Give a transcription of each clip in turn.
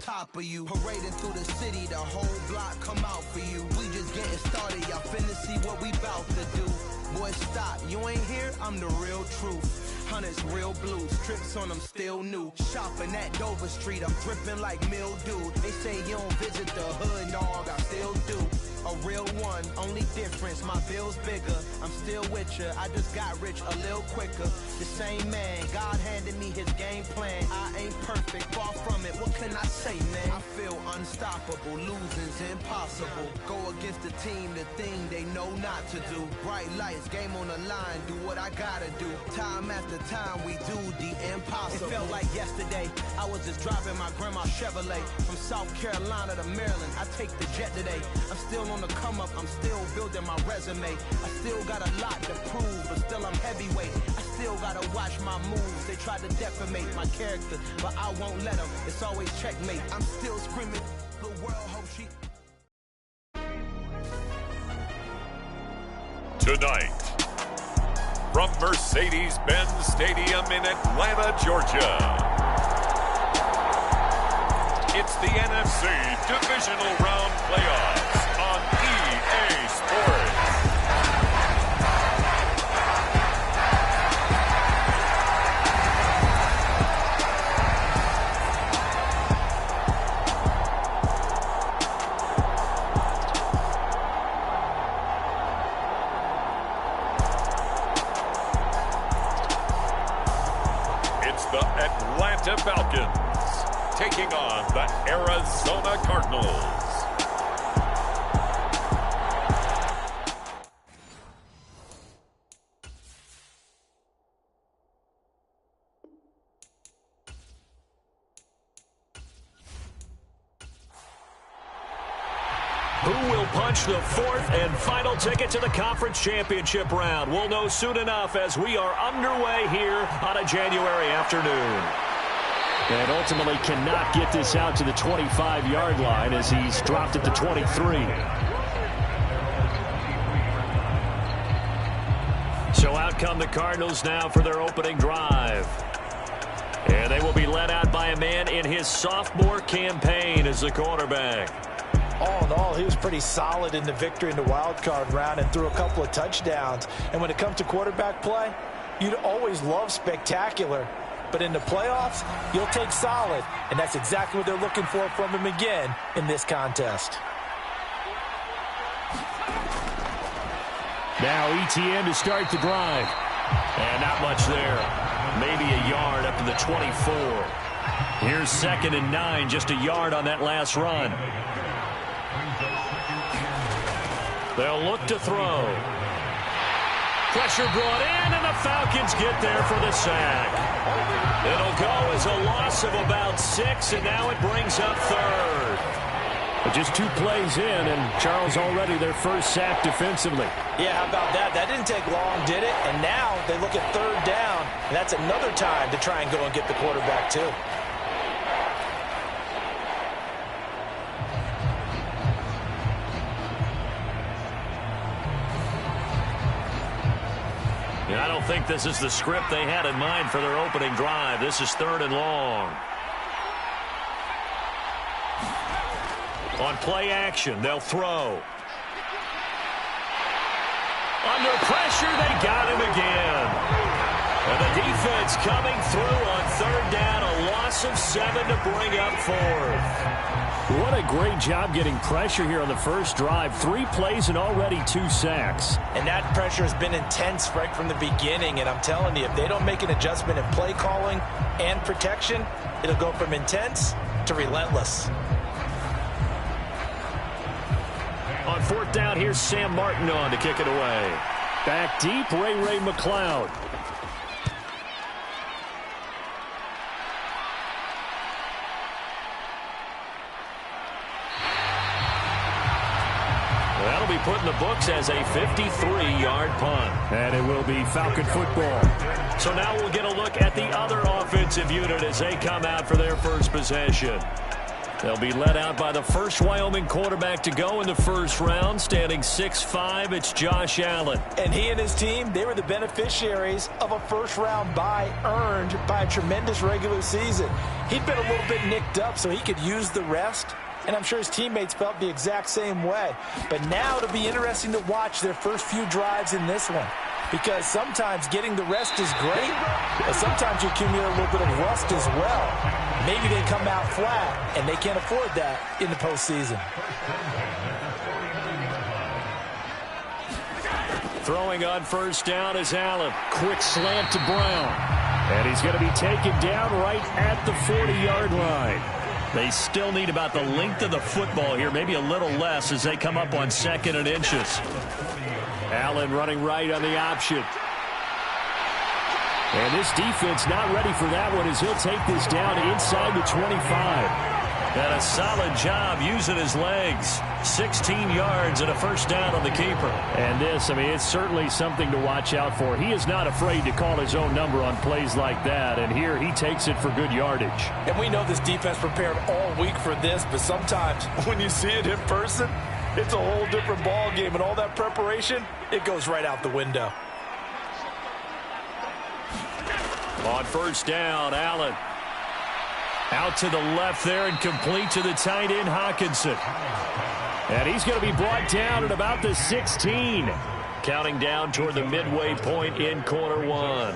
top of you. Parading through the city, the whole block come out for you. We just getting started, y'all finna see what we bout to do. Boy, stop, you ain't here, I'm the real truth. Hunters, real blues, trips on them still new. Shopping at Dover Street, I'm dripping like mildew. They say you don't visit the hood, dog, I still do. A real one, only difference, my bill's bigger. I'm still with ya, I just got rich a little quicker. The same man, God handed me his game plan. I ain't perfect, far from it, what can I say, man? I feel unstoppable, losing's impossible. Go against the team, the thing they know not to do. Bright lights, game on the line, do what I gotta do. Time after time, we do the impossible. It felt like yesterday, I was just driving my grandma's Chevrolet. From South Carolina to Maryland, I take the jet today. I'm still on the come up, I'm still building my resume. I still got a lot to prove, but still I'm heavyweight. I still gotta watch my moves. They try to defamate my character, but I won't let them. It's always checkmate. I'm still screaming, the world hope she... Tonight, from Mercedes-Benz Stadium in Atlanta, Georgia, it's the NFC Divisional Round Playoffs on EA Sports. It's the Atlanta Falcons taking on the Arizona Cardinals. Who will punch the fourth and final ticket to the conference championship round? We'll know soon enough as we are underway here on a January afternoon. And ultimately cannot get this out to the 25-yard line as he's dropped it to 23. So out come the Cardinals now for their opening drive. And they will be led out by a man in his sophomore campaign as the quarterback. All in all, he was pretty solid in the victory in the wild card round and threw a couple of touchdowns. And when it comes to quarterback play, you'd always love spectacular. But in the playoffs, you'll take solid. And that's exactly what they're looking for from him again in this contest. Now ETN to start the drive. And not much there. Maybe a yard up to the 24. Here's 2nd and 9, just a yard on that last run. They'll look to throw. Pressure brought in, and the Falcons get there for the sack. It'll go as a loss of about 6, and now it brings up 3rd. But just 2 plays in, and Charles already their first sack defensively. Yeah, how about that? That didn't take long, did it? And now they look at 3rd down, and that's another time to try and go and get the quarterback too. I don't think this is the script they had in mind for their opening drive. This is 3rd and long. On play action, they'll throw. Under pressure, they got him again. And the defense coming through on 3rd down, a loss of 7 to bring up 4th. What a great job getting pressure here on the first drive. 3 plays and already 2 sacks. And that pressure has been intense right from the beginning. And I'm telling you, if they don't make an adjustment in play calling and protection, it'll go from intense to relentless. On 4th down, here's Sam Martin on to kick it away. Back deep, Ray McLeod. That'll be put in the books as a 53-yard punt. And it will be Falcon football. So now we'll get a look at the other offensive unit as they come out for their first possession. They'll be led out by the first Wyoming quarterback to go in the first round, standing 6'5". It's Josh Allen. And he and his team, they were the beneficiaries of a first-round bye earned by a tremendous regular season. He'd been a little bit nicked up, so he could use the rest. And I'm sure his teammates felt the exact same way. But now it'll be interesting to watch their first few drives in this one. Because sometimes getting the rest is great, but sometimes you accumulate a little bit of rust as well. Maybe they come out flat, and they can't afford that in the postseason. Throwing on first down is Allen. Quick slant to Brown. And he's going to be taken down right at the 40-yard line. They still need about the length of the football here, maybe a little less as they come up on 2nd and inches. Allen running right on the option. And this defense not ready for that one as he'll take this down inside the 25. And a solid job using his legs. 16 yards and a first down on the keeper. And this, I mean, it's certainly something to watch out for. He is not afraid to call his own number on plays like that. And here he takes it for good yardage. And we know this defense prepared all week for this, but sometimes when you see it in person, it's a whole different ball game. And all that preparation, it goes right out the window. On first down, Allen. Out to the left there and complete to the tight end, Hawkinson. And he's going to be brought down at about the 16. Counting down toward the midway point in quarter one.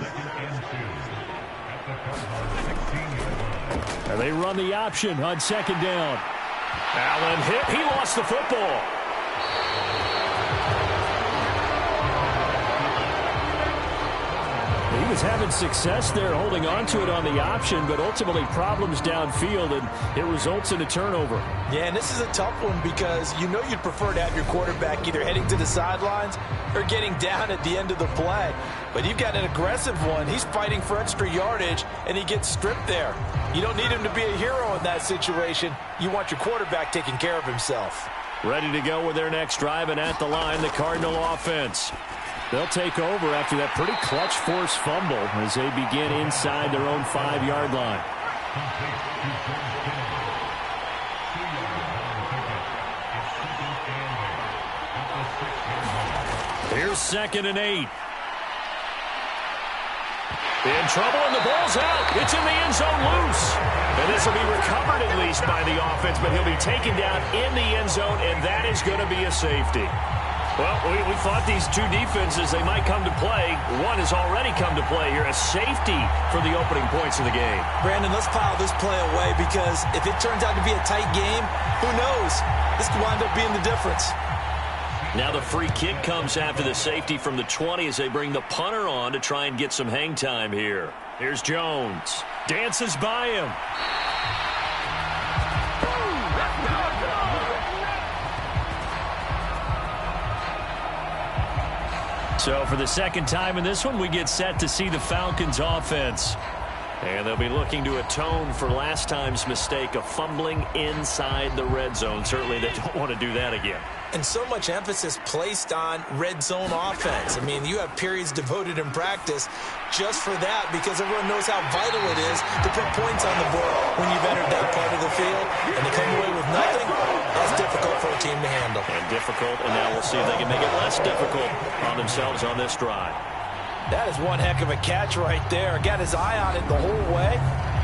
And they run the option on 2nd down. Allen hit. He lost the football. He was having success there holding on to it on the option, but ultimately problems downfield, and it results in a turnover. Yeah, and this is a tough one because you know you'd prefer to have your quarterback either heading to the sidelines or getting down at the end of the play. But you've got an aggressive one. He's fighting for extra yardage, and he gets stripped there. You don't need him to be a hero in that situation. You want your quarterback taking care of himself. Ready to go with their next drive, and at the line, the Cardinal offense. They'll take over after that pretty clutch forced fumble as they begin inside their own 5-yard line. Here's 2nd and 8. In trouble, and the ball's out. It's in the end zone loose. And this will be recovered at least by the offense, but he'll be taken down in the end zone, and that is going to be a safety. Well, we thought these two defenses, they might come to play. One has already come to play here, a safety for the opening points of the game. Brandon, let's pile this play away because if it turns out to be a tight game, who knows? This could wind up being the difference. Now the free kick comes after the safety from the 20 as they bring the punter on to try and get some hang time here. Here's Jones. Dances by him. So for the second time in this one, we get set to see the Falcons offense. And they'll be looking to atone for last time's mistake of fumbling inside the red zone. Certainly they don't want to do that again. And so much emphasis placed on red zone offense. I mean, you have periods devoted in practice just for that because everyone knows how vital it is to put points on the board when you've entered that part of the field. And to come away with nothing, that's difficult for a team to handle. And difficult, and now we'll see if they can make it less difficult on themselves on this drive. That is one heck of a catch right there. Got his eye on it the whole way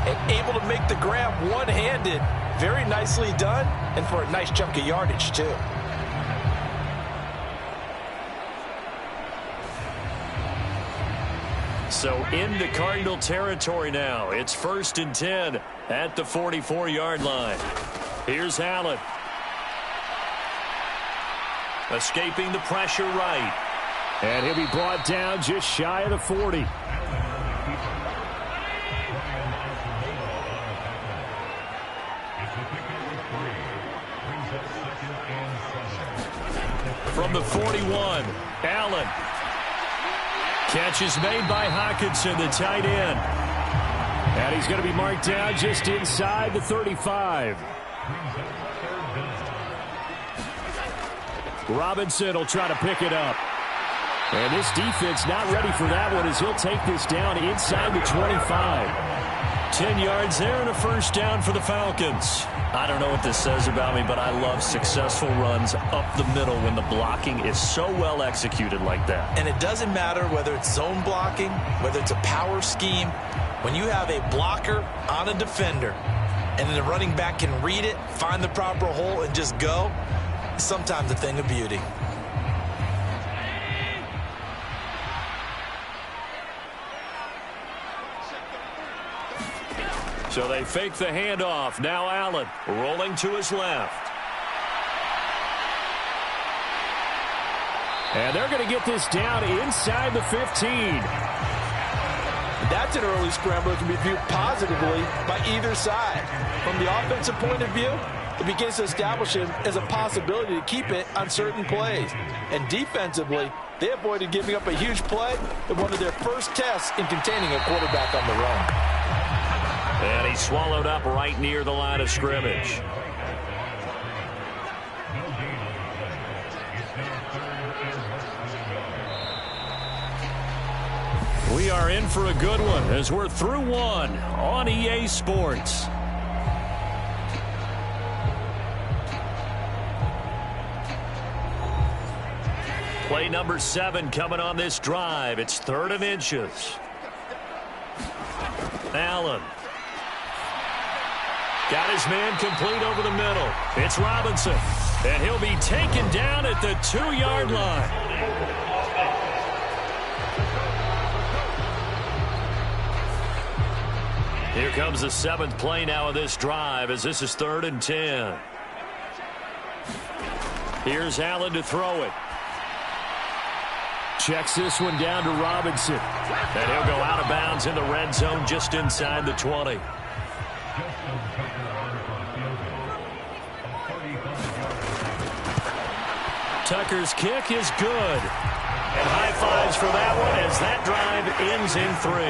and able to make the grab one-handed. Very nicely done, and for a nice chunk of yardage, too. So into Cardinal territory now. It's 1st and 10 at the 44-yard line. Here's Allen. Escaping the pressure right. And he'll be brought down just shy of the 40. From the 41, Allen. Catch is made by Hawkinson, the tight end. And he's going to be marked down just inside the 35. Robinson will try to pick it up. And this defense not ready for that one as he'll take this down inside the 25. 10 yards there and a first down for the Falcons. I don't know what this says about me, but I love successful runs up the middle when the blocking is so well executed like that. And it doesn't matter whether it's zone blocking, whether it's a power scheme. When you have a blocker on a defender and then the running back can read it, find the proper hole, and just go, it's sometimes a thing of beauty. So they fake the handoff. Now Allen rolling to his left. And they're going to get this down inside the 15. That's an early scramble that can be viewed positively by either side. From the offensive point of view, it begins to establish him as a possibility to keep it on certain plays. And defensively, they avoided giving up a huge play in one of their first tests in containing a quarterback on the run. And he swallowed up right near the line of scrimmage. We are in for a good one as we're through one on EA Sports. Play number 7 coming on this drive. It's 3rd and inches. Allen. Got his man complete over the middle. It's Robinson. And he'll be taken down at the 2-yard line. Here comes the 7th play now of this drive as this is 3rd and 10. Here's Allen to throw it. Checks this one down to Robinson. And he'll go out of bounds in the red zone just inside the 20. Tucker's kick is good. And high fives for that one as that drive ends in 3.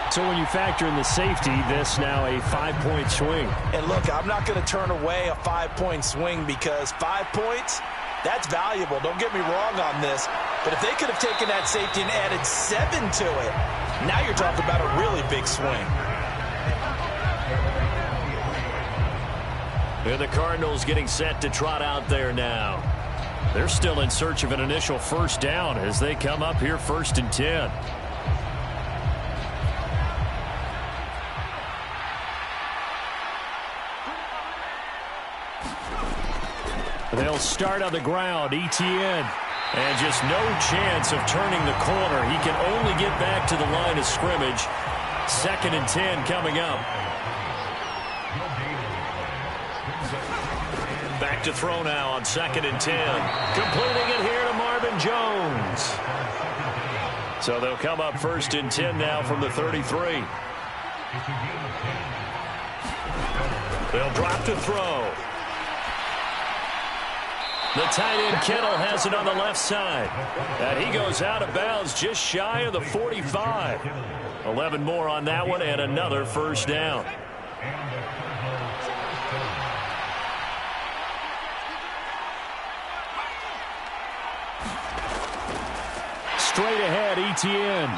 So when you factor in the safety, this now a 5-point swing. And look, I'm not going to turn away a 5-point swing because 5 points, that's valuable. Don't get me wrong on this. But if they could have taken that safety and added 7 to it, now you're talking about a really big swing. And the Cardinals getting set to trot out there now. They're still in search of an initial first down as they come up here 1st and 10. They'll start on the ground. Etienne. And just no chance of turning the corner. He can only get back to the line of scrimmage. 2nd and 10 coming up. Back to throw now on 2nd and 10. Completing it here to Marvin Jones. So they'll come up 1st and 10 now from the 33. They'll drop to throw. The tight end Kittle has it on the left side. And he goes out of bounds just shy of the 45. 11 more on that one and another first down. Straight ahead, Etienne.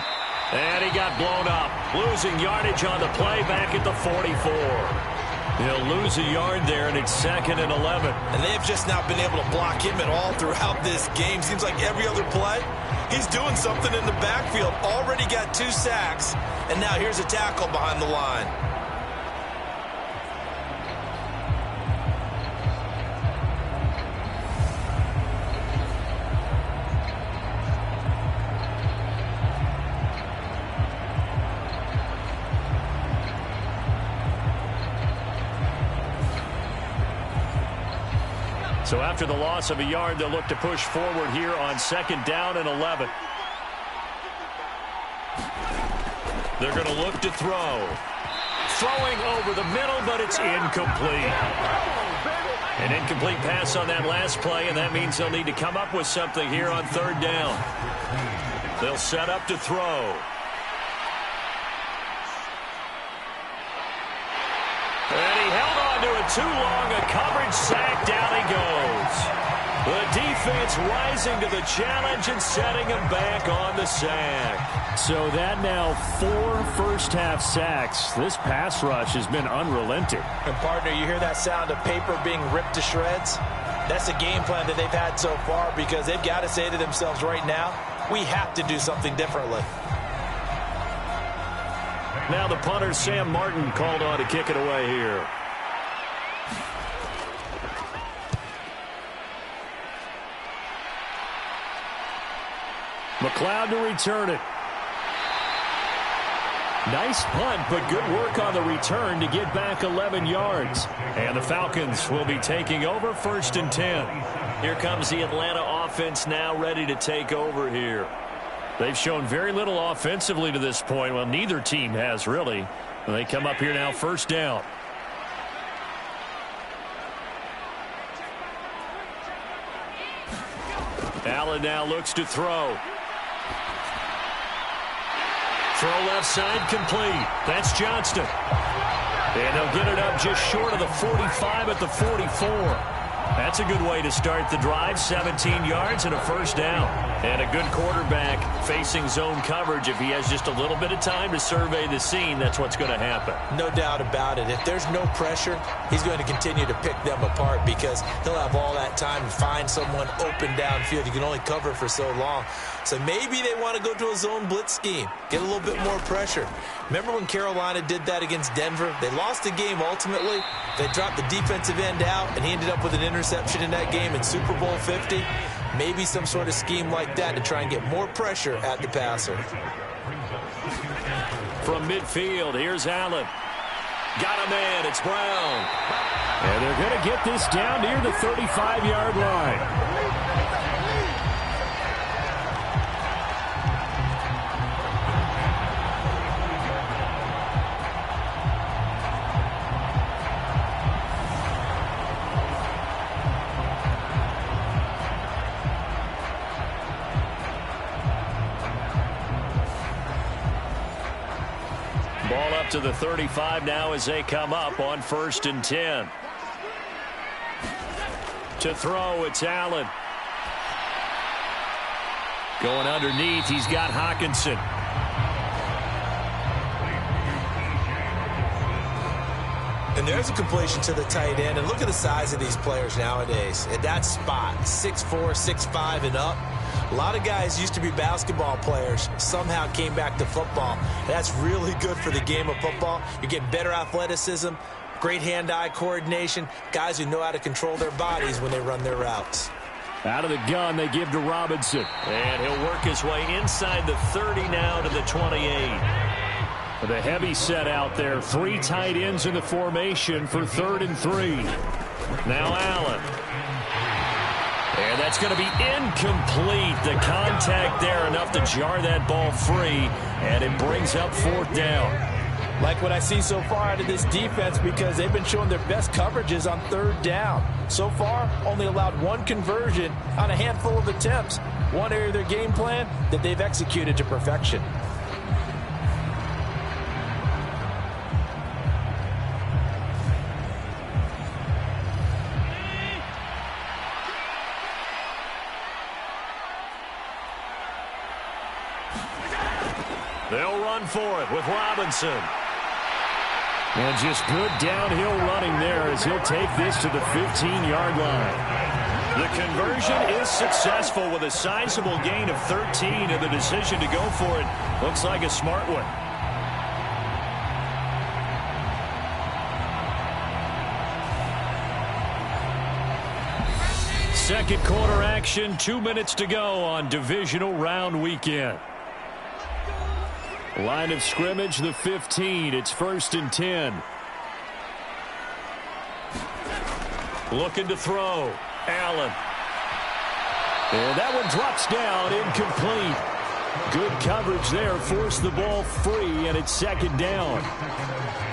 And he got blown up. Losing yardage on the play back at the 44. He'll lose a yard there, and it's 2nd and 11. And they've just not been able to block him at all throughout this game. Seems like every other play, he's doing something in the backfield. Already got 2 sacks, and now here's a tackle behind the line. So after the loss of a yard, they'll look to push forward here on 2nd down and 11. They're going to look to throw. Throwing over the middle, but it's incomplete. An incomplete pass on that last play, and that means they'll need to come up with something here on 3rd down. They'll set up to throw. And he held on to it too long. A coverage sack. Down he goes. The defense rising to the challenge and setting him back on the sack. So that now 4 first-half sacks. This pass rush has been unrelenting. And, partner, you hear that sound of paper being ripped to shreds? That's the game plan that they've had so far because they've got to say to themselves right now, we have to do something differently. Now the punter, Sam Martin, called on to kick it away here. McLeod to return it. Nice punt, but good work on the return to get back 11 yards. And the Falcons will be taking over 1st and 10. Here comes the Atlanta offense now ready to take over here. They've shown very little offensively to this point. Well, neither team has really. And they come up here now 1st down. Allen now looks to throw. Throw left side complete. That's Johnston. And they'll get it up just short of the 45 at the 44. That's a good way to start the drive. 17 yards and a 1st down. And a good quarterback facing zone coverage. If he has just a little bit of time to survey the scene, that's what's going to happen. No doubt about it. If there's no pressure, he's going to continue to pick them apart because he'll have all that time to find someone open downfield. You can only cover for so long. So maybe they want to go to a zone blitz scheme, get a little bit more pressure. Remember when Carolina did that against Denver? They lost the game ultimately. They dropped the defensive end out, and he ended up with an interception in that game in Super Bowl 50. Maybe some sort of scheme like that to try and get more pressure at the passer. From midfield, here's Allen. Got a man, it's Brown. And they're going to get this down near the 35-yard line. Ball up to the 35 now as they come up on 1st and 10. To throw, it's Allen. Going underneath, he's got Hawkinson. And there's a completion to the tight end. And look at the size of these players nowadays. At that spot, 6'4", 6'5", and up. A lot of guys used to be basketball players, somehow came back to football. That's really good for the game of football. You're getting better athleticism, great hand-eye coordination, guys who know how to control their bodies when they run their routes. Out of the gun, they give to Robinson. And he'll work his way inside the 30 now to the 28. The heavy set out there. 3 tight ends in the formation for 3rd and 3. Now Allen. And that's going to be incomplete. The contact there enough to jar that ball free. And it brings up 4th down. Like what I see so far out of this defense because they've been showing their best coverages on 3rd down. So far, only allowed 1 conversion on a handful of attempts. One area of their game plan that they've executed to perfection. They'll run for it with Robinson. And just good downhill running there as he'll take this to the 15-yard line. The conversion is successful with a sizable gain of 13, and the decision to go for it looks like a smart one. Second quarter action, 2 minutes to go on divisional round weekend. Line of scrimmage, the 15. It's 1st and 10. Looking to throw. Allen. And that one drops down, incomplete. Good coverage there, forced the ball free, and it's 2nd down.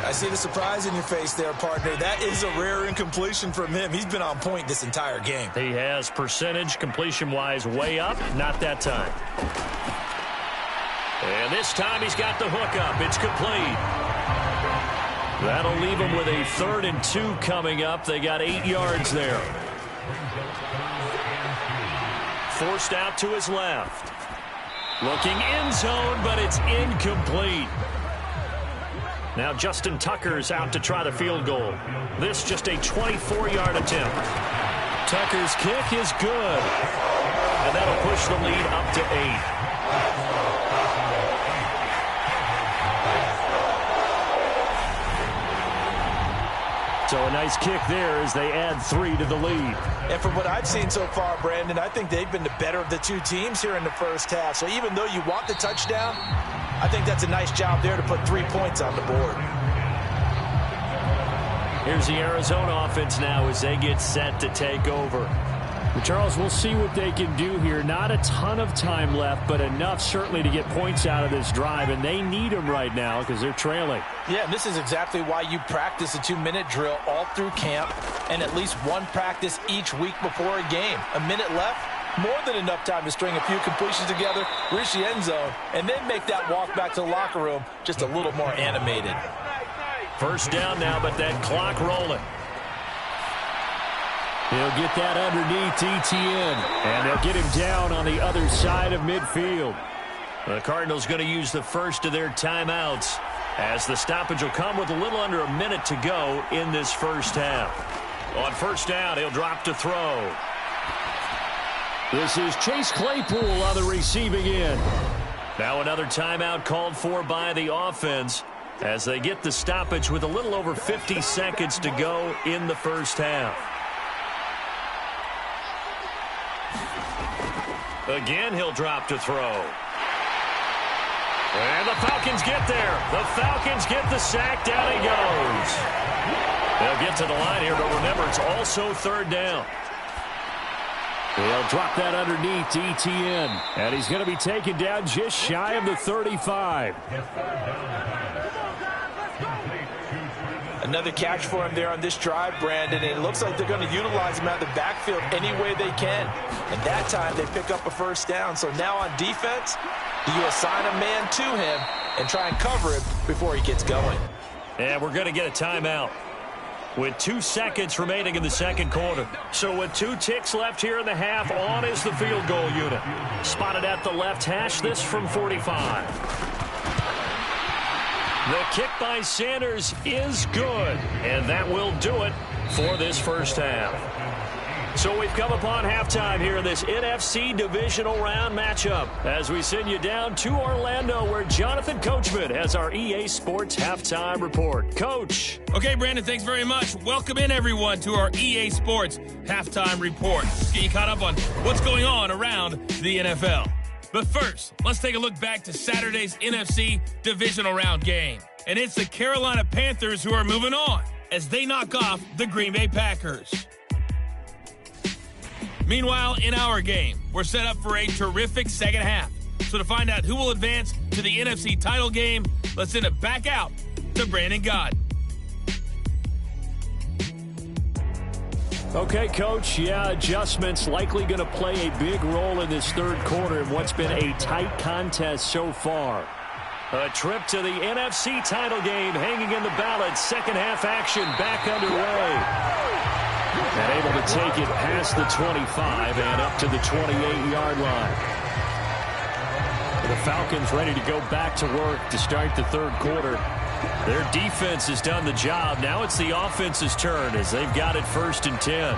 I see the surprise in your face there, partner. That is a rare incompletion from him. He's been on point this entire game. He has percentage, completion-wise, way up. Not that time. And this time he's got the hook up. It's complete. That'll leave him with a 3rd and 2 coming up. They got 8 yards there. forced out to his left. Looking end zone, but it's incomplete. Now Justin Tucker's out to try the field goal. This just a 24-yard attempt. Tucker's kick is good. And that'll push the lead up to 8. So a nice kick there as they add 3 to the lead. And from what I've seen so far, Brandon, I think they've been the better of the two teams here in the first half. So even though you want the touchdown, I think that's a nice job there to put 3 points on the board. Here's the Arizona offense now as they get set to take over. Charles, we'll see what they can do here. Not a ton of time left, but enough certainly to get points out of this drive, and they need them right now because they're trailing. Yeah, and this is exactly why you practice a 2-minute drill all through camp and at least one practice each week before a game. A minute left, more than enough time to string a few completions together, reach the end zone, and then make that walk back to the locker room just a little more animated. First down now, but that clock rolling. He'll get that underneath Etienne, and they'll get him down on the other side of midfield. The Cardinals going to use the first of their timeouts as the stoppage will come with a little under a minute to go in this first half. On first down, he'll drop to throw. This is Chase Claypool on the receiving end. Now another timeout called for by the offense as they get the stoppage with a little over 50 seconds to go in the first half. Again, he'll drop to throw. And the Falcons get there. The Falcons get the sack. Down he goes. They'll get to the line here, but remember, it's also third down. They'll drop that underneath to Etienne. And he's going to be taken down just shy of the 35. Another catch for him there on this drive, Brandon, and it looks like they're going to utilize him out of the backfield any way they can. And that time they pick up a first down. So now on defense, do you assign a man to him and try and cover him before he gets going? And we're going to get a timeout with 2 seconds remaining in the second quarter. So with 2 ticks left here in the half, on is the field goal unit. Spotted at the left hash, this from 45. The kick by Sanders is good, and that will do it for this first half. So we've come upon halftime here in this NFC divisional round matchup as we send you down to Orlando where Jonathan Coachman has our EA Sports halftime report. Coach. Okay, Brandon, thanks very much. Welcome in, everyone, to our EA Sports halftime report. Let's get you caught up on what's going on around the NFL. But first, let's take a look back to Saturday's NFC divisional round game. And it's the Carolina Panthers who are moving on as they knock off the Green Bay Packers. Meanwhile, in our game, we're set up for a terrific second half. So to find out who will advance to the NFC title game, let's send it back out to Brandon Gott. Okay, Coach, adjustments likely going to play a big role in this third quarter in what's been a tight contest so far. A trip to the NFC title game hanging in the balance. Second half action back underway. And able to take it past the 25 and up to the 28-yard line. The Falcons ready to go back to work to start the third quarter. Their defense has done the job. Now it's the offense's turn as they've got it 1st and 10.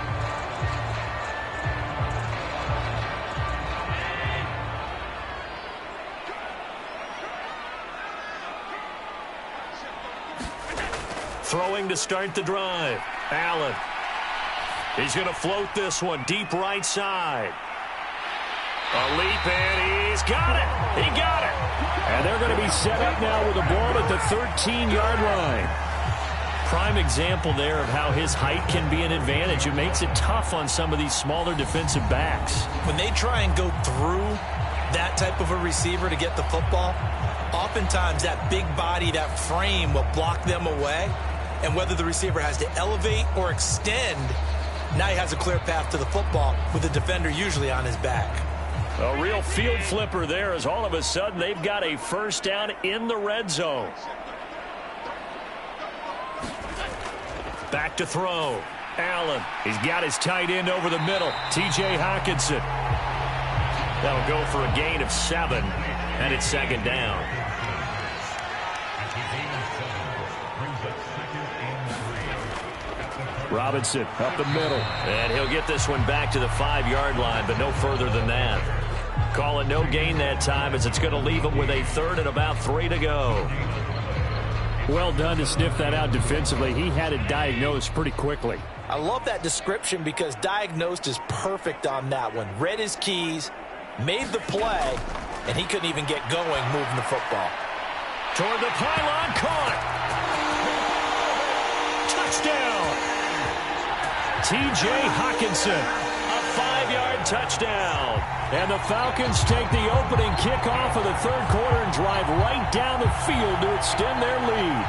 Throwing to start the drive. Allen. He's going to float this one deep right side. A leap, and he's got it. He got it. And they're going to be set up now with a ball at the 13-yard line. Prime example there of how his height can be an advantage. It makes it tough on some of these smaller defensive backs. When they try and go through that type of a receiver to get the football, oftentimes that big body, that frame will block them away. And whether the receiver has to elevate or extend, now he has a clear path to the football with the defender usually on his back. A real field flipper there as all of a sudden they've got a first down in the red zone. Back to throw. Allen. He's got his tight end over the middle. T.J. Hockenson. That'll go for a gain of 7, and it's second down. Robinson up the middle. And he'll get this one back to the 5-yard line, but no further than that. Call it no gain that time, as it's going to leave him with a 3rd and about 3 to go. Well done to sniff that out defensively. He had it diagnosed pretty quickly. I love that description because diagnosed is perfect on that one. Read his keys, made the play, and he couldn't even get going moving the football. Toward the pylon, caught. Touchdown. T.J. Hockenson, a 5-yard touchdown. And the Falcons take the opening kickoff of the 3rd quarter and drive right down the field to extend their lead.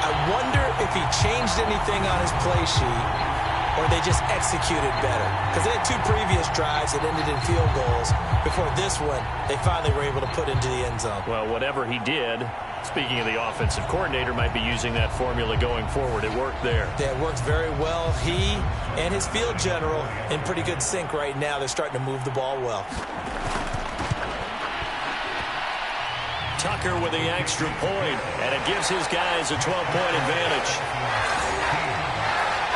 I wonder if he changed anything on his play sheet or they just executed better. Because they had 2 previous drives that ended in field goals. Before this one, they finally were able to put into the end zone. Well, whatever he did, speaking of the offensive coordinator, might be using that formula going forward. It worked there. Yeah, it works very well. He and his field general in pretty good sync right now. They're starting to move the ball well. Tucker with the extra point, and it gives his guys a 12-point advantage.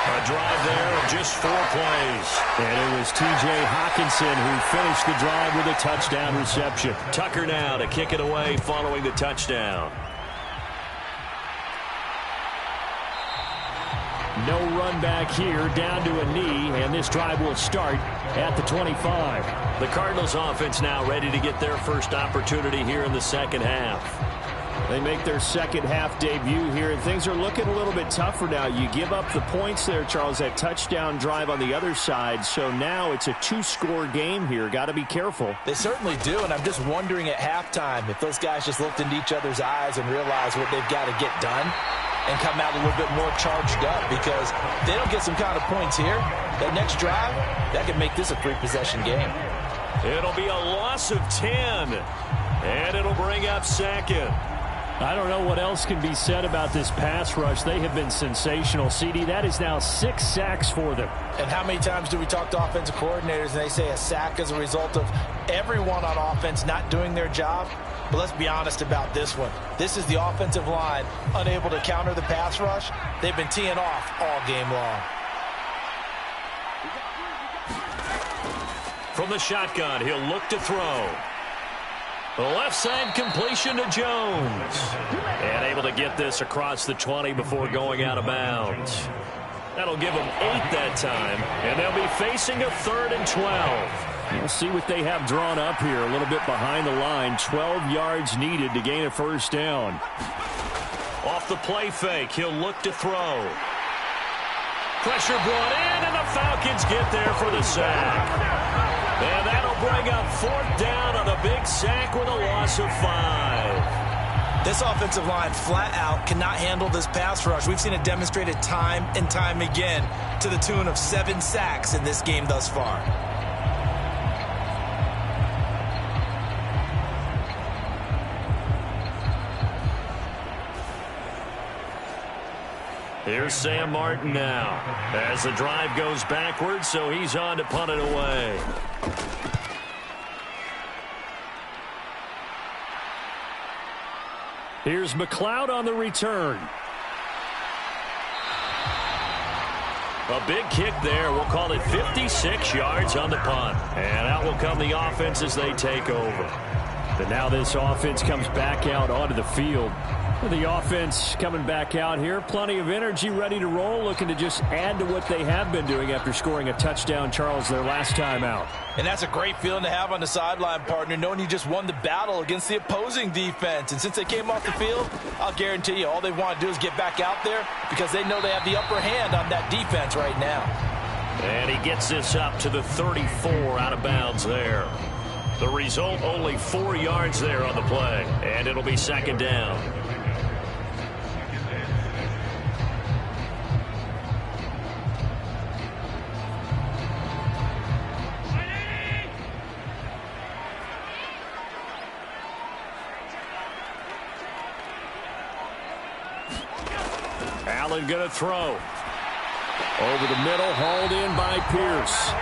A drive there of just 4 plays. And it was T.J. Hockenson who finished the drive with a touchdown reception. Tucker now to kick it away following the touchdown. No run back here, down to a knee, and this drive will start at the 25. The Cardinals offense now ready to get their first opportunity here in the second half. They make their second half debut here, and things are looking a little bit tougher now. You give up the points there, Charles, that touchdown drive on the other side. So now it's a 2-score game here. Got to be careful. They certainly do, and I'm just wondering at halftime if those guys just looked into each other's eyes and realized what they've got to get done and come out a little bit more charged up, because if they don't get some kind of points here, that next drive, that could make this a 3-possession game. It'll be a loss of 10, and it'll bring up second. I don't know what else can be said about this pass rush. They have been sensational. CD, that is now 6 sacks for them. And how many times do we talk to offensive coordinators and they say a sack is a result of everyone on offense not doing their job? But let's be honest about this one. This is the offensive line unable to counter the pass rush. They've been teeing off all game long. From the shotgun, he'll look to throw. The left side completion to Jones. And able to get this across the 20 before going out of bounds. That'll give them 8 that time. And they'll be facing a 3rd and 12. We'll see what they have drawn up here. A little bit behind the line. 12 yards needed to gain a first down. Off the play fake, he'll look to throw. Pressure brought in, and the Falcons get there for the sack. And that'll bring up 4th down on a big sack with a loss of 5. This offensive line flat out cannot handle this pass rush. We've seen it demonstrated time and time again to the tune of 7 sacks in this game thus far. Here's Sam Martin now as the drive goes backwards, so he's on to punt it away. Here's McLeod on the return. A big kick there. We'll call it 56 yards on the punt. And out will come the offense as they take over. But now this offense comes back out onto the field. The offense coming back out here. Plenty of energy, ready to roll, looking to just add to what they have been doing after scoring a touchdown, Charles, their last time out. And that's a great feeling to have on the sideline, partner, knowing you just won the battle against the opposing defense. And since they came off the field, I'll guarantee you all they want to do is get back out there because they know they have the upper hand on that defense right now. And he gets this up to the 34 out of bounds there. The result, only 4 yards there on the play. And it'll be second down. Allen going to throw. Over the middle, hauled in by Pierce.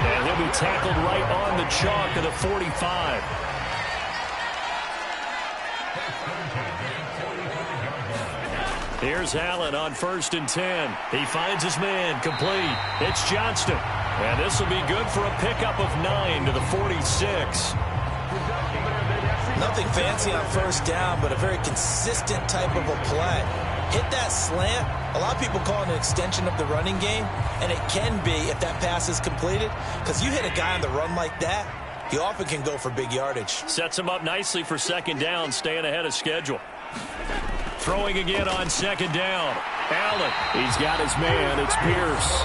And he'll be tackled right on the chalk of the 45. Here's Allen on 1st and 10. He finds his man, complete. It's Johnston. And this will be good for a pickup of 9 to the 46. Nothing fancy on 1st down, but a very consistent type of a play. Hit that slant. A lot of people call it an extension of the running game, and it can be if that pass is completed, because you hit a guy on the run like that, he often can go for big yardage. Sets him up nicely for 2nd down, staying ahead of schedule. Throwing again on 2nd down. Allen, he's got his man. It's Pierce.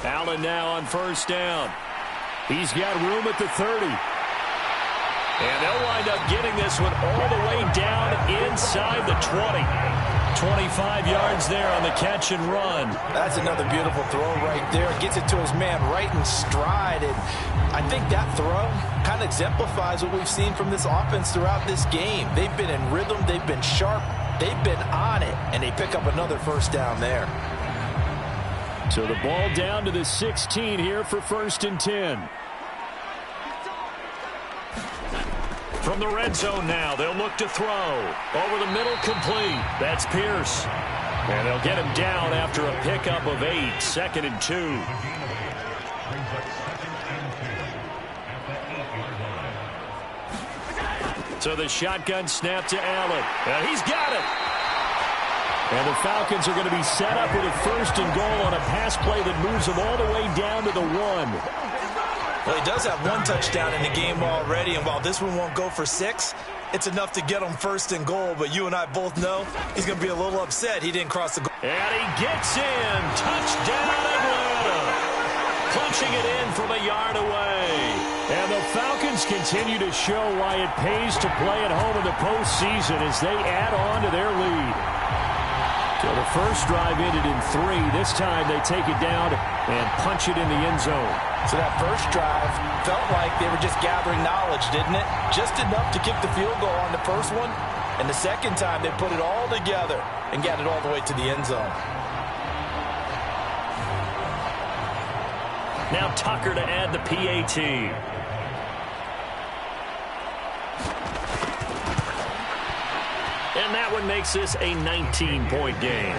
Allen now on 1st down. He's got room at the 30. And they'll wind up getting this one all the way down inside the 20. 25 yards there on the catch and run. That's another beautiful throw right there. Gets it to his man right in stride. And I think that throw kind of exemplifies what we've seen from this offense throughout this game. They've been in rhythm. They've been sharp. They've been on it. And they pick up another 1st down there. So the ball down to the 16 here for 1st and 10. From the red zone now, they'll look to throw. Over the middle, complete. That's Pierce. And they'll get him down after a pickup of 8, 2nd and 2. So the shotgun snap to Allen. And he's got it. And the Falcons are going to be set up with a 1st and goal on a pass play that moves them all the way down to the 1. Well, he does have 1 touchdown in the game already, and while this one won't go for 6, it's enough to get him 1st and goal. But you and I both know he's going to be a little upset he didn't cross the goal. And he gets in. Touchdown, Atlanta. Punching it in from a yard away. And the Falcons continue to show why it pays to play at home in the postseason as they add on to their lead. So the first drive ended in 3. This time they take it down and punch it in the end zone. So that first drive felt like they were just gathering knowledge, didn't it? Just enough to kick the field goal on the first one. And the second time they put it all together and got it all the way to the end zone. Now Tucker to add the PAT. And that one makes this a 19-point game.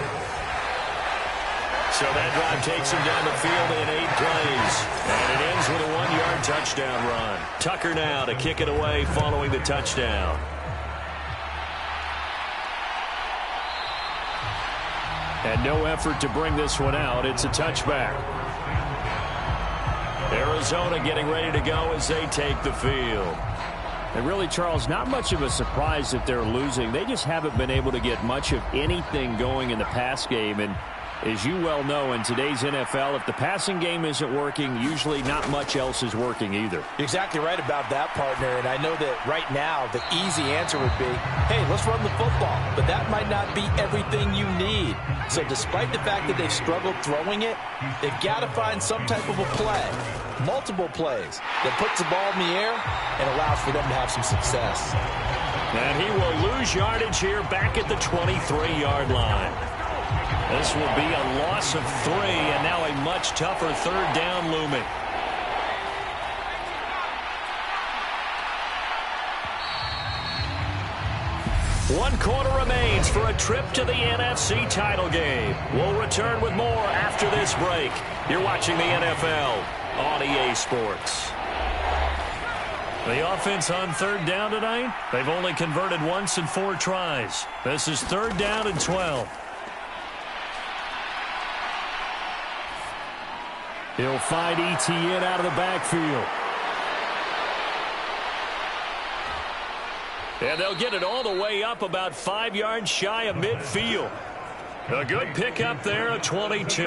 So that drive takes him down the field in 8 plays. And it ends with a 1-yard touchdown run. Tucker now to kick it away following the touchdown. And no effort to bring this one out. It's a touchback. Arizona getting ready to go as they take the field. And really, Charles, not much of a surprise that they're losing. They just haven't been able to get much of anything going in the pass game. And as you well know, in today's NFL, if the passing game isn't working, usually not much else is working either. You're exactly right about that, partner. And I know that right now the easy answer would be, hey, let's run the football. But that might not be everything you need. So despite the fact that they've struggled throwing it, they've got to find some type of a play, multiple plays, that puts the ball in the air and allows for them to have some success. And he will lose yardage here back at the 23-yard line. This will be a loss of 3, and now a much tougher 3rd down looming. One quarter remains for a trip to the NFC title game. We'll return with more after this break. You're watching the NFL on EA Sports. The offense on 3rd down tonight, they've only converted once in 4 tries. This is 3rd down and 12. He'll find Etienne out of the backfield. And they'll get it all the way up about 5 yards shy of midfield. A good pickup there, a 22.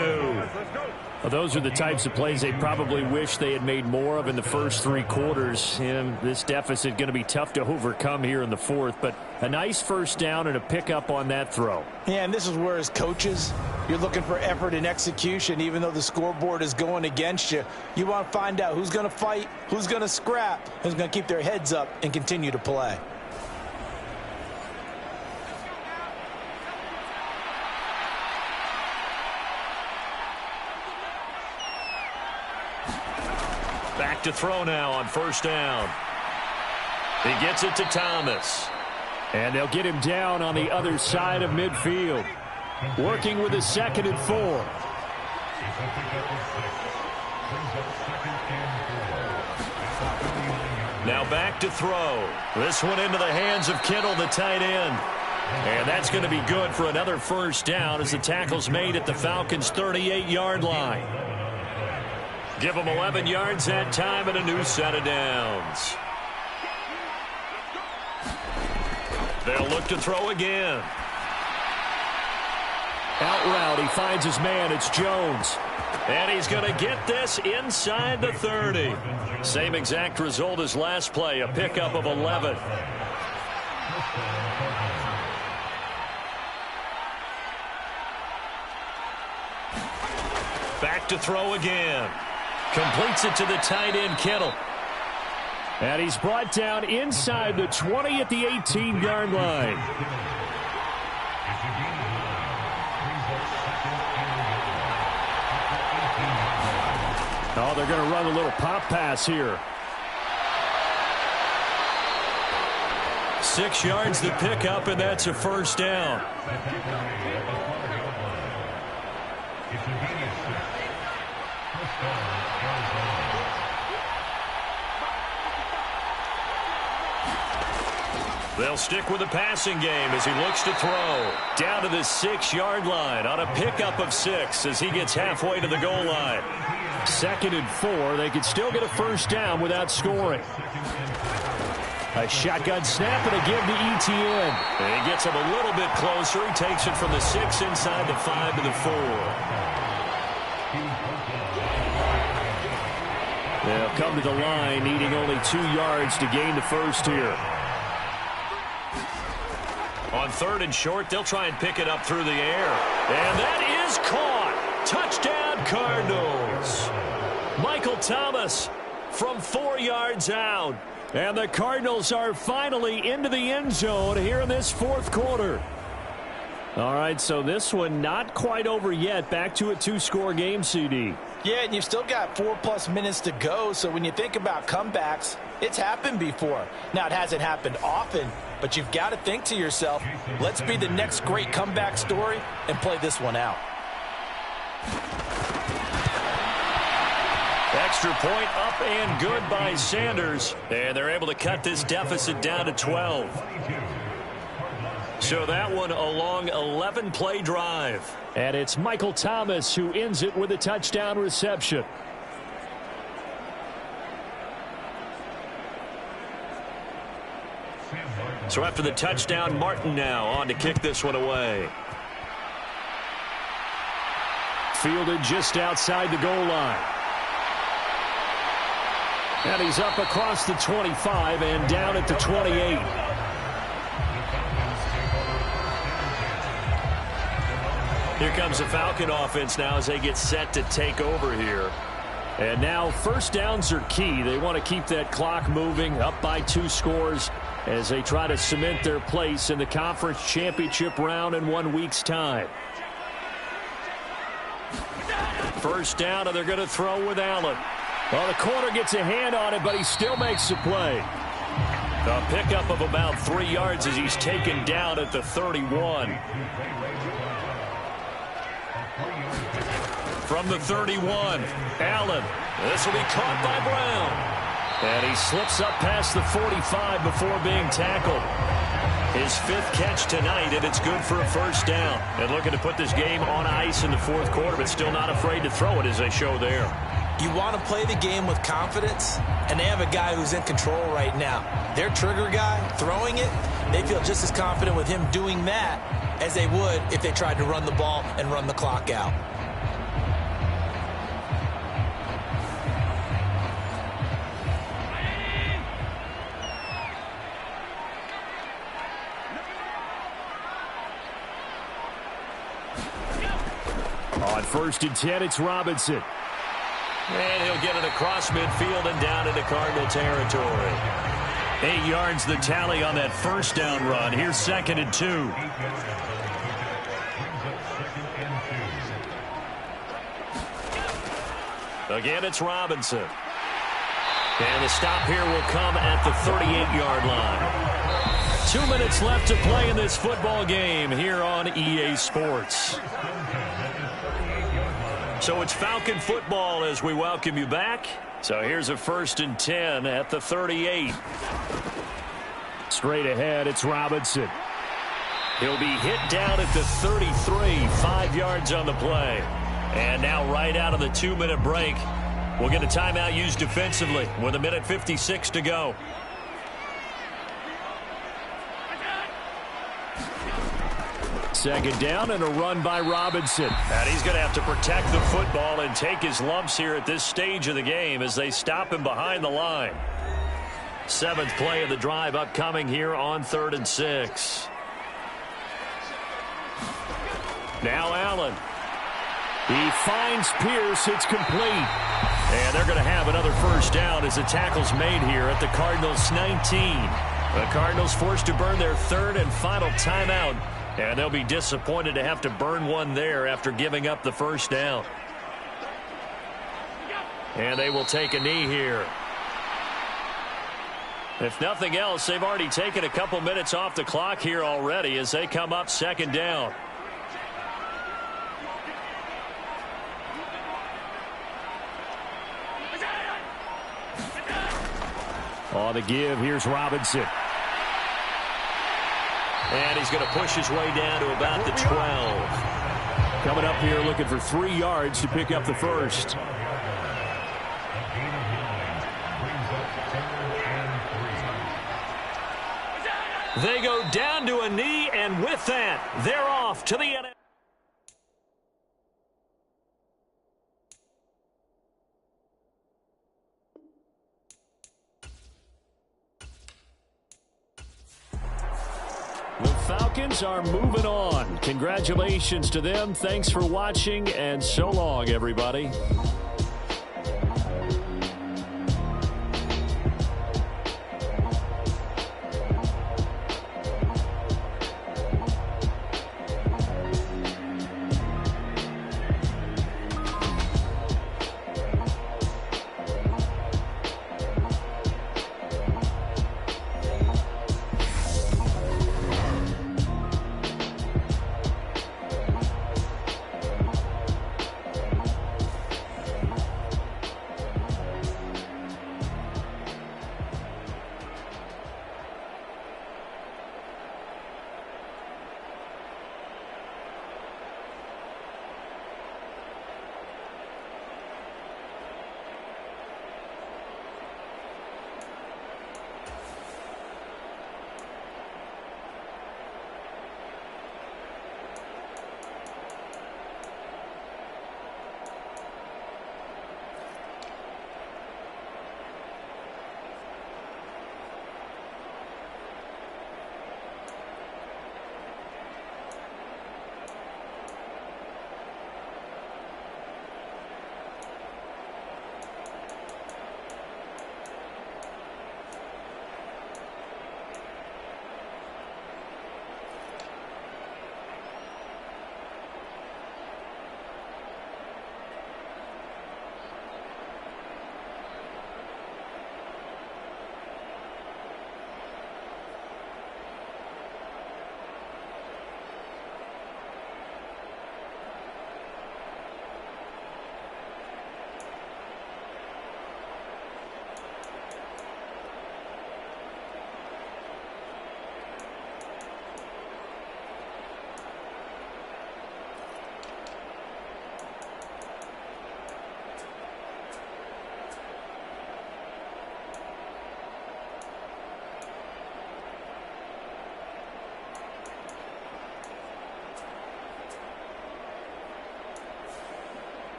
Well, those are the types of plays they probably wish they had made more of in the first 3 quarters. And this deficit going to be tough to overcome here in the fourth. But a nice first down and a pickup on that throw. Yeah, and this is where, as coaches, you're looking for effort and execution. Even though the scoreboard is going against you, you want to find out who's going to fight, who's going to scrap, who's going to keep their heads up and continue to play. Back to throw now on first down. He gets it to Thomas. And they'll get him down on the other side of midfield. Working with a 2nd and 4. Now back to throw. This one into the hands of Kittle, the tight end. And that's going to be good for another first down as the tackle's made at the Falcons' 38-yard line. Give them 11 yards that time and a new set of downs. They'll look to throw again. Out route, he finds his man. It's Jones. And he's going to get this inside the 30. Same exact result as last play, a pickup of 11. Back to throw again. Completes it to the tight end, Kittle. And he's brought down inside the 20 at the 18-yard line. Oh, they're going to run a little pop pass here. 6 yards to pick up, and that's a first down. They'll stick with the passing game as he looks to throw. Down to the 6-yard line on a pickup of 6 as he gets halfway to the goal line. 2nd and 4. They could still get a first down without scoring. A shotgun snap and a give to Etienne. And he gets him a little bit closer. He takes it from the 6 inside the 5 to the 4. They'll come to the line, needing only 2 yards to gain the first here. On 3rd and short, they'll try and pick it up through the air. And that is caught. Touchdown, Cardinals. Michael Thomas from 4 yards out. And the Cardinals are finally into the end zone here in this fourth quarter. All right, so this one not quite over yet. Back to a 2-score game, CD. Yeah, and you've still got 4+ minutes to go. So when you think about comebacks, it's happened before. Now, it hasn't happened often, but you've got to think to yourself, let's be the next great comeback story and play this one out. Extra point up and good by Sanders. And they're able to cut this deficit down to 12. So that one a long 11-play drive. And it's Michael Thomas who ends it with a touchdown reception. So after the touchdown, Martin now on to kick this one away. Fielded just outside the goal line. And he's up across the 25 and down at the 28. Here comes the Falcon offense now as they get set to take over here. And now first downs are key. They want to keep that clock moving, up by 2 scores as they try to cement their place in the conference championship round in 1 week's time. First down, and they're going to throw with Allen. Well, the corner gets a hand on it, but he still makes the play. A pickup of about 3 yards as he's taken down at the 31. From the 31, Allen. This will be caught by Brown. And he slips up past the 45 before being tackled. His 5th catch tonight, and it's good for a first down. And looking to put this game on ice in the fourth quarter, but still not afraid to throw it as they show there. You want to play the game with confidence, and they have a guy who's in control right now. Their trigger guy, throwing it, they feel just as confident with him doing that as they would if they tried to run the ball and run the clock out. On 1st and 10, it's Robinson. And he'll get it across midfield and down into Cardinal territory. 8 yards the tally on that first down run. Here's 2nd and 2. Again, it's Robinson. And the stop here will come at the 38-yard line. 2 minutes left to play in this football game here on EA Sports. So it's Falcon football as we welcome you back. So here's a 1st and 10 at the 38. Straight ahead, it's Robinson. He'll be hit down at the 33, 5 yards on the play. And now right out of the 2-minute break, we'll get a timeout used defensively with 1:56 to go. Second down and a run by Robinson. And he's going to have to protect the football and take his lumps here at this stage of the game as they stop him behind the line. 7th play of the drive upcoming here on 3rd and 6. Now Allen. He finds Pierce. It's complete. And they're going to have another first down as the tackle's made here at the Cardinals' 19. The Cardinals forced to burn their 3rd and final timeout. And they'll be disappointed to have to burn one there after giving up the first down. And they will take a knee here. If nothing else, they've already taken a couple minutes off the clock here already as they come up 2nd down. On the give, here's Robinson. And he's going to push his way down to about the 12. Coming up here looking for 3 yards to pick up the first. They go down to a knee, and with that, they're off to the NFL. The Falcons are moving on. Congratulations to them. Thanks for watching, and so long, everybody.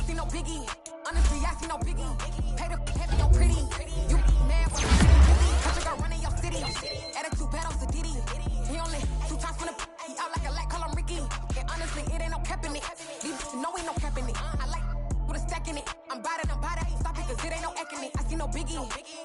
see no biggie. Honestly, I see no biggie. Pay the heavy on pretty. You mad when I'm pretty. Country girl running your city. Attitude bad on Sadidi. He only 2 times from the he out like a light, call him Ricky. And honestly, it ain't no cap in it. These know ain't no cap in it. I like with a stack in it. I'm bad. Stop it, cause it ain't no eck in it. I see no biggie.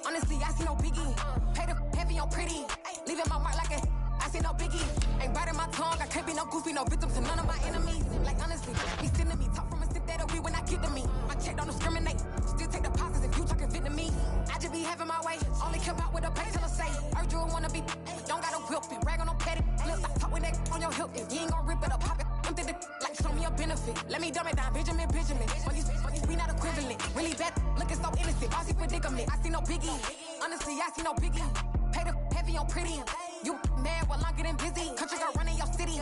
Honestly, I see no biggie. Pay the heavy on pretty. Leaving my mark like a I see no biggie. Ain't biting my tongue. I can't be no goofy, no victim to none of my enemies. Like honestly, he sending me talk from a sip that'll be when I kick to me. My check don't discriminate. Still take the pauses if you talking Vietnamese. I just be having my way. Only come out with a pay till I say. Urge you wanna be, don't got a whip and rag on no petty. Lips like talk with that on your hip. If you ain't gon' rip it up, pop it. I'm thinking like show me a benefit. Let me dumb it down, Benjamin. When we not equivalent. Really bad, looking so innocent. Bossy predicament. I see no biggie. Honestly, I see no biggie. Pay the heavy on pretty. You mad while I'm getting busy. Country girl running your city.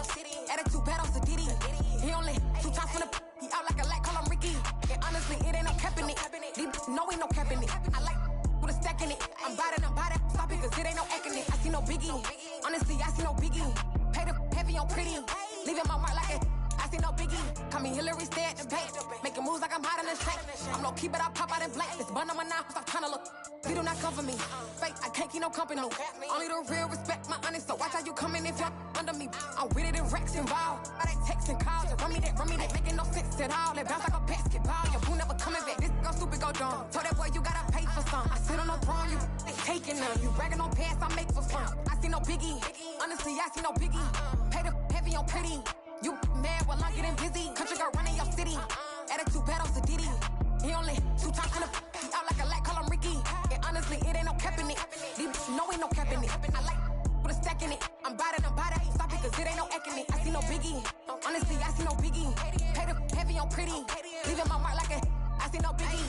Attitude bad on Sadidi. He only 2 times from the he out like a light, call him Ricky. And honestly, it ain't no cap in it. These know ain't no cap in it. I like with a stack in it. I'm bad. Stop it, cause it ain't no eck in it. I see no biggie. Honestly, I see no biggie. Pay the heavy on pretty. Leaving my mark like a I see no biggie. Call me Hillary, stay at the bank. Making moves like I'm hot in the shank. I'm low key, but I pop out in blank. This bun on my knife, stop trying to look. They do not cover me. Fake, I can't keep no company. Only the real respect my honest. So watch how you coming if you're under me. I'm with it in Rex involved. I they text and calls. Just run me that. Making no sense at all. They bounce like a basketball. Your boo never coming back. This go stupid, go dumb. Told that boy you gotta pay for some. I sit on no throne, you they taking them. You bragging on pants, I make for fun. I see no biggie. Honestly, I see no biggie. Pay the heavy on pretty. You mad while I'm getting busy. Country girl running your city. Attitude bad on Sadidi. He only 2 times from the he out like a light, call him Ricky. And honestly, it ain't no cap in it. These know ain't no cap in it. I like with a stack in it. I'm bad. Stop it, cause it ain't no eck in it. I see no biggie. Honestly, I see no biggie. Pay the heavy on pretty. Leaving my mark like a I see no biggie.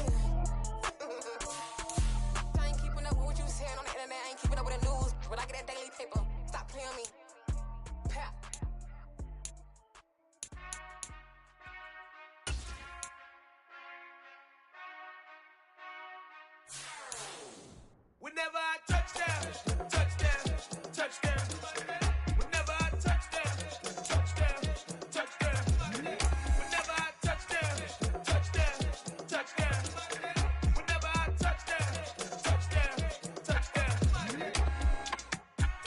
I ain't keeping up with what you saying on the internet. I ain't keeping up with the news. But I get that daily paper. Stop playing me. Pap. Whenever I touchdown, touchdown. Whenever I touchdown, touchdown. Whenever I touchdown, touchdown. Whenever I touchdown.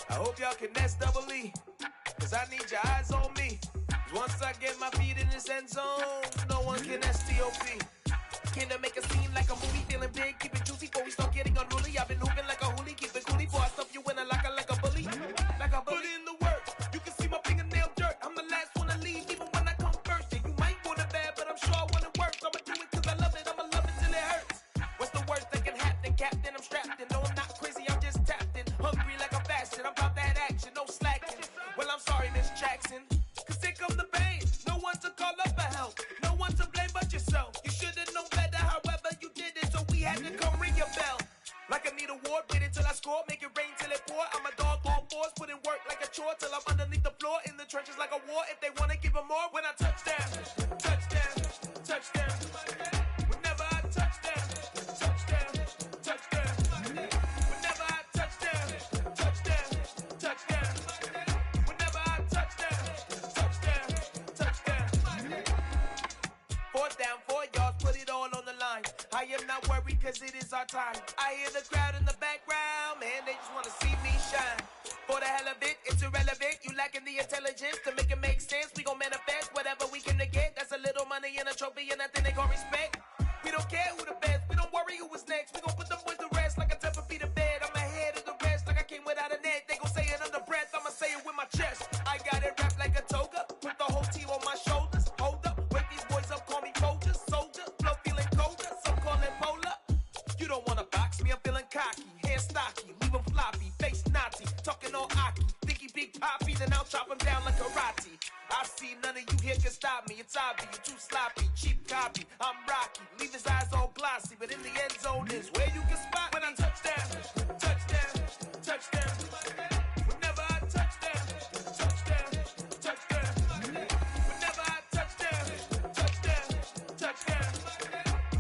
I hope y'all can nest double E, cause I need your eyes on me. Once I get my feet in this end zone, no one can STOP. Can I make a scene like a movie, feeling big, keep it juicy before we start getting unruly. I've been hooping like a hoolie, keep it coolie before I stuff you in a locker like a bully. Like a bully. Put in the work, you can see my fingernail dirt. I'm the last one to leave, even when I come first. Yeah, you might want it bad, but I'm sure I want it worse. I'ma do it cause I love it, I'ma love it till it hurts. What's the worst that can happen, Captain? I'm strapped in, no I'm not crazy, I'm just tapped in. Hungry like I'm fasting, I'm about that action, no slacking. Well, I'm sorry, Miss Jackson, cause here come the pain. No one to call up for help, no one to blame but yourself. You should've known better, however you did it, so we had to come ring your bell. Like I need a ward, wait until I score, make it rain till it pour. I'm a dog on fours, put in work like a chore till I'm underneath the floor, in the trenches like a war. If they wanna give them more, when I touchdown. Whenever I touchdown. Whenever I touchdown. Whenever I touchdown. 4th down, 4 yards, put it all on the line. I am not worried cause it is our time. I hear the crowd in the background, man, they just wanna see me shine. For the hell of it, it's irrelevant. You lacking the intelligence to make it make sense. We gon' manifest whatever we can to get. That's a little money and a trophy and nothing they gon' respect. We don't care who the best, we don't worry who was next. We gon' put them boys to rest like a 10 feet of bed. I'm ahead of the rest like I came without a net. They gon' say it under breath, I'ma say it with my chest. I got it wrapped like a toga, put the whole team on my shoulders. Hold up, wake these boys up, call me Folger, soldier. Flow feeling colder, some call it polar. You don't wanna box me, I'm feeling cocky. Hair stocky, leave him floppy, face naughty. Talking all aki, think he big poppy, then I'll chop him down like karate. I see none of you here can stop me. It's obvious, you too sloppy, cheap copy. I'm rocky, leave his eyes all glossy, but in the end zone is where you can spot when I touchdown. Whenever I touchdown. Whenever I touchdown.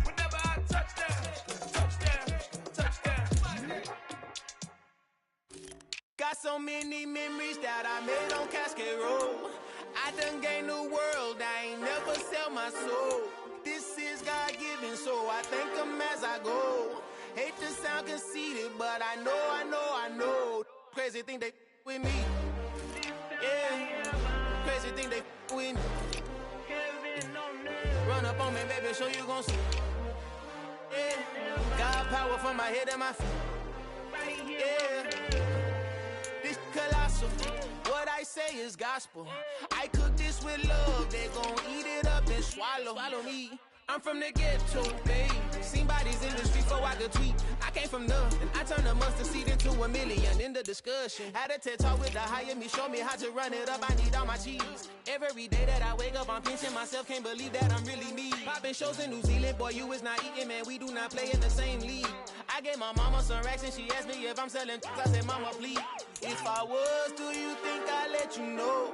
Whenever I touchdown. Got so many memories that I made on Cascade Road. I done gained the world, I ain't never sell my soul. This is God. giving, so I thank him as I go. Hate to sound conceited, but I know. Crazy thing they with me. Yeah, crazy thing they with me. Run up on me, baby, show you gon' see. Yeah, God power from my head and my feet. Yeah, this colossal. What I say is gospel. I cook this with love. They gon' eat it up and swallow me. I'm from the ghetto, babe. Seen bodies in the street before I could tweet. I came from nothing. I turned a mustard seed into $1 million in the discussion. Had a TED talk with the higher me, show me how to run it up. I need all my cheese. Every day that I wake up, I'm pinching myself. Can't believe that I'm really me. Popping shows in New Zealand, boy, you is not eating, man. We do not play in the same league. I gave my mama some racks and she asked me if I'm selling. I said, mama, please. If I was, do you think I'd let you know?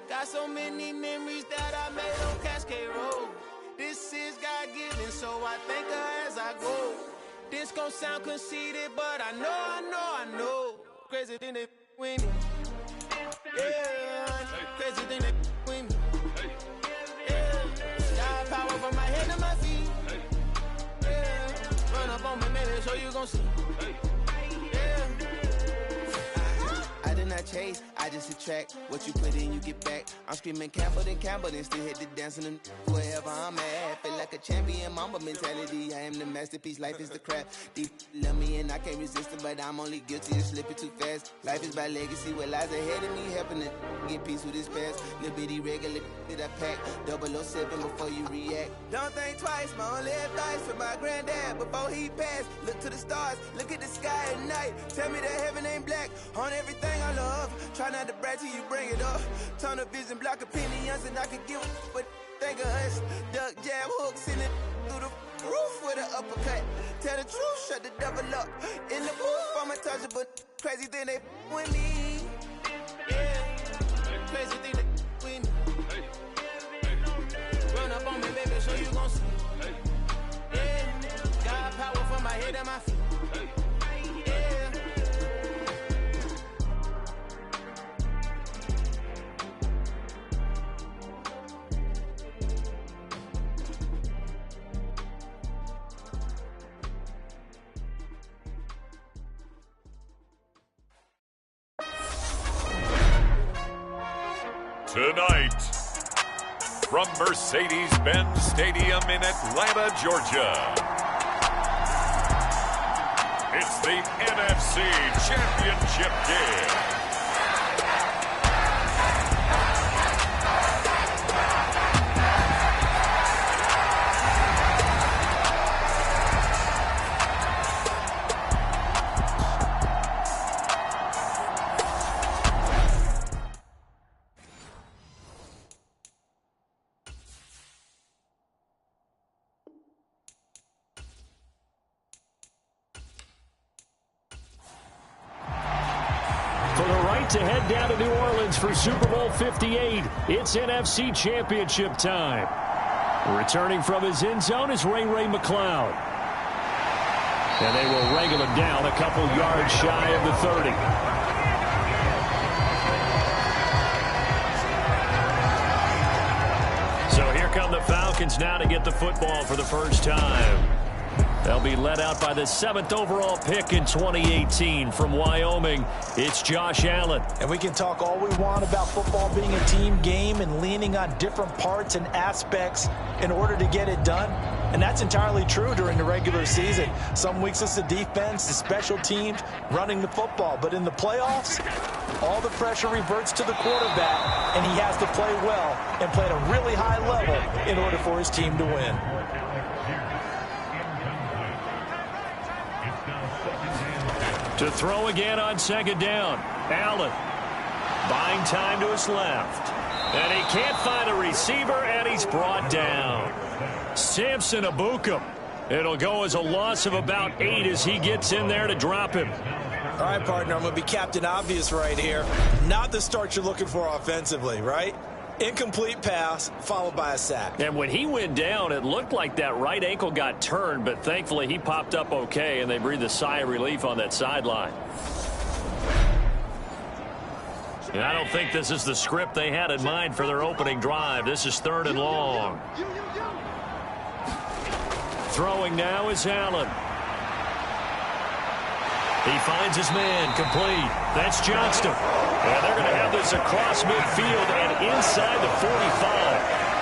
Got so many memories that I made on Cascade Road. This is God-given, so I thank her as I go. This gon' sound conceited, but I know. Crazy thing they with me. Yeah, crazy thing they with me. Yeah, God power from my head to my feet. Yeah, run up on me, maybe show you gon' see. Yeah. I did not chase, I just attract. What you put in, you get back. I'm screaming Campbell, then still hit the dance and wherever I'm at. Feel like a champion, mamba mentality. I am the masterpiece, life is the craft. Deep love me and I can't resist it, but I'm only guilty of slipping too fast. Life is by legacy, what lies ahead of me, helping to get peace with this past. Little bitty regular that I pack, 007 before you react. Don't think twice, my only advice for my granddad before he passed. Look to the stars, look at the sky at night. Tell me that heaven ain't black on everything I love. Try not to brag till you bring it up. Tunnel vision, block opinions, and I can give a but think of us. Duck, jab, hooks in it through the roof with an uppercut. Tell the truth, shut the devil up. In the booth, I'm untouchable. Crazy thing they with me. Yeah, crazy thing they with me. Run up on me, baby, show you gon' see. Yeah, God power from my head and my feet. Tonight, from Mercedes-Benz Stadium in Atlanta, Georgia, it's the NFC Championship game. To head down to New Orleans for Super Bowl 58. It's NFC Championship time. Returning from his end zone is Ray McCloud. And they will wrangle him down a couple yards shy of the 30. So here come the Falcons now to get the football for the first time. They'll be led out by the 7th overall pick in 2018 from Wyoming. It's Josh Allen. And we can talk all we want about football being a team game and leaning on different parts and aspects in order to get it done. And that's entirely true during the regular season. Some weeks it's the defense, the special teams, running the football. But in the playoffs, all the pressure reverts to the quarterback, and he has to play well and play at a really high level in order for his team to win. To throw again on second down. Allen buying time to his left. And he can't find a receiver, and he's brought down. Samson Abukum. It'll go as a loss of about 8 as he gets in there to drop him. All right, partner, I'm going to be Captain Obvious right here. Not the start you're looking for offensively, right? Incomplete pass, followed by a sack. And when he went down, it looked like that right ankle got turned, but thankfully he popped up okay, and they breathed a sigh of relief on that sideline. And I don't think this is the script they had in mind for their opening drive. This is 3rd and long. Throwing now is Allen. He finds his man, complete. That's Johnston. And they're going to have this across midfield and inside the 45.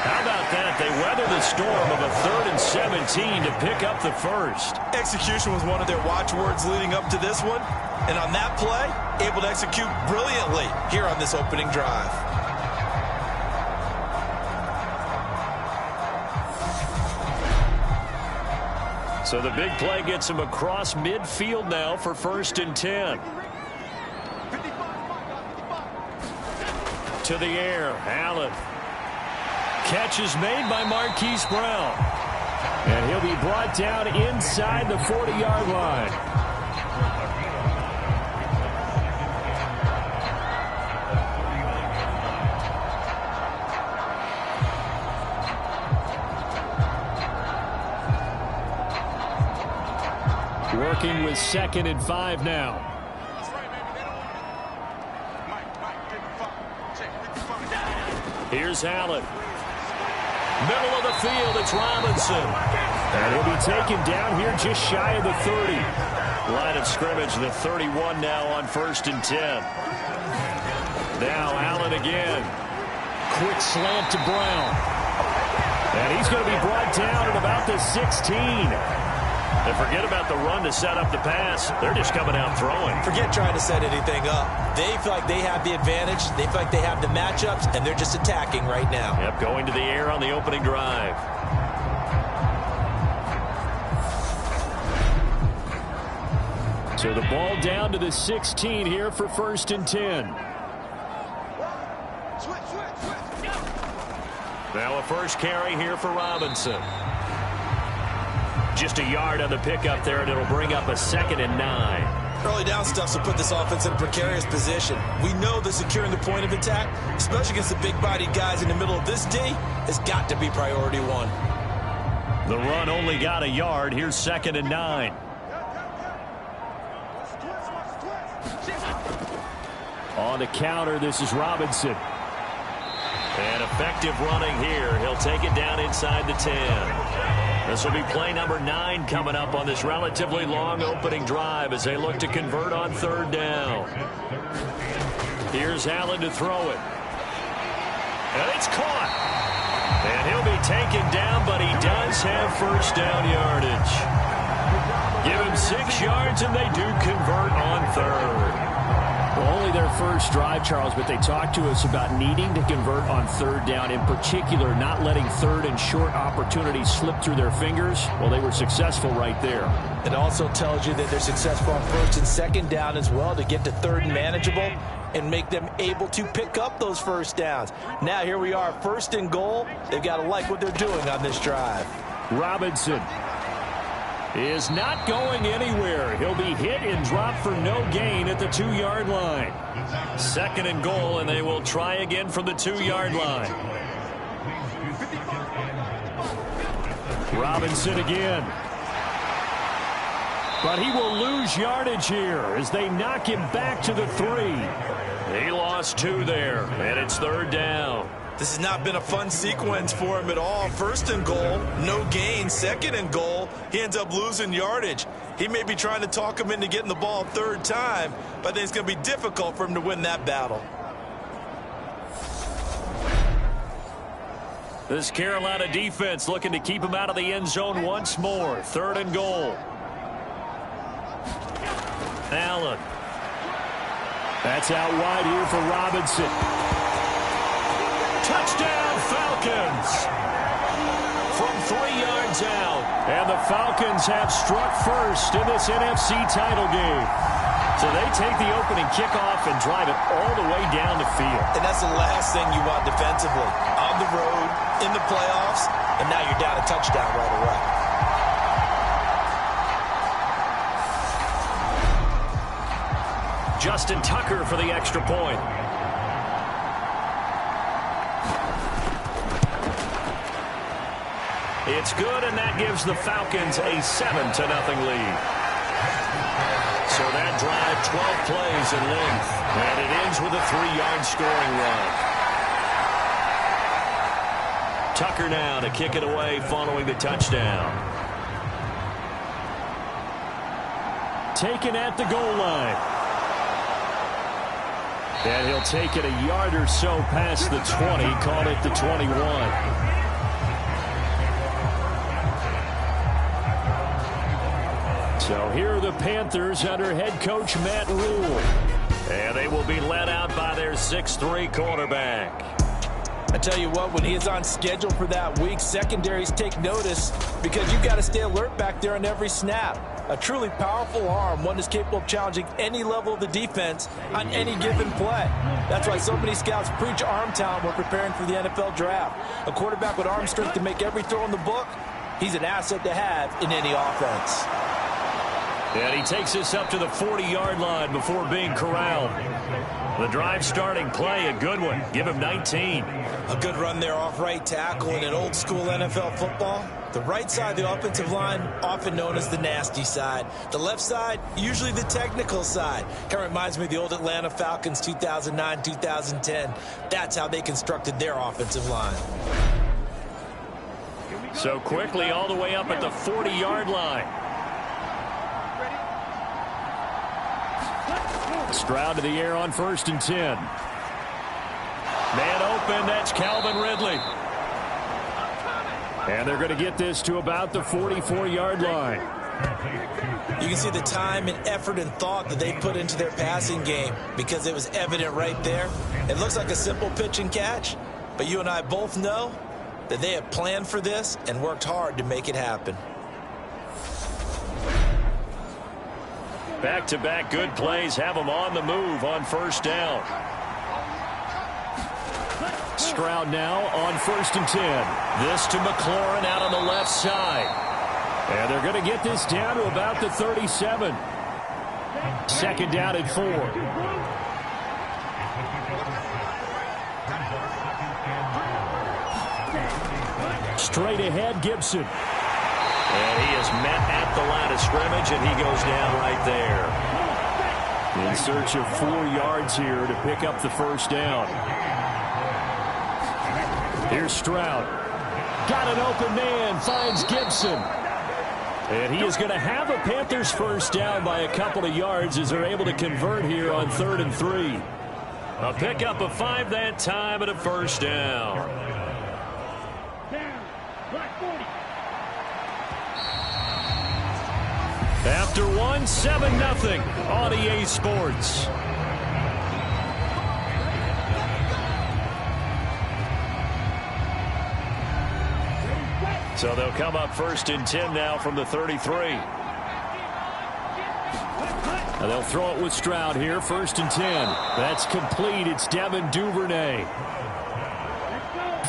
How about that? They weather the storm of a 3rd and 17 to pick up the first. Execution was one of their watchwords leading up to this one. And on that play, able to execute brilliantly here on this opening drive. So the big play gets him across midfield now for 1st and 10. To the air, Allen. Catch is made by Marquise Brown. And he'll be brought down inside the 40-yard line. Working with 2nd and 5 now. Here's Allen. Middle of the field, it's Robinson. And he'll be taken down here just shy of the 30. Line of scrimmage, the 31 now on 1st and 10. Now Allen again. Quick slant to Brown. And he's going to be brought down at about the 16. And forget about the run to set up the pass. They're just coming out throwing. Forget trying to set anything up. They feel like they have the advantage. They feel like they have the matchups, and they're just attacking right now. Yep, going to the air on the opening drive. So the ball down to the 16 here for 1st and 10. Now a first carry here for Robinson. Just a yard on the pickup there, and it'll bring up a 2nd and 9. Early down stuff will put this offense in a precarious position. We know that securing the point of attack, especially against the big-bodied guys in the middle of this D, has got to be priority 1. The run only got a yard. Here's 2nd and 9. On the counter, this is Robinson. And effective running here. He'll take it down inside the 10. This will be play number 9 coming up on this relatively long opening drive as they look to convert on 3rd down. Here's Allen to throw it. And it's caught. And he'll be taken down, but he does have 1st down yardage. Give him 6 yards, and they do convert on 3rd. Well, only their first drive, Charles, but they talked to us about needing to convert on 3rd down, in particular not letting 3rd and short opportunities slip through their fingers. Well, they were successful right there. It also tells you that they're successful on 1st and 2nd down as well to get to 3rd and manageable and make them able to pick up those 1st downs. Now here we are, 1st and goal. They've got to like what they're doing on this drive. Robinson is not going anywhere. He'll be hit and dropped for no gain at the 2-yard line. 2nd and goal, and they will try again from the 2-yard line. Robinson again. But he will lose yardage here as they knock him back to the 3. He lost 2 there, and it's 3rd down. This has not been a fun sequence for him at all. 1st and goal, no gain. 2nd and goal, he ends up losing yardage. He may be trying to talk him into getting the ball 3rd time, but I think it's going to be difficult for him to win that battle. This Carolina defense looking to keep him out of the end zone once more. 3rd and goal. Allen. That's out wide here for Robinson. Touchdown, Falcons! From 3 yards out. And the Falcons have struck first in this NFC title game. So they take the opening kickoff and drive it all the way down the field. And that's the last thing you want defensively. On the road, in the playoffs, and now you're down a touchdown right away. Justin Tucker for the extra point. It's good, and that gives the Falcons a 7-0 lead. So that drive, 12 plays in length, and it ends with a 3-yard scoring run. Tucker now to kick it away following the touchdown. taken at the goal line. And he'll take it a yard or so past the 20, call it the 21. So here are the Panthers under head coach Matt Rule. And they will be led out by their 6'3" quarterback. I tell you what, when he is on schedule for that week, secondaries take notice because you've got to stay alert back there on every snap. A truly powerful arm, one that's capable of challenging any level of the defense on any given play. That's why so many scouts preach arm talent when preparing for the NFL draft. A quarterback with arm strength to make every throw in the book, he's an asset to have in any offense. And he takes this up to the 40-yard line before being corralled. The drive starting play, a good one. Give him 19. A good run there off right tackle in an old-school NFL football. The right side of the offensive line, often known as the nasty side. The left side, usually the technical side. Kind of reminds me of the old Atlanta Falcons 2009-2010. That's how they constructed their offensive line. So quickly all the way up at the 40-yard line. Stroud to the air on 1st and 10. Man open, that's Calvin Ridley. And they're going to get this to about the 44-yard line. You can see the time and effort and thought that they put into their passing game because it was evident right there. It looks like a simple pitch and catch, but you and I both know that they have planned for this and worked hard to make it happen. Back-to-back good plays have them on the move on 1st down. Stroud now on 1st and 10. This to McLaurin out on the left side. And they're going to get this down to about the 37. 2nd down at 4. Straight ahead, Gibson. And he is met at the line of scrimmage, and he goes down right there. In search of 4 yards here to pick up the 1st down. Here's Stroud. Got an open man, finds Gibson. And he is going to have a Panthers 1st down by a couple of yards as they're able to convert here on 3rd and 3. A pickup of 5 that time and a 1st down. After 1, 7-0 on EA Sports. So they'll come up 1st and 10 now from the 33. And they'll throw it with Stroud here, 1st and 10. That's complete. It's Devin Duvernay.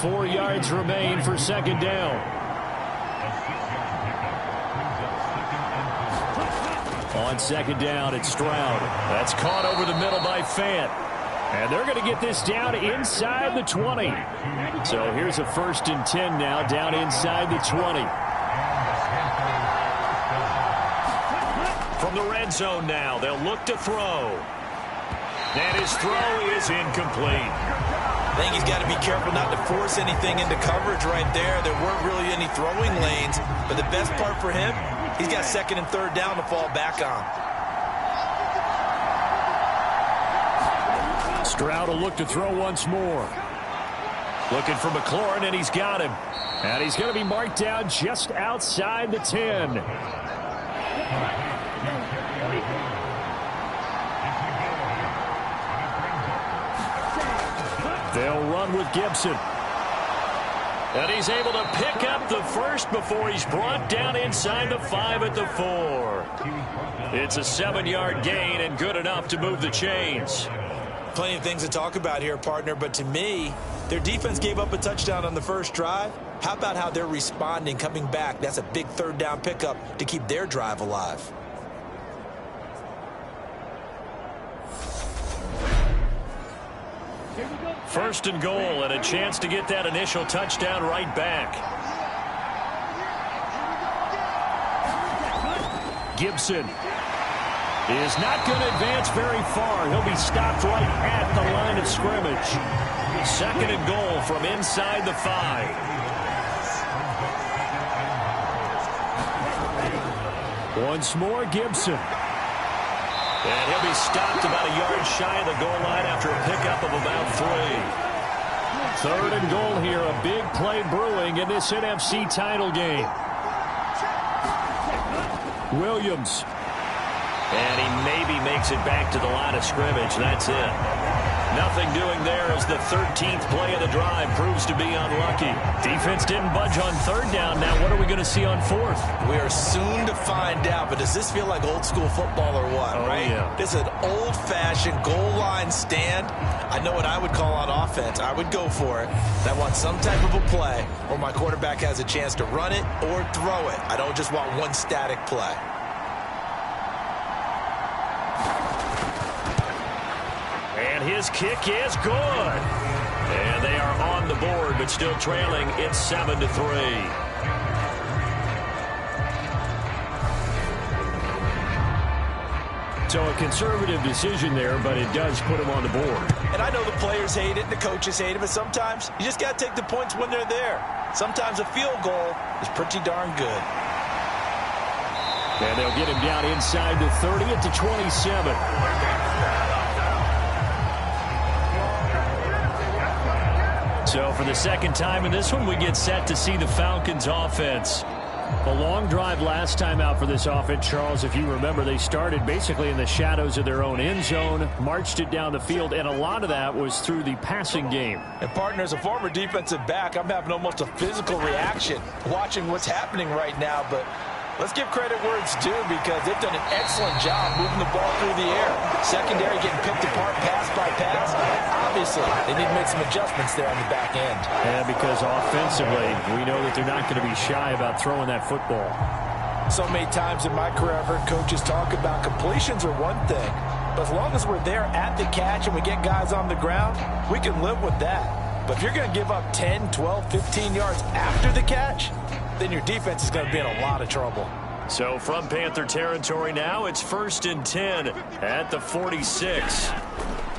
4 yards remain for 2nd down. On 2nd down, it's Stroud. That's caught over the middle by Fant. And they're going to get this down inside the 20. So here's a 1st and 10 now down inside the 20. From the red zone now, they'll look to throw. And his throw is incomplete. I think he's got to be careful not to force anything into coverage right there. There weren't really any throwing lanes. But the best part for him, he's got 2nd and 3rd down to fall back on. Stroud will look to throw once more. Looking for McLaurin, and he's got him. And he's going to be marked down just outside the 10. They'll run with Gibson. And he's able to pick up the 1st before he's brought down inside the 5 at the 4. It's a 7-yard gain and good enough to move the chains. Plenty of things to talk about here, partner, but to me, their defense gave up a touchdown on the 1st drive. How about how they're responding, coming back? That's a big 3rd down pickup to keep their drive alive. First and goal, and a chance to get that initial touchdown right back. Gibson is not going to advance very far. He'll be stopped right at the line of scrimmage. 2nd and goal from inside the 5. Once more, Gibson. And he'll be stopped about a yard shy of the goal line after a pickup of about 3. 3rd and goal here. A big play brewing in this NFC title game. Williams. And he maybe makes it back to the line of scrimmage. That's it. Nothing doing there as the 13th play of the drive proves to be unlucky. Defense didn't budge on 3rd down. Now what are we going to see on 4th? We are soon to find out, but does this feel like old school football or what, right? Yeah. This is an old-fashioned goal line stand. I know what I would call on offense. I would go for it. I want some type of a play where my quarterback has a chance to run it or throw it. I don't just want one static play. And his kick is good. And they are on the board, but still trailing. It's 7-3. So a conservative decision there, but it does put him on the board. And I know the players hate it and the coaches hate it, but sometimes you just got to take the points when they're there. Sometimes a field goal is pretty darn good. And they'll get him down inside the 30 at the 27. So for the second time in this one, we get set to see the Falcons offense. A long drive last time out for this offense, Charles. If you remember, they started basically in the shadows of their own end zone, marched it down the field, and a lot of that was through the passing game. And partner, as a former defensive back, I'm having almost a physical reaction watching what's happening right now, but let's give credit where it's due because they've done an excellent job moving the ball through the air. Secondary getting picked apart pass by pass. Obviously, they need to make some adjustments there on the back end. Yeah, because offensively, we know that they're not going to be shy about throwing that football. So many times in my career, I've heard coaches talk about completions are one thing, but as long as we're there at the catch and we get guys on the ground, we can live with that. But if you're going to give up 10, 12, 15 yards after the catch, then your defense is going to be in a lot of trouble. So from Panther territory now, it's 1st and 10 at the 46.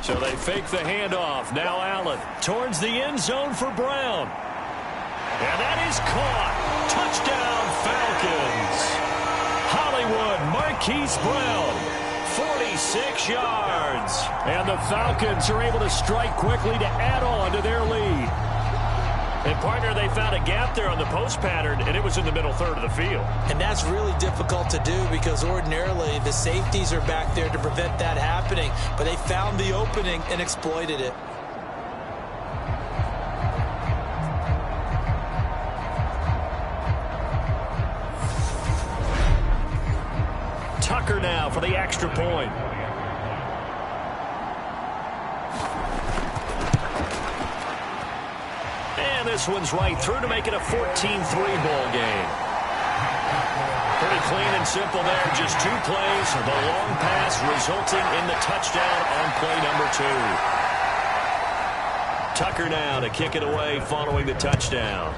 So they fake the handoff. Now Allen towards the end zone for Brown. And that is caught. Touchdown Falcons. Hollywood Marquise Brown. 46 yards. And the Falcons are able to strike quickly to add on to their lead. And, partner, they found a gap there on the post pattern, and it was in the middle third of the field. And that's really difficult to do because ordinarily the safeties are back there to prevent that happening. But they found the opening and exploited it. Tucker now for the extra point. This one's right through to make it a 14-3 ball game. Pretty clean and simple there. Just 2 plays. The long pass resulting in the touchdown on play number 2. Tucker now to kick it away following the touchdown.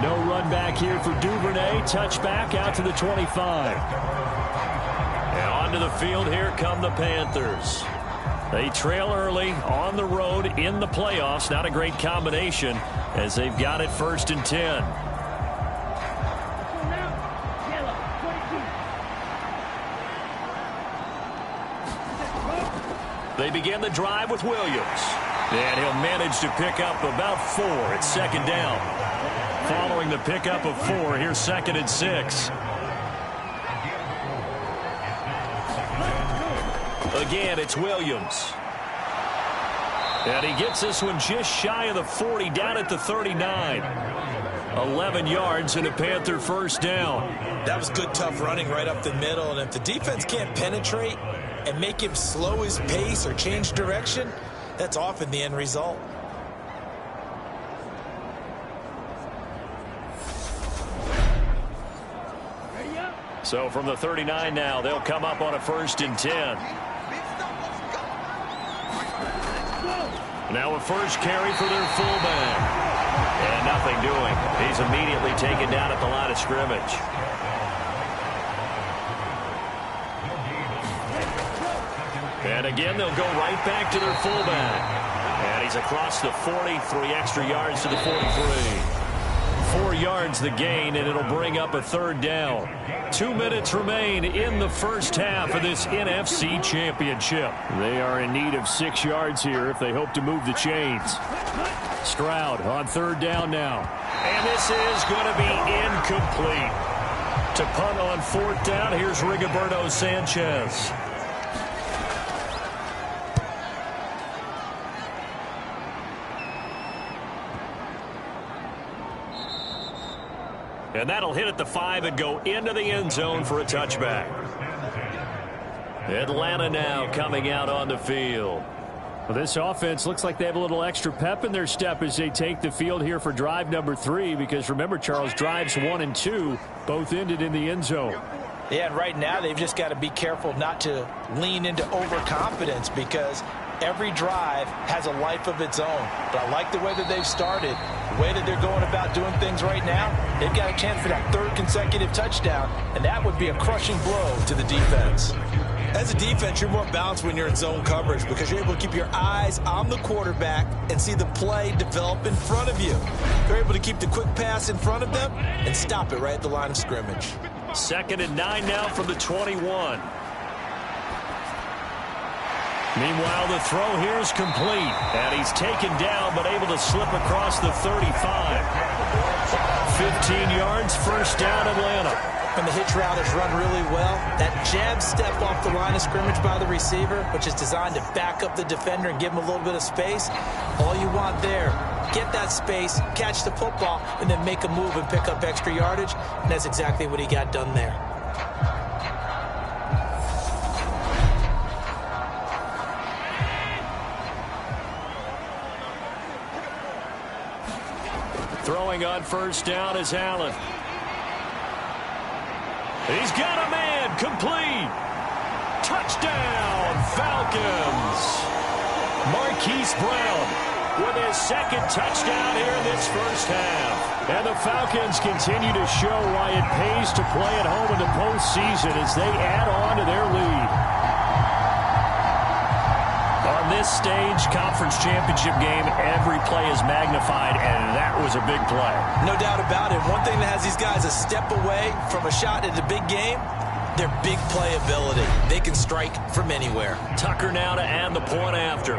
No run back here for Duvernay. Touchback out to the 25. And onto the field here come the Panthers. They trail early on the road in the playoffs. Not a great combination as they've got it 1st and 10. They begin the drive with Williams. And he'll manage to pick up about 4 at 2nd down. Following the pickup of 4, here's 2nd and 6. Again, it's Williams. And he gets this one just shy of the 40, down at the 39. 11 yards and a Panther 1st down. That was good, tough running right up the middle. And if the defense can't penetrate and make him slow his pace or change direction, that's often the end result. So from the 39 now, they'll come up on a 1st and 10. Now a first carry for their fullback. And nothing doing. He's immediately taken down at the line of scrimmage. And again, they'll go right back to their fullback. And he's across the 40, 3 extra yards to the 43. 4 yards the gain, and it'll bring up a 3rd down. 2 minutes remain in the first half of this NFC Championship. They are in need of 6 yards here if they hope to move the chains. Stroud on 3rd down now. And this is going to be incomplete. To punt on 4th down, here's Rigoberto Sanchez. And that'll hit at the 5 and go into the end zone for a touchback. Atlanta now coming out on the field. Well, this offense looks like they have a little extra pep in their step as they take the field here for drive number 3, because remember, Charles, drives 1 and 2 both ended in the end zone. Yeah, and right now they've just got to be careful not to lean into overconfidence, because every drive has a life of its own. But I like the way that they've started, the way that they're going about doing things right now. They've got a chance for that 3rd consecutive touchdown, and that would be a crushing blow to the defense. As a defense, you're more balanced when you're in zone coverage, because you're able to keep your eyes on the quarterback and see the play develop in front of you. You're able to keep the quick pass in front of them and stop it right at the line of scrimmage. 2nd and 9 now from the 21. Meanwhile, the throw here is complete, and he's taken down but able to slip across the 35. 15 yards, 1st down, Atlanta. And the hitch route is run really well. That jab step off the line of scrimmage by the receiver, which is designed to back up the defender and give him a little bit of space. All you want there, get that space, catch the football, and then make a move and pick up extra yardage. And that's exactly what he got done there. Throwing on 1st down is Allen. He's got a man, complete. Touchdown, Falcons. Marquise Brown with his 2nd touchdown here in this first half. And the Falcons continue to show why it pays to play at home in the postseason as they add on to their lead. On this stage, conference championship game, every play is magnified, and that was a big play. No doubt about it. One thing that has these guys a step away from a shot at the big game, their big play ability. They can strike from anywhere. Tucker now to add the point after.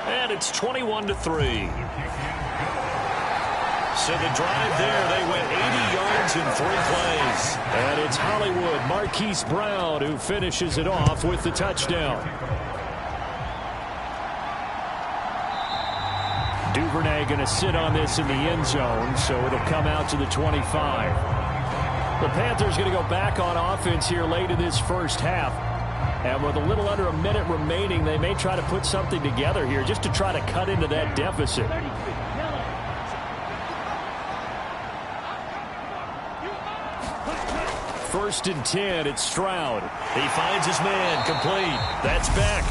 And it's 21-3. So the drive there, they went 80 yards in 3 plays. And it's Hollywood, Marquise Brown, who finishes it off with the touchdown. Duvernay going to sit on this in the end zone, so it'll come out to the 25. The Panthers going to go back on offense here late in this first half. And with a little under a minute remaining, they may try to put something together here just to try to cut into that deficit. First and 10, it's Stroud. He finds his man, complete. That's Beck.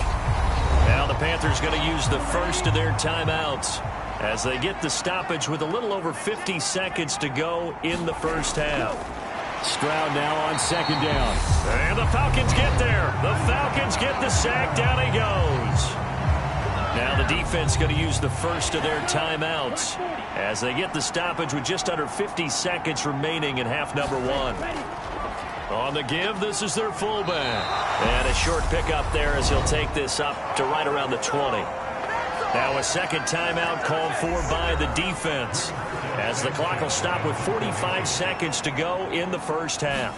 Now the Panthers going to use the first of their timeouts as they get the stoppage with a little over 50 seconds to go in the first half. Stroud now on 2nd down. And the Falcons get there. The Falcons get the sack. Down he goes. Now the defense going to use the first of their timeouts as they get the stoppage with just under 50 seconds remaining in half number 1. On the give, this is their fullback. And a short pickup there as he'll take this up to right around the 20. Now a 2nd timeout called for by the defense as the clock will stop with 45 seconds to go in the first half.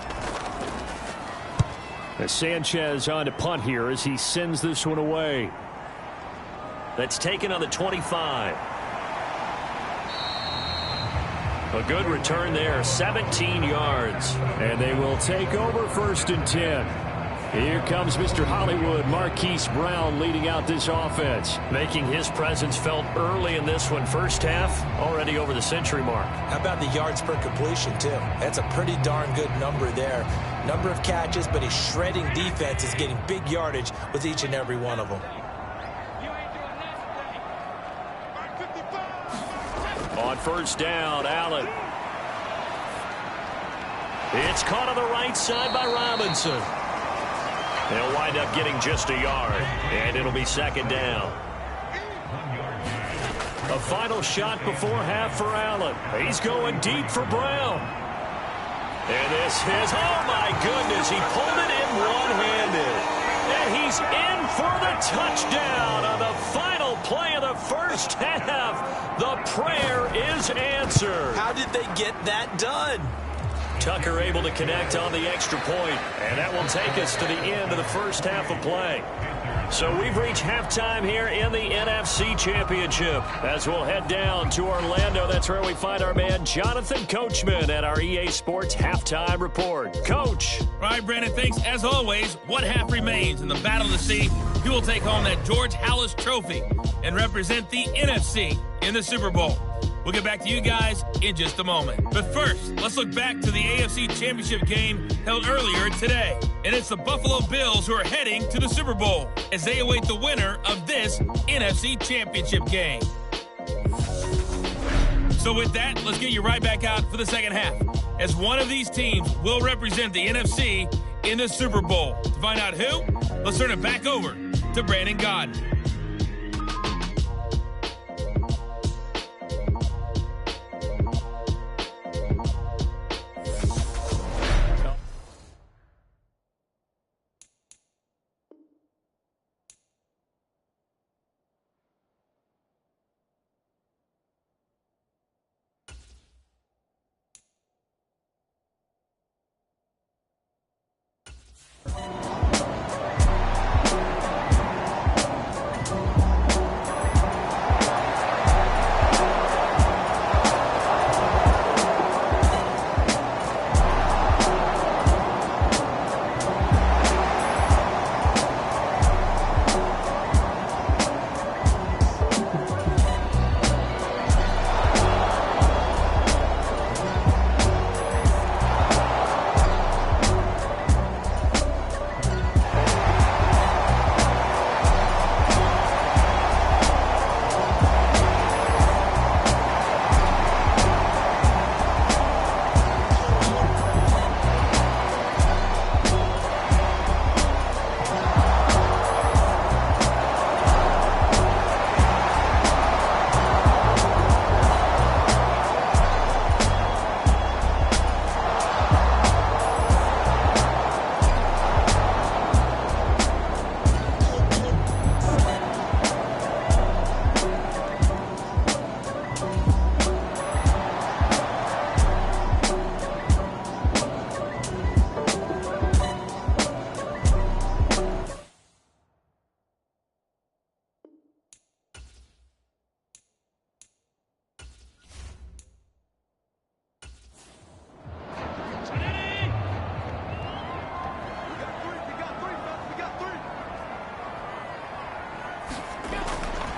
As Sanchez on to punt here as he sends this one away. That's taken on the 25. A good return there, 17 yards. And they will take over 1st and 10. Here comes Mr. Hollywood, Marquise Brown, leading out this offense, making his presence felt early in this one. First half, already over the century mark. How about the yards per completion, too? That's a pretty darn good number there. Number of catches, but he's shredding defense, is getting big yardage with each and every one of them. On 1st down, Allen. It's caught on the right side by Robinson. They'll wind up getting just a yard, and it'll be 2nd down. A final shot before half for Allen. He's going deep for Brown. And this is, oh my goodness, he pulled it in one-handed. And he's in for the touchdown on the final play of the first half. The prayer is answered. How did they get that done? Tucker able to connect on the extra point. And that will take us to the end of the first half of play. So we've reached halftime here in the NFC Championship. As we'll head down to Orlando, that's where we find our man Jonathan Coachman at our EA Sports Halftime Report. Coach. All right, Brandon, thanks. As always, one half remains in the battle to see who will take home that George Halas Trophy and represent the NFC in the Super Bowl. We'll get back to you guys in just a moment. But first, let's look back to the AFC Championship game held earlier today. And it's the Buffalo Bills who are heading to the Super Bowl as they await the winner of this NFC Championship game. So with that, let's get you right back out for the second half, as one of these teams will represent the NFC in the Super Bowl. To find out who, let's turn it back over to Brandon Gaudin.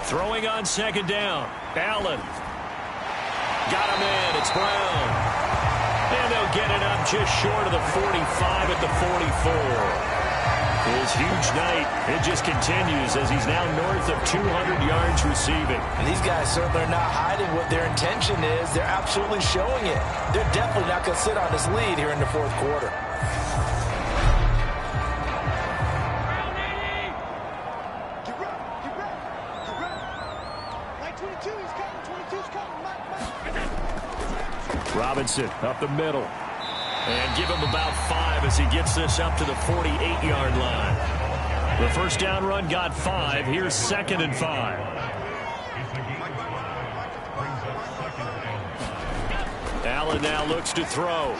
Throwing on second down. Allen. Got him in. It's Brown. And they'll get it up just short of the 45 at the 44. His huge night, it just continues as he's now north of 200 yards receiving. And these guys certainly are not hiding what their intention is. They're absolutely showing it. They're definitely not going to sit on this lead here in the fourth quarter. Robinson up the middle. And give him about 5 as he gets this up to the 48-yard line. The first down run got 5. Here's 2nd and 5. Allen now looks to throw.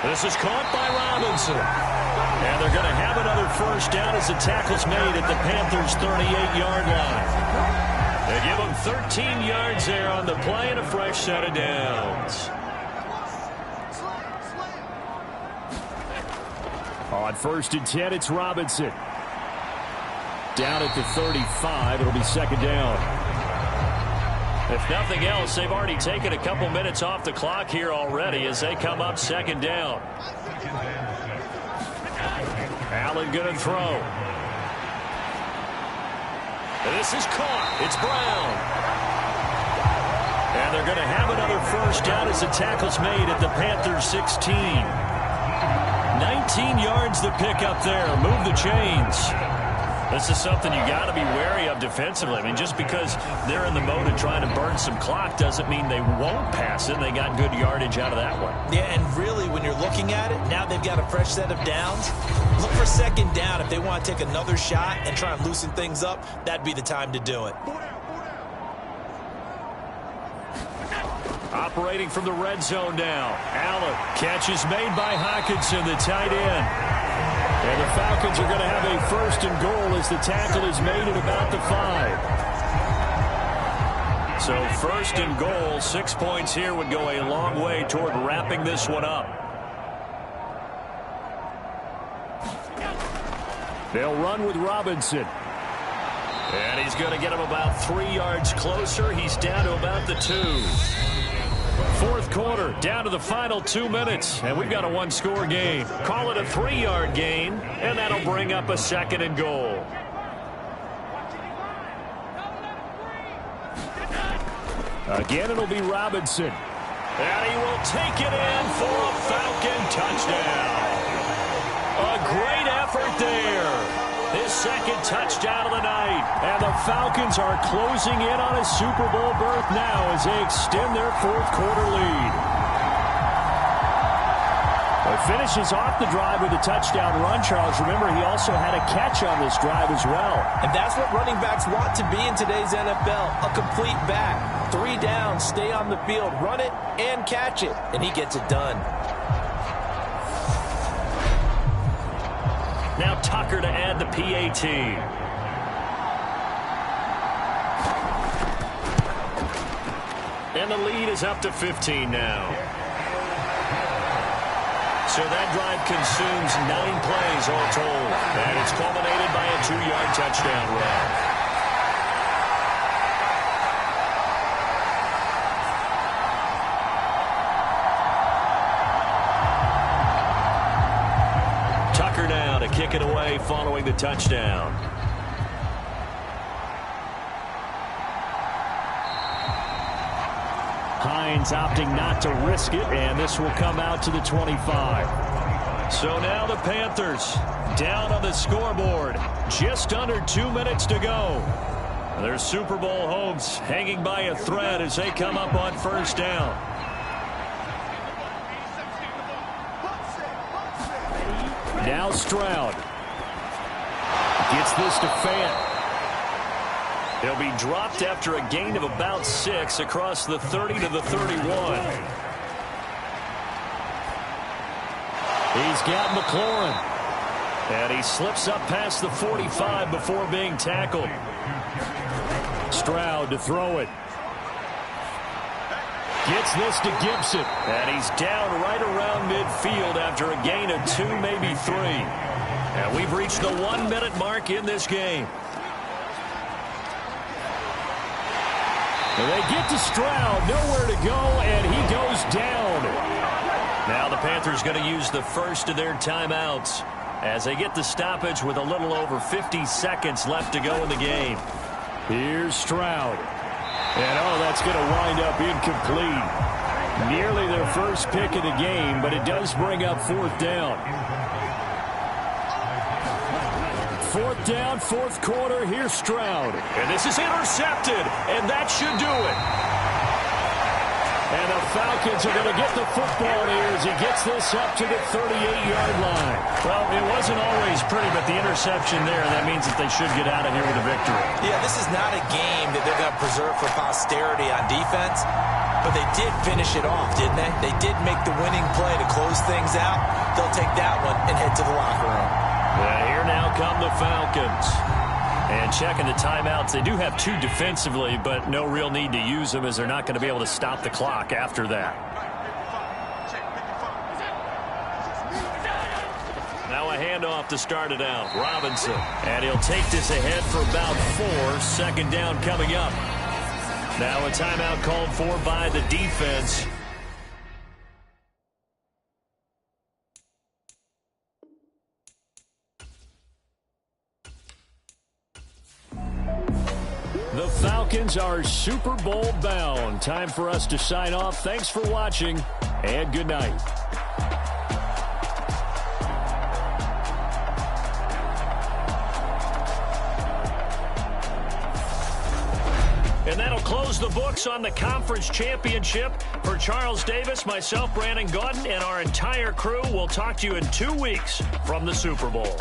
This is caught by Robinson. And they're going to have another first down as the tackle's made at the Panthers' 38-yard line. They give him 13 yards there on the play and a fresh set of downs. On 1st and 10, it's Robinson. Down at the 35, it'll be 2nd down. If nothing else, they've already taken a couple minutes off the clock here already as they come up 2nd down. Allen going to throw. And this is caught. It's Brown. And they're going to have another first down as the tackle's made at the Panthers' 16. 19 yards the pick up there. Move the chains. This is something you got to be wary of defensively. I mean, just because they're in the mode of trying to burn some clock doesn't mean they won't pass it. They got good yardage out of that one. Yeah, and really, when you're looking at it, now they've got a fresh set of downs. Look for second down. If they want to take another shot and try and loosen things up, that'd be the time to do it. Operating from the red zone now. Allen, catch is made by Hockenson, the tight end. And the Falcons are going to have a first and goal as the tackle is made at about the 5. So first and goal, 6 points here would go a long way toward wrapping this one up. They'll run with Robinson. And he's going to get him about 3 yards closer. He's down to about the 2. Fourth quarter, down to the final 2 minutes, and we've got a one-score game. Call it a 3-yard gain, and that'll bring up a second and goal. Again, it'll be Robinson. And he will take it in for a Falcon touchdown. A great effort there. His second touchdown of the night. And the Falcons are closing in on a Super Bowl berth now as they extend their fourth quarter lead. He finishes off the drive with a touchdown run, Charles. Remember, he also had a catch on this drive as well. And that's what running backs want to be in today's NFL, a complete back. 3 downs, stay on the field, run it, and catch it. And he gets it done. Now Tucker to add the PAT. And the lead is up to 15 now. So that drive consumes 9 plays all told. And it's culminated by a 2-yard touchdown run. Kick it away following the touchdown. Hines opting not to risk it, and this will come out to the 25. So now the Panthers down on the scoreboard. Just under 2 minutes to go. Their Super Bowl hopes hanging by a thread as they come up on first down. Now Stroud gets this to Fant. He'll be dropped after a gain of about 6 across the 30 to the 31. He's got McLaurin. And he slips up past the 45 before being tackled. Stroud to throw it. Gets this to Gibson. And he's down right around midfield after a gain of 2, maybe 3. And we've reached the 1-minute mark in this game. And they get to Stroud, nowhere to go, and he goes down. Now the Panthers going to use the first of their timeouts as they get the stoppage with a little over 50 seconds left to go in the game. Here's Stroud. And, that's going to wind up incomplete. Nearly their first pick of the game, but it does bring up fourth down. Fourth down, fourth quarter. Here's Stroud. And this is intercepted, and that should do it. And the Falcons are going to get the football here as he gets this up to the 38-yard line. Well, it wasn't always pretty, but the interception there, that means that they should get out of here with a victory. Yeah, this is not a game that they're going to preserve for posterity on defense, but they did finish it off, didn't they? They did make the winning play to close things out. They'll take that one and head to the locker room. And here now come the Falcons. And checking the timeouts, they do have 2 defensively, but no real need to use them as they're not going to be able to stop the clock after that. Now a handoff to start it out. Robinson. And he'll take this ahead for about 4. Second down coming up. Now a timeout called for by the defense. The Falcons are Super Bowl bound. Time for us to sign off. Thanks for watching, and good night. the books on the conference championship. For Charles Davis, myself, Brandon Gaudin, and our entire crew, we'll talk to you in 2 weeks from the Super Bowl.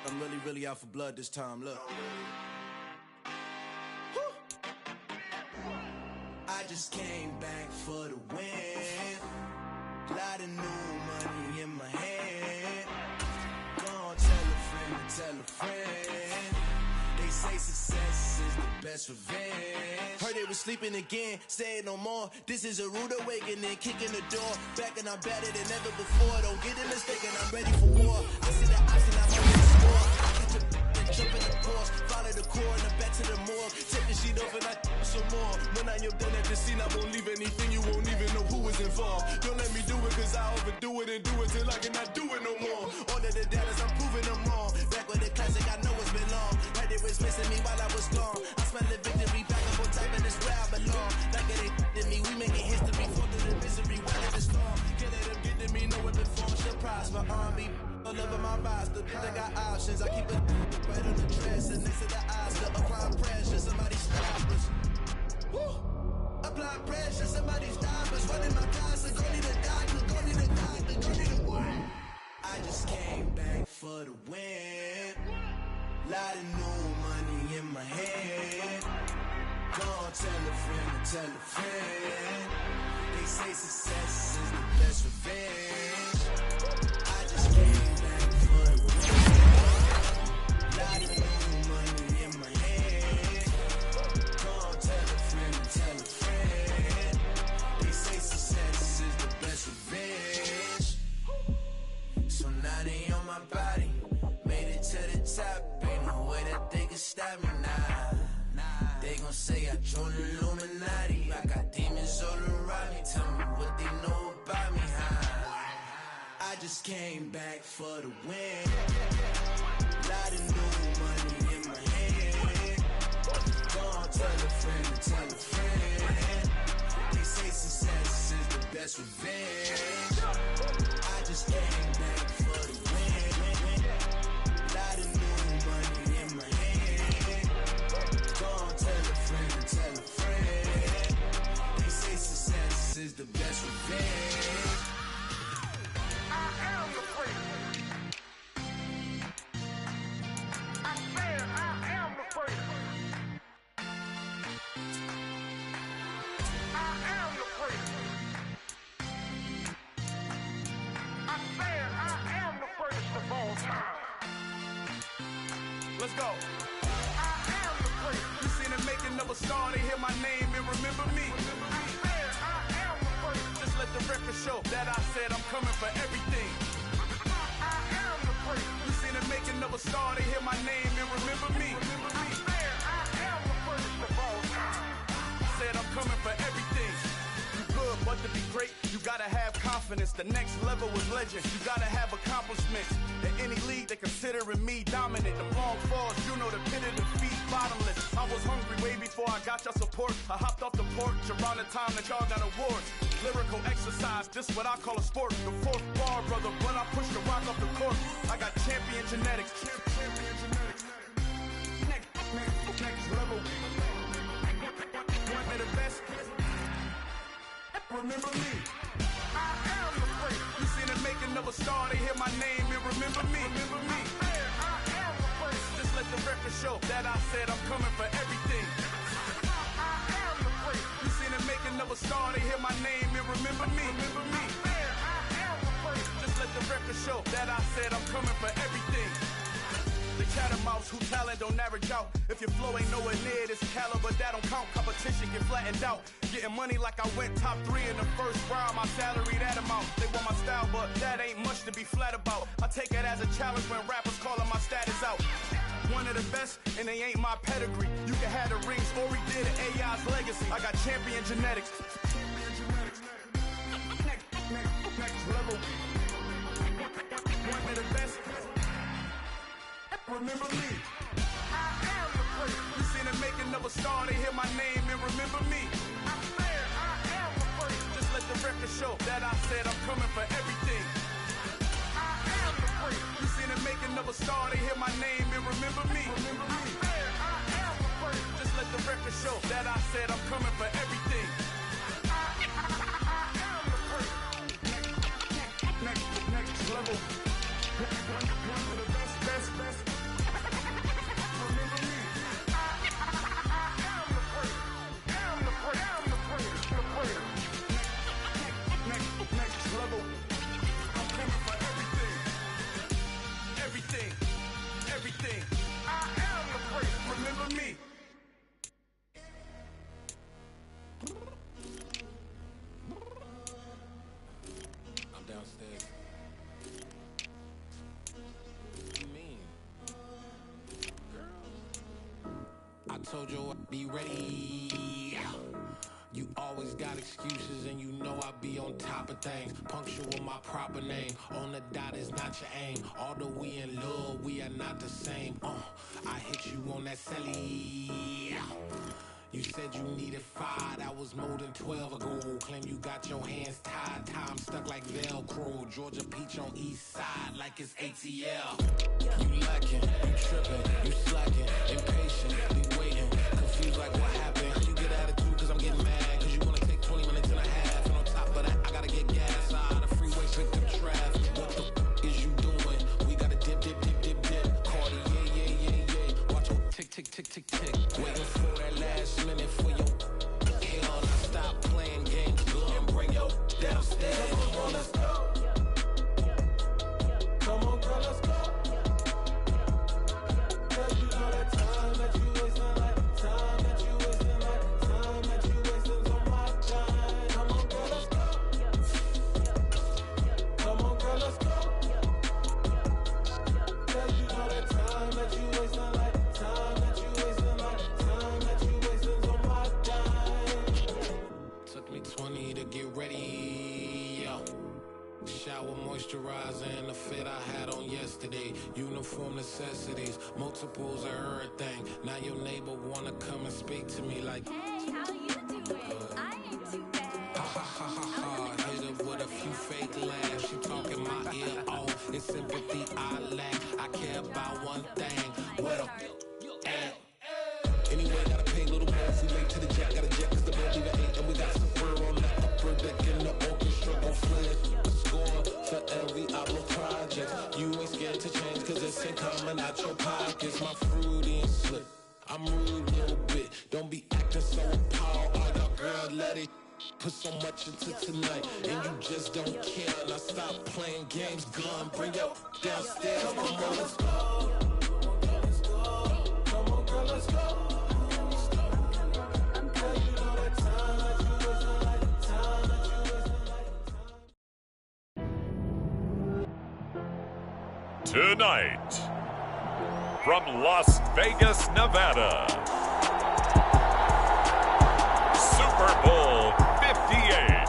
I'm really out for blood this time, look. I just came back for the win. Lot of new money in my hand. Gonna tell a friend. They say success is the best revenge. Heard they was sleeping again, say it no more. This is a rude awakening, kicking the door. Back and I'm better than ever before. Don't get it mistaken, I'm ready for war. I see the option, I'm ready to score. I catch a and jump in the course. Follow the core and back to the morgue. Take the sheet off and I some more. When I am done at the scene, I won't leave anything. You won't even know who was involved. Don't let me do it, cause I overdo it and do it till I cannot do it no more. All of the doubters, I'm proving them wrong. Back with the classic, I know it's been long. Right, they was missing me while I was gone. I smell the victory, back up on top, and it's where I belong. Like it ain't to me, we making history. Fall through the misery, weather the storm. Can't let them get to me, know what before. Surprise for R&B. All over my roster, I got options. I keep it right on the dress and next to the Oscar. Apply pressure, somebody stop us. Woo! Apply pressure, somebody stop us. Running my casa, go need a doctor, go need a doctor, go need a what? I just came back for the win. Lot of new money in my hand. Gonna tell a friend. They say success is the best revenge. I just came back for the win. Lot of new money in my hand. Gonna tell a friend. They say success is the best revenge. So now they on my body. Made it to the top. Ain't no way that they can stop me now. They gon' say I joined the Illuminati. I got demons all around me. Tell me what they know about me, huh? I just came back for the win. Lot of new money in my hand. Gonna tell a friend. They say success is the best revenge. I just came back for the win. Lot of new money in my hand. Gonna tell a friend. They say success is the best revenge. I am the freak. I said I am the freak. I am the freak. I said I am the greatest of all time. Let's go. I am the freak. You seen the making of a star, they hear my name and remember me. I said I am the freak. Just let the record show that I said I'm coming for everything. never star, they hear my name and remember me. I swear I am the first of all time. Said I'm coming for everything. You good, but to be great, you gotta have confidence. The next level was legend. You gotta have accomplishments. In any league, they considering me dominant. The long falls, you know the pit of defeat, bottomless. I was hungry way before I got your support. I hopped off the porch around the time that y'all got awards. Lyrical exercise, this what I call a sport. The fourth bar, brother, when I push the rock off the court. I got champion genetics. Champion genetics. Next level. One of the best. Remember me. I am the first. You seen the making of a star, they hear my name and remember me. Remember me. I swear I am the first. Just let the record show that I said I'm coming for everything. I am the first. You seen the making of a star, they hear my name and remember me. Remember me. I swear I am the first. Just let the record show that I said I'm coming for everything. The catamounts who talent don't average out. If your flow ain't nowhere near this caliber, that don't count. Competition get flattened out. Getting money like I went top 3 in the first round. My salary that amount. They want my style, but that ain't much to be flat about. I take it as a challenge when rappers calling my status out. One of the best, and they ain't my pedigree. You can have the rings, or we did it, AI's legacy. I got champion genetics. Next level. One of the best. Remember me. I am the first. You seen the making of a star, they hear my name and remember me. I swear I am the first. Just let the record show that I said I'm coming for everything. I am the first. You seen the making of a star, they hear my name and remember me. Remember I me. swear I am the first. Just let the record show that I said I'm coming for everything. I am the first. Next level. One of the best. Remember me. I am the first. Am the first. Am the first. The first. Next level. I'm coming for everything. Everything. I am the first. Remember me. I'm downstairs. What you mean? Girl. I told you I'd be ready. You always got excuses and you know I be on top of things. Punctual my proper name. On the dot is not your aim. Although we in love, we are not the same. I hit you on that celly. You said you needed 5, that was more than 12 ago. Claim you got your hands tied, time stuck like Velcro. Georgia Peach on east side like it's ATL. You lacking, you tripping, you slacking, impatient, be waiting, confused like what happened. How you get attitude cause I'm getting mad, cause you wanna take 20 minutes and a half. And on top of that, I gotta get gas out of the freeway, victim traffic. What the is you doing? We gotta dip. Cardi, yeah. Watch your tick. Waiting for that last minute for your hell. Now stop playing games, go and bring your downstairs. Come on, let's go. Come on, girl, let's go. Cause you know that time that you wasting, like time that you wasting, like time that you wasting on my time. Come on, girl, let's go. Come on, girl, let's go. Cause you know that time that you wasting, like time that you wasting, like time that you wasting on my time. Took me 20 to get ready, yo. Shower moisturizer and the fit I had on yesterday. Uniform necessities, multiples of everything. Now your neighbor wanna come and speak to me like, hey, how you doing? I ain't too bad. ha. Hit her with a few fake laughs. She talking my ear off. It's sympathy I lack. I care about one thing. What up? Anyway, gotta pay a little more if we late to the jack. Gotta jet cause the boat leave at 8. And we got some fur on the upper deck in the orchestra. Gon' flip the score for every album project. You ain't scared to change cause it's ain't coming out your pockets. My fruity and slip. I'm rude a little bit. Don't be acting so appalled. All y'all girl, let it put so much into tonight. And you just don't care. Now stop playing games. Gun, bring your downstairs. Come on, let's go. Come on, girl, let's go. Tonight, from Las Vegas, Nevada, Super Bowl 58.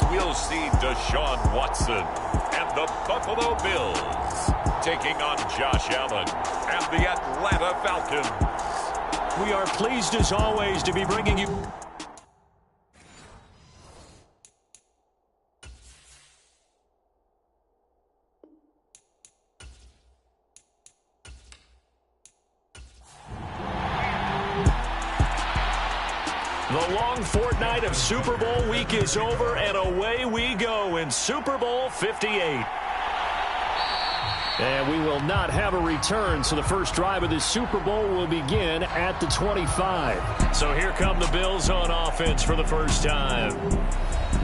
We'll see Deshaun Watson and the Buffalo Bills taking on Josh Allen and the Atlanta Falcons. We are pleased as always to be bringing you the long fortnight of Super Bowl week is over, and away we go in Super Bowl 58. And we will not have a return, so the first drive of this Super Bowl will begin at the 25. So here come the Bills on offense for the first time.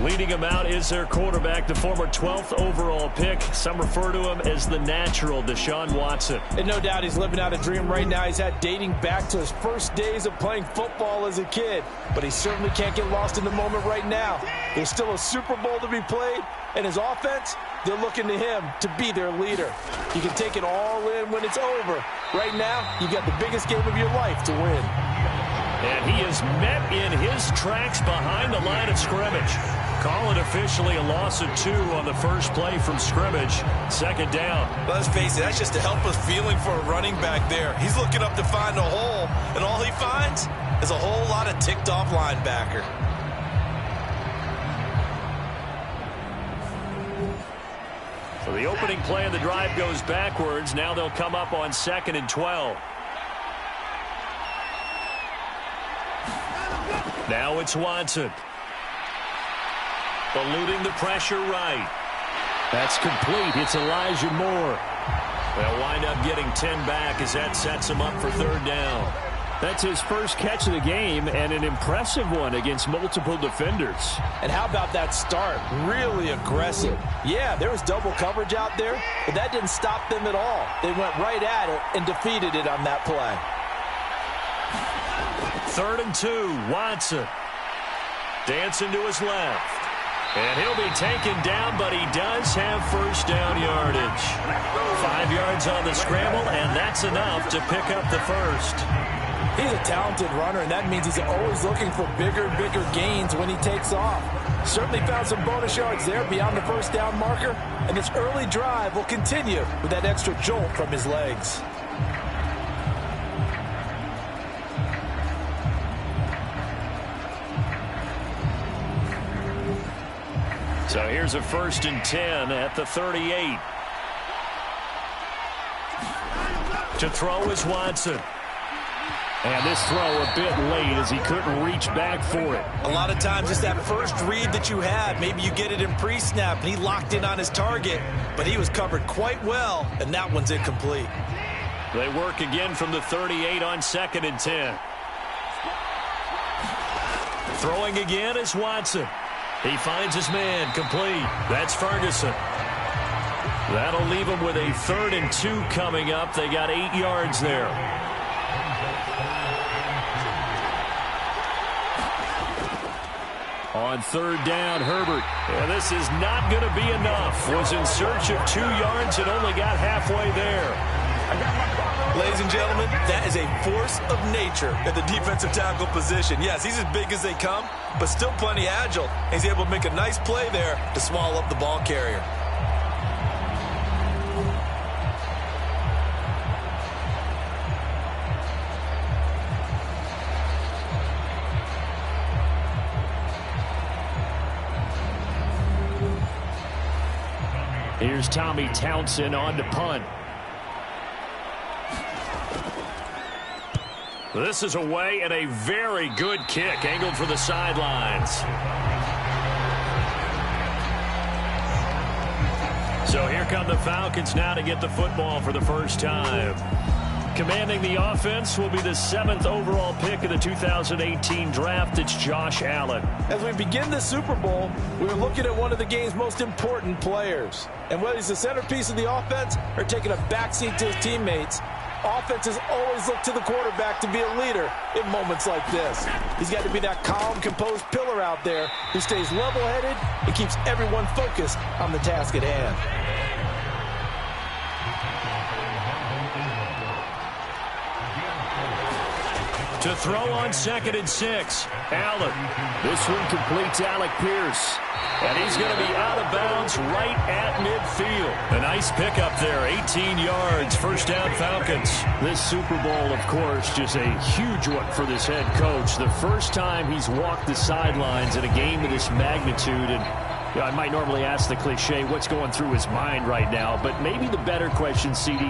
Leading them out is their quarterback, the former 12th overall pick. Some refer to him as the natural, Deshaun Watson. And no doubt he's living out a dream right now. He's had dating back to his first days of playing football as a kid. But he certainly can't get lost in the moment right now. There's still a Super Bowl to be played, and his offense, they're looking to him to be their leader. You can take it all in when it's over. Right now, you got the biggest game of your life to win. And he is met in his tracks behind the line of scrimmage. Call it officially a loss of 2 on the first play from scrimmage. Second down. Let's face it, that's just a helpless feeling for a running back there. He's looking up to find a hole, and all he finds is a whole lot of ticked-off linebacker. So the opening play of the drive goes backwards. Now they'll come up on 2nd and 12. Now it's Watson. Eluding the pressure right. That's complete. It's Elijah Moore. They'll wind up getting 10 back as that sets him up for 3rd down. That's his first catch of the game, and an impressive one against multiple defenders. And how about that start? Really aggressive. Yeah, there was double coverage out there, but that didn't stop them at all. They went right at it and defeated it on that play. 3rd and 2, Watson. Dancing to his left. And he'll be taken down, but he does have first down yardage. 5 yards on the scramble, and that's enough to pick up the first. He's a talented runner, and that means he's always looking for bigger and bigger gains when he takes off. Certainly found some bonus yards there beyond the first down marker, and this early drive will continue with that extra jolt from his legs. So here's a 1st and 10 at the 38. To throw is Watson. And this throw a bit late as he couldn't reach back for it. A lot of times it's that first read that you have. Maybe you get it in pre-snap, and he locked in on his target, but he was covered quite well, and that one's incomplete. They work again from the 38 on 2nd and 10. Throwing again is Watson. He finds his man, complete. That's Ferguson. That'll leave him with a 3rd and 2 coming up. They got 8 yards there. On 3rd down, Herbert. And this is not going to be enough. Was in search of 2 yards and only got halfway there. Ladies and gentlemen, that is a force of nature at the defensive tackle position. Yes, he's as big as they come, but still plenty agile. He's able to make a nice play there to swallow up the ball carrier. Here's Tommy Townsend on to punt. This is away and a very good kick angled for the sidelines. So here come the Falcons now to get the football for the first time. Commanding the offense will be the 7th overall pick of the 2018 draft. It's Josh Allen. As we begin the Super Bowl, we're looking at one of the game's most important players. And whether he's the centerpiece of the offense or taking a backseat to his teammates, offenses always look to the quarterback to be a leader in moments like this. He's got to be that calm, composed pillar out there who stays level-headed and keeps everyone focused on the task at hand. To throw on 2nd and 6. Allen. This one completes Alec Pierce. And he's going to be out of bounds right at midfield. A nice pickup there, 18 yards, first down Falcons. This Super Bowl, of course, just a huge one for this head coach. The first time he's walked the sidelines in a game of this magnitude. And I might normally ask the cliche, what's going through his mind right now? But maybe the better question, CD,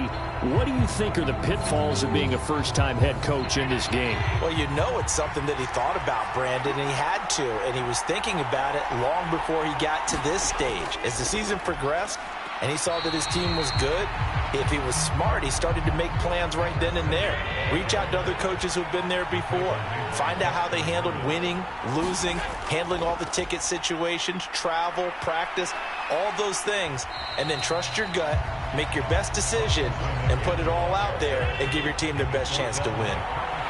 what do you think are the pitfalls of being a first-time head coach in this game? Well, you know it's something that he thought about, Brandon, and he had to. And he was thinking about it long before he got to this stage. As the season progressed and he saw that his team was good, if he was smart, he started to make plans right then and there. Reach out to other coaches who've been there before. Find out how they handled winning, losing, handling all the ticket situations, travel, practice, all those things. And then trust your gut, make your best decision, and put it all out there and give your team their best chance to win.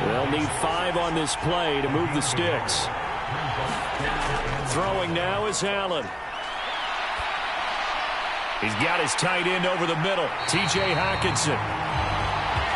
They'll need 5 on this play to move the sticks. Throwing now is Allen. He's got his tight end over the middle, T.J. Hockenson.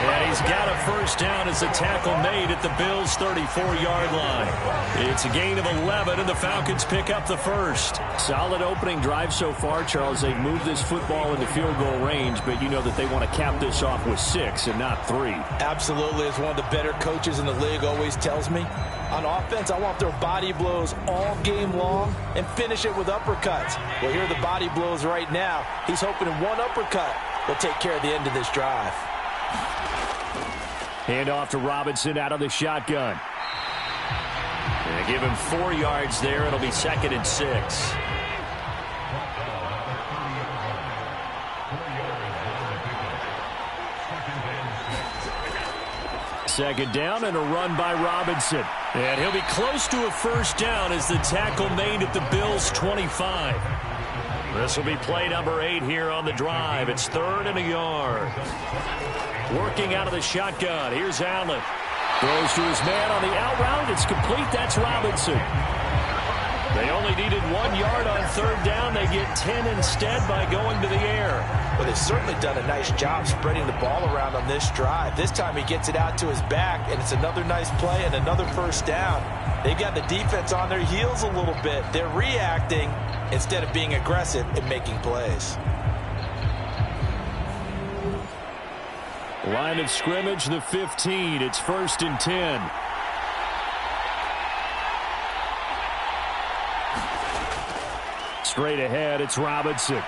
And he's got a first down as the tackle made at the Bills' 34-yard line. It's a gain of 11, and the Falcons pick up the first. Solid opening drive so far, Charles. They've moved this football into field goal range, but you know that they want to cap this off with 6 and not 3. Absolutely. As one of the better coaches in the league always tells me, on offense, I want their body blows all game long and finish it with uppercuts. Well, here are the body blows right now. He's hoping in one uppercut will take care of the end of this drive. Hand off to Robinson out of the shotgun. And give him 4 yards there. It'll be 2nd and 6. Second down and a run by Robinson. And he'll be close to a first down as the tackle made at the Bills' 25. This will be play number 8 here on the drive. It's 3rd and a yard. Working out of the shotgun. Here's Allen. Throws to his man on the out route. It's complete. That's Robinson. They only needed 1 yard on 3rd down. They get 10 instead by going to the air. Well, they've certainly done a nice job spreading the ball around on this drive. This time he gets it out to his back, and it's another nice play and another first down. They've got the defense on their heels a little bit. They're reacting instead of being aggressive and making plays. Line of scrimmage, the 15. It's 1st and 10. Straight ahead, it's Robinson.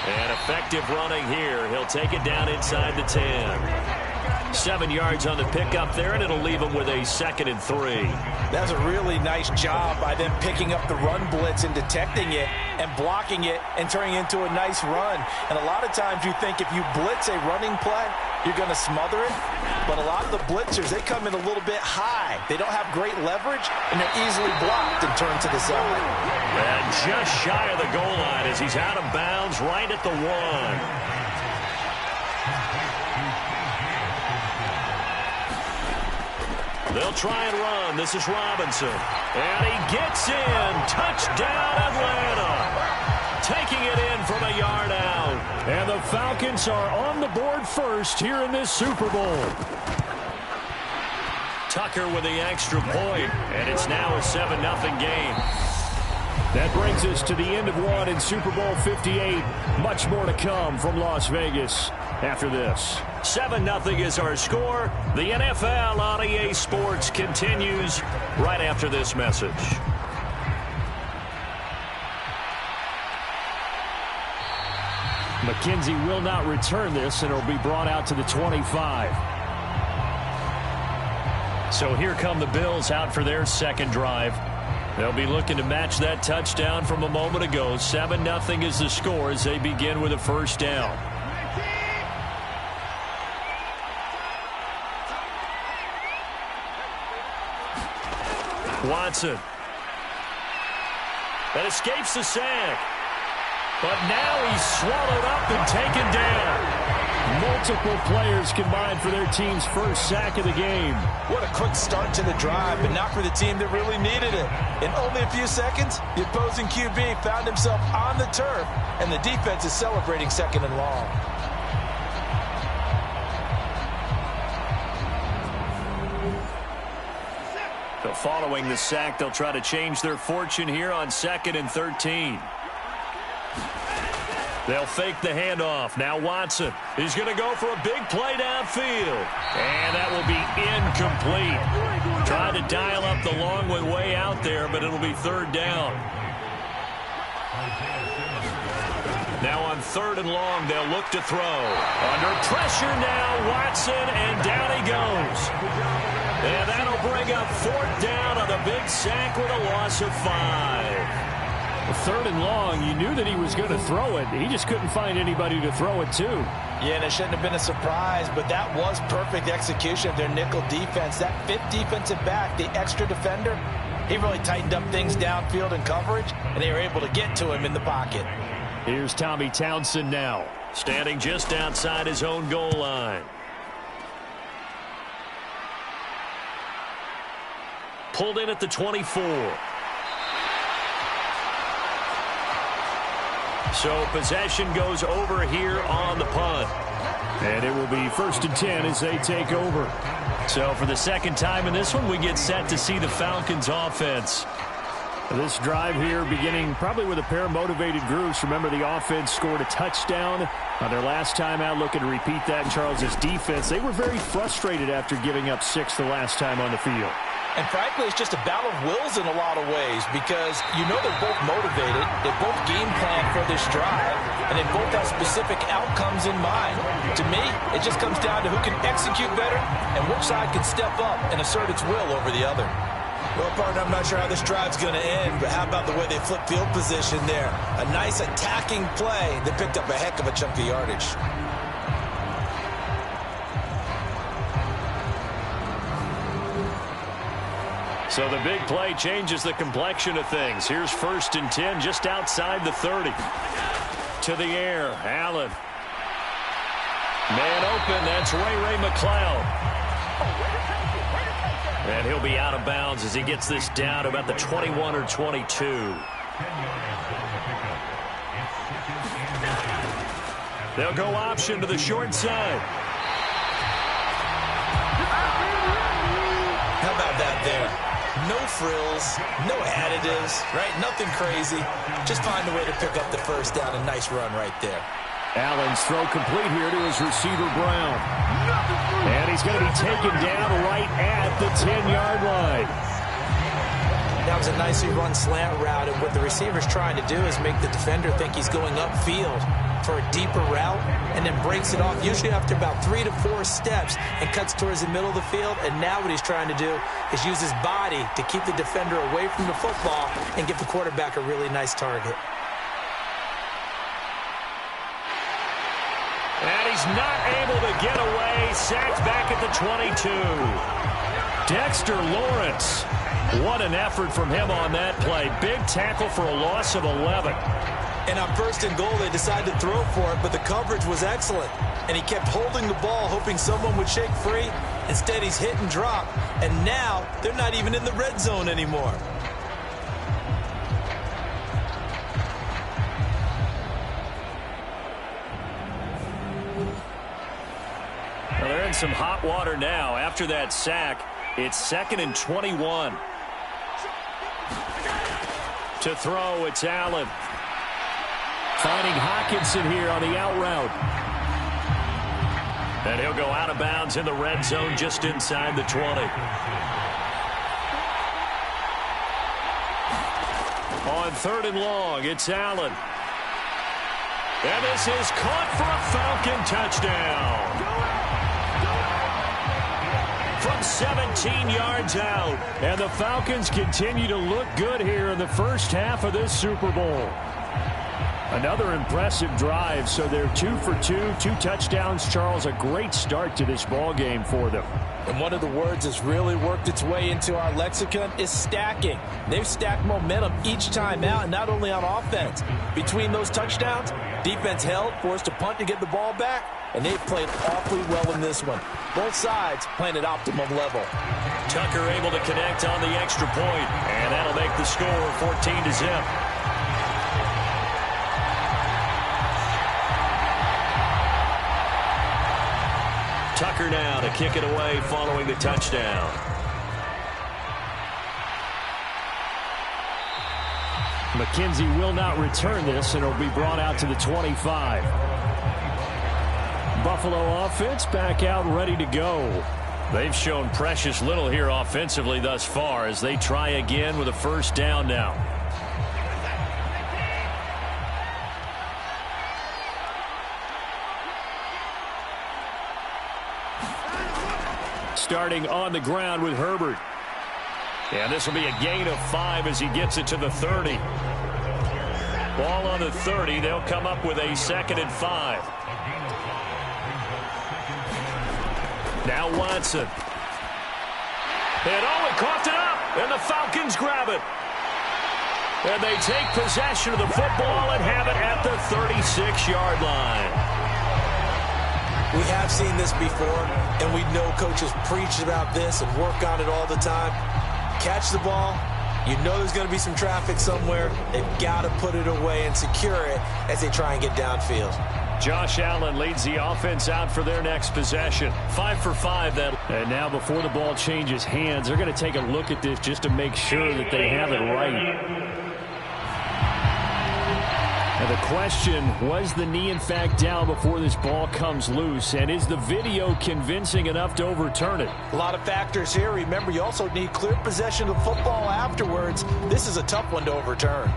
And effective running here. He'll take it down inside the 10. 7 yards on the pickup there, and it'll leave him with a 2nd and 3. That's a really nice job by them picking up the run blitz and detecting it and blocking it and turning it into a nice run. And a lot of times you think if you blitz a running play, you're going to smother it. But a lot of the blitzers, they come in a little bit high. They don't have great leverage, and they're easily blocked and turned to the side. And just shy of the goal line as he's out of bounds right at the 1. They'll try and run. This is Robinson. And he gets in. Touchdown, Atlanta. Taking it in from a yard out. And the Falcons are on the board first here in this Super Bowl. Tucker with the extra point. And it's now a 7-0 game. That brings us to the end of one in Super Bowl 58. Much more to come from Las Vegas after this. 7-0 is our score. The NFL on EA Sports continues right after this message. McKenzie will not return this, and it'll be brought out to the 25. So here come the Bills out for their second drive. They'll be looking to match that touchdown from a moment ago. 7-0 is the score as they begin with a first down. Watson. That escapes the sack. But now he's swallowed up and taken down. Multiple players combined for their team's first sack of the game. What a quick start to the drive, but not for the team that really needed it. In only a few seconds, the opposing QB found himself on the turf, and the defense is celebrating second and long. So following the sack, they'll try to change their fortune here on 2nd and 13. They'll fake the handoff. Now Watson. He's going to go for a big play downfield. And that will be incomplete. Trying to dial up the long way out there, but it'll be 3rd down. Now on 3rd and long, they'll look to throw. Under pressure now, Watson, and down he goes. And that'll bring up 4th down on the big sack with a loss of 5. 3rd and long, you knew that he was going to throw it. He just couldn't find anybody to throw it to. Yeah, and it shouldn't have been a surprise, but that was perfect execution of their nickel defense. That 5th defensive back, the extra defender, he really tightened up things downfield in coverage, and they were able to get to him in the pocket. Here's Tommy Townsend now, standing just outside his own goal line. Pulled in at the 24. So possession goes over here on the punt. And it will be 1st and 10 as they take over. So for the 2nd time in this one, we get set to see the Falcons offense. This drive here beginning probably with a pair of motivated groups. Remember, the offense scored a touchdown on their last time out. Looking to repeat that in Charles' defense. They were very frustrated after giving up 6 the last time on the field. And frankly, it's just a battle of wills in a lot of ways because you know they're both motivated, they both game plan for this drive, and they both have specific outcomes in mind. To me, it just comes down to who can execute better and which side can step up and assert its will over the other. Well, partner, I'm not sure how this drive's going to end, but how about the way they flip field position there? A nice attacking play that picked up a heck of a chunk of yardage. So the big play changes the complexion of things. Here's 1st and 10 just outside the 30. To the air, Allen. Man open, that's Ray McLeod. And he'll be out of bounds as he gets this down to about the 21 or 22. They'll go option to the short side. How about that there? No frills, no additives, right? Nothing crazy. Just find a way to pick up the 1st down. A nice run right there. Allen's throw complete here to his receiver, Brown. And he's going to be taken down right at the 10-yard line. That was a nicely run slant route, and what the receiver's trying to do is make the defender think he's going upfield for a deeper route and then breaks it off, usually after about 3 to 4 steps, and cuts towards the middle of the field. And now what he's trying to do is use his body to keep the defender away from the football and give the quarterback a really nice target. And he's not able to get away. Sacked back at the 22. Dexter Lawrence. What an effort from him on that play. Big tackle for a loss of 11. And on 1st and goal, they decided to throw for it, but the coverage was excellent. And he kept holding the ball, hoping someone would shake free. Instead, he's hit and drop. And now, they're not even in the red zone anymore. Well, they're in some hot water now. After that sack, it's 2nd and 21. To throw, it's Allen. Finding Hawkinson here on the out route. And he'll go out of bounds in the red zone just inside the 20. On 3rd and long, it's Allen. And this is caught for a Falcon touchdown. From 17 yards out. And the Falcons continue to look good here in the first half of this Super Bowl. Another impressive drive, so they're 2 for 2, 2 touchdowns. Charles, a great start to this ball game for them. And one of the words that's really worked its way into our lexicon is stacking. They've stacked momentum each time out, and not only on offense. Between those touchdowns, defense held, forced a punt to get the ball back, and they've played awfully well in this one. Both sides playing at optimum level. Tucker able to connect on the extra point, and that'll make the score 14-0. Tucker now to kick it away following the touchdown. McKenzie will not return this, and it'll be brought out to the 25. Buffalo offense back out ready to go. They've shown precious little here offensively thus far as they try again with a first down now. Starting on the ground with Herbert. And this will be a gain of 5 as he gets it to the 30. Ball on the 30. They'll come up with a 2nd and 5. Now Watson. And he coughed it up. And the Falcons grab it. And they take possession of the football and have it at the 36-yard line. We have seen this before, and we know coaches preach about this and work on it all the time. Catch the ball. You know there's going to be some traffic somewhere. They've got to put it away and secure it as they try and get downfield. Josh Allen leads the offense out for their next possession. 5 for 5 then. And now before the ball changes hands, they're going to take a look at this just to make sure that they have it right. And the question, was the knee in fact down before this ball comes loose? And is the video convincing enough to overturn it? A lot of factors here. Remember, you also need clear possession of the football afterwards. This is a tough one to overturn.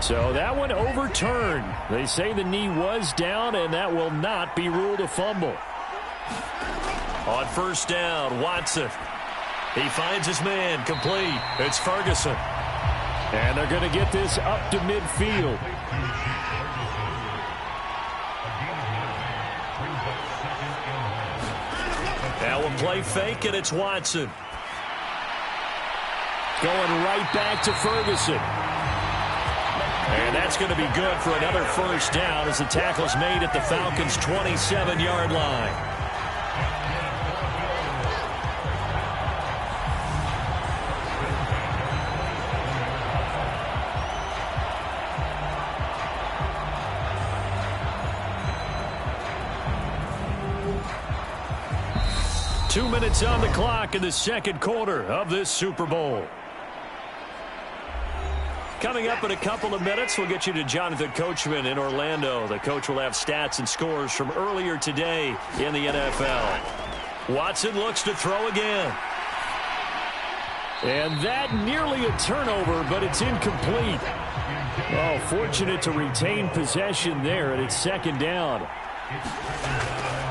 So that one overturned. They say the knee was down, and that will not be ruled a fumble. On first down, Watson. He finds his man, complete. It's Ferguson. And they're going to get this up to midfield. Now we'll play fake, and it's Watson. Going right back to Ferguson. And that's going to be good for another first down as the tackle's made at the Falcons' 27-yard line. Two minutes on the clock in the second quarter of this Super Bowl. Coming up in a couple of minutes, we'll get you to Jonathan Coachman in Orlando. The coach will have stats and scores from earlier today in the NFL. Watson looks to throw again. And that nearly a turnover, but it's incomplete. Oh, fortunate to retain possession there, and it's second down.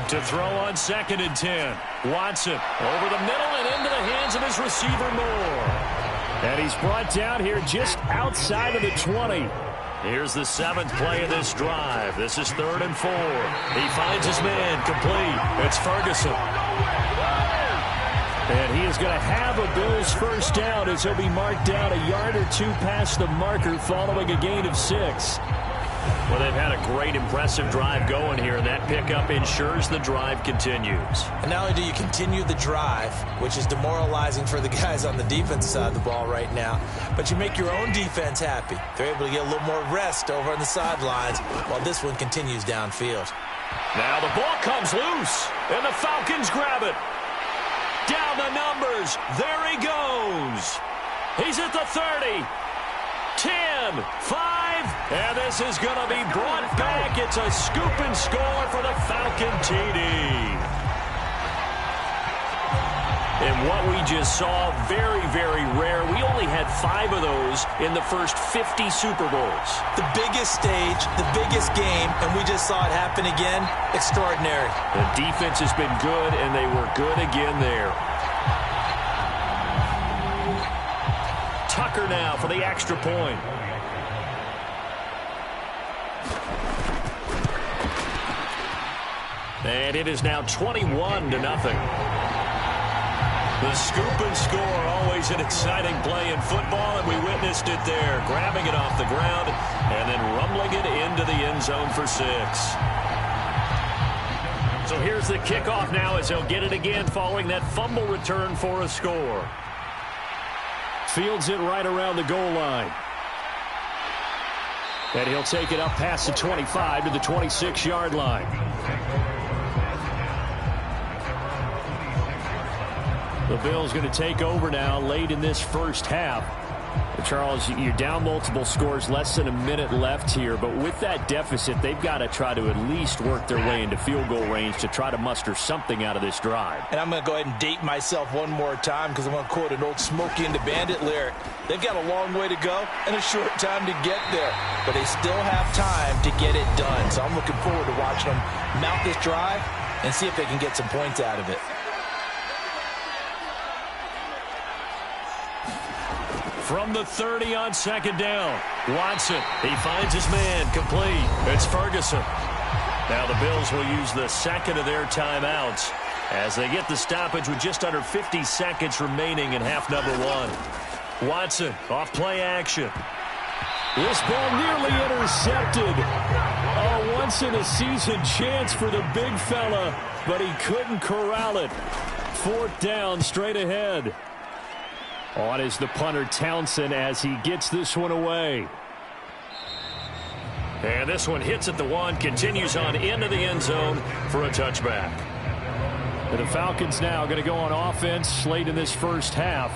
To throw on 2nd and 10. Watson over the middle and into the hands of his receiver Moore. And he's brought down here just outside of the 20. Here's the 7th play of this drive. This is 3rd and 4. He finds his man, complete. It's Ferguson. And he is going to have a Bills first down as he'll be marked down a yard or two past the marker following a gain of 6. Well, they've had a great, impressive drive going here, and that pickup ensures the drive continues. And not only do you continue the drive, which is demoralizing for the guys on the defensive side of the ball right now, but you make your own defense happy. They're able to get a little more rest over on the sidelines while this one continues downfield. Now the ball comes loose, and the Falcons grab it. Down the numbers. There he goes. He's at the 30. 10, 5, and this is going to be brought back. It's a scoop and score for the Falcon TD. And what we just saw, very, very rare. We only had 5 of those in the first 50 Super Bowls. The biggest stage, the biggest game, and we just saw it happen again. Extraordinary. The defense has been good, and they were good again there. now for the extra point. And it is now 21-0. The scoop and score, always an exciting play in football, and we witnessed it there, grabbing it off the ground and then rumbling it into the end zone for 6. So here's the kickoff now as he'll get it again following that fumble return for a score. Fields it right around the goal line. And he'll take it up past the 25 to the 26-yard line. The Bills going to take over now late in this first half. Charles, you're down multiple scores, less than a minute left here. But with that deficit, they've got to try to at least work their way into field goal range to try to muster something out of this drive. And I'm going to go ahead and date myself one more time because I'm going to quote an old Smokey and the Bandit lyric. They've got a long way to go and a short time to get there. But they still have time to get it done. So I'm looking forward to watching them mount this drive and see if they can get some points out of it. From the 30 on second down, Watson, he finds his man, complete. It's Ferguson. Now the Bills will use the second of their timeouts as they get the stoppage with just under 50 seconds remaining in half number 1. Watson, off play action. This ball nearly intercepted. Oh, once in a season chance for the big fella, but he couldn't corral it. 4th down, straight ahead. On is the punter Townsend as he gets this one away. And this one hits at the 1, continues on into the end zone for a touchback. And the Falcons now going to go on offense late in this first half.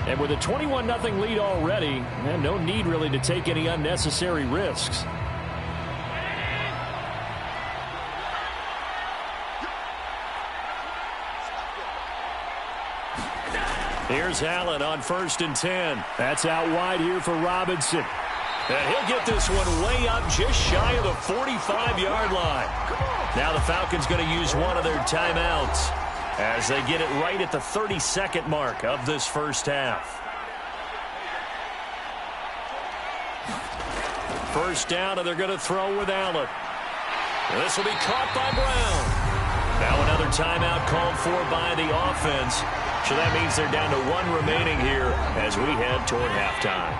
And with a 21-0 lead already, no need really to take any unnecessary risks. Here's Allen on 1st and 10. That's out wide here for Robinson. And he'll get this one way up just shy of the 45-yard line. Now the Falcons going to use one of their timeouts as they get it right at the 30-second mark of this first half. First down, and they're going to throw with Allen. And this will be caught by Brown. Now another timeout called for by the offense. So that means they're down to 1 remaining here as we head toward halftime.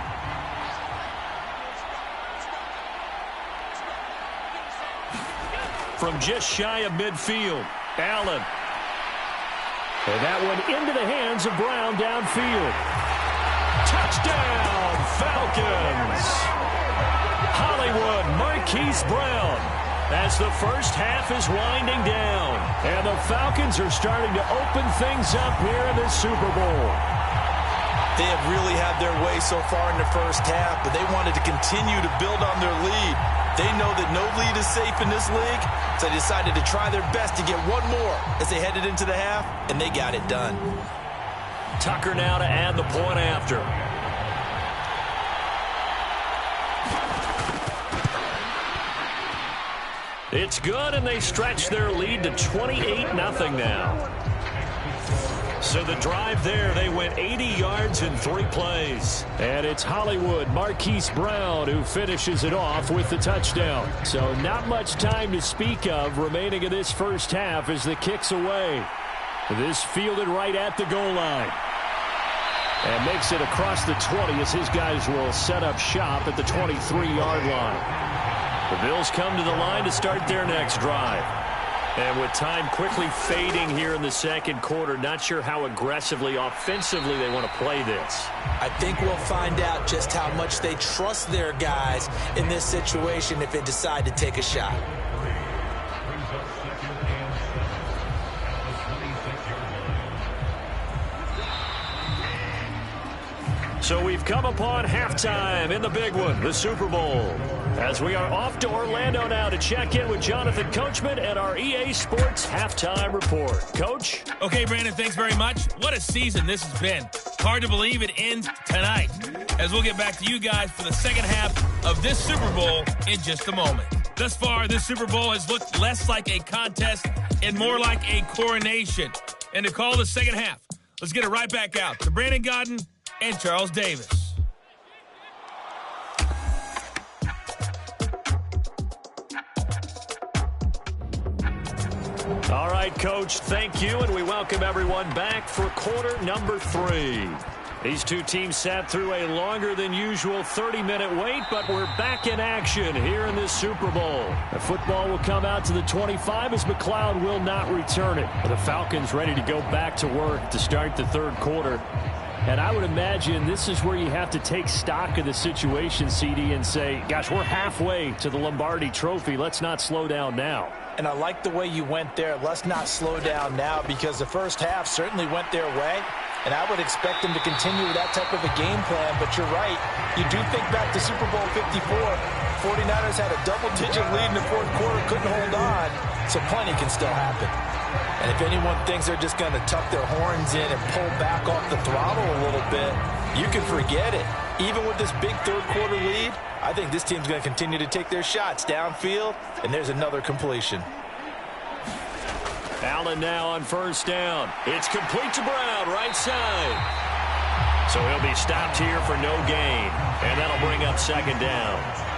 From just shy of midfield, Allen. And that one into the hands of Brown downfield. Touchdown, Falcons! Hollywood Marquise Brown as the first half is winding down. And the Falcons are starting to open things up here in the Super Bowl. They have really had their way so far in the first half, but they wanted to continue to build on their lead. They know that no lead is safe in this league, so they decided to try their best to get one more as they headed into the half, and they got it done. Tucker now to add the point after. It's good, and they stretch their lead to 28-0 now. So the drive there, they went 80 yards in 3 plays. And it's Hollywood Marquise Brown who finishes it off with the touchdown. So not much time to speak of remaining in this first half as the kick's away. This fielded right at the goal line. And makes it across the 20 as his guys will set up shop at the 23-yard line. The Bills come to the line to start their next drive. And with time quickly fading here in the second quarter, not sure how aggressively, offensively they want to play this. I think we'll find out just how much they trust their guys in this situation if they decide to take a shot. So we've come upon halftime in the big one, the Super Bowl. As we are off to Orlando now to check in with Jonathan Coachman and our EA Sports Halftime Report. Coach? Okay, Brandon, thanks very much. What a season this has been. Hard to believe it ends tonight, as we'll get back to you guys for the second half of this Super Bowl in just a moment. Thus far, this Super Bowl has looked less like a contest and more like a coronation. And to call the second half, let's get it right back out to Brandon Godden and Charles Davis. All right, Coach, thank you, and we welcome everyone back for quarter number 3. These two teams sat through a longer than usual 30-minute wait, but we're back in action here in this Super Bowl. The football will come out to the 25 as McLeod will not return it. The Falcons ready to go back to work to start the third quarter. And I would imagine this is where you have to take stock of the situation, CD, and say, gosh, we're halfway to the Lombardi Trophy. Let's not slow down now. And I like the way you went there. Let's not slow down now, because the first half certainly went their way. And I would expect them to continue with that type of a game plan. But you're right. You do think back to Super Bowl 54. 49ers had a double-digit lead in the fourth quarter, couldn't hold on. So plenty can still happen. And if anyone thinks they're just going to tuck their horns in and pull back off the throttle a little bit, you can forget it. Even with this big third-quarter lead, I think this team's going to continue to take their shots downfield, and there's another completion. Allen now on first down. It's complete to Brown, right side. So he'll be stopped here for no gain, and that'll bring up second down.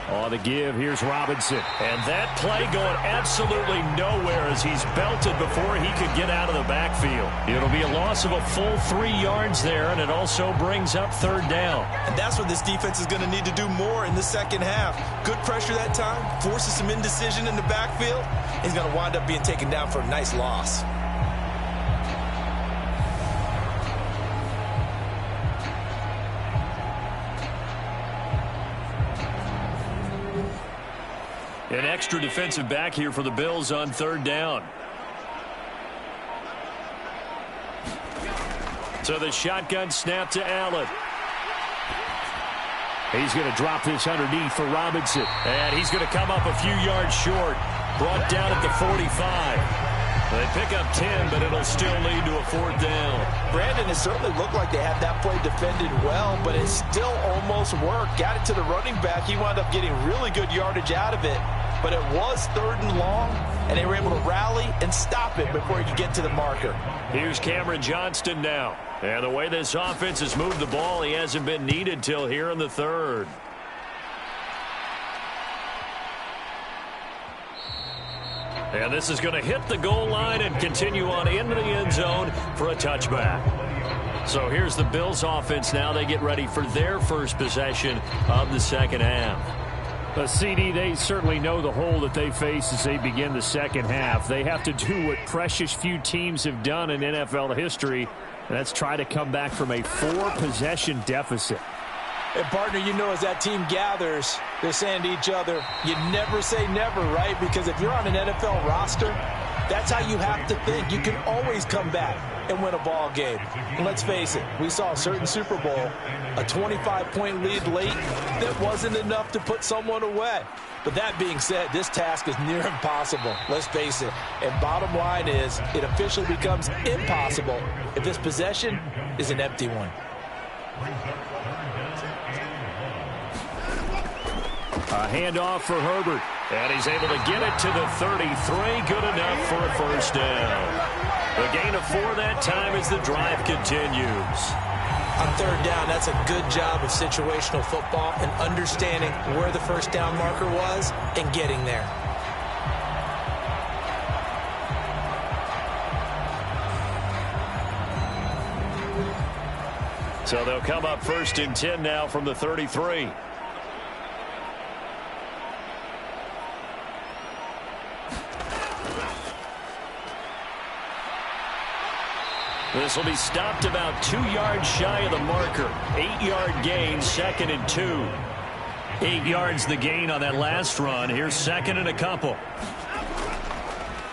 On the give, here's Robinson. And that play going absolutely nowhere as he's belted before he could get out of the backfield. It'll be a loss of a full 3 yards there, and it also brings up third down. And that's what this defense is going to need to do more in the second half. Good pressure that time, forces some indecision in the backfield. He's going to wind up being taken down for a nice loss. An extra defensive back here for the Bills on third down. So the shotgun snap to Allen. He's going to drop this underneath for Robinson. And he's going to come up a few yards short. Brought down at the 45. They pick up 10, but it'll still lead to a fourth down. Brandon, it certainly looked like they had that play defended well, but it still almost worked. Got it to the running back. He wound up getting really good yardage out of it. But it was third and long, and they were able to rally and stop it before he could get to the marker. Here's Cameron Johnston now. And the way this offense has moved the ball, he hasn't been needed till here in the third. And this is going to hit the goal line and continue on into the end zone for a touchback. So here's the Bills offense now. They get ready for their first possession of the second half. CD, they certainly know the hole that they face as they begin the second half. They have to do what precious few teams have done in NFL history, and that's try to come back from a 4-possession deficit. And, partner, you know, as that team gathers, they're saying to each other, you never say never, right? Because if you're on an NFL roster, that's how you have to think. You can always come back and win a ball game. And let's face it, we saw a certain Super Bowl, a 25-point lead late that wasn't enough to put someone away. But that being said, this task is near impossible. Let's face it. And bottom line is, it officially becomes impossible if this possession is an empty one. A handoff for Herbert. And he's able to get it to the 33. Good enough for a first down. The gain of 4 that time as the drive continues. On third down, that's a good job of situational football and understanding where the first down marker was and getting there. So they'll come up first and 10 now from the 33. This will be stopped about 2 yards shy of the marker. 8-yard gain, second and 2. 8 yards the gain on that last run. Here's second and a couple.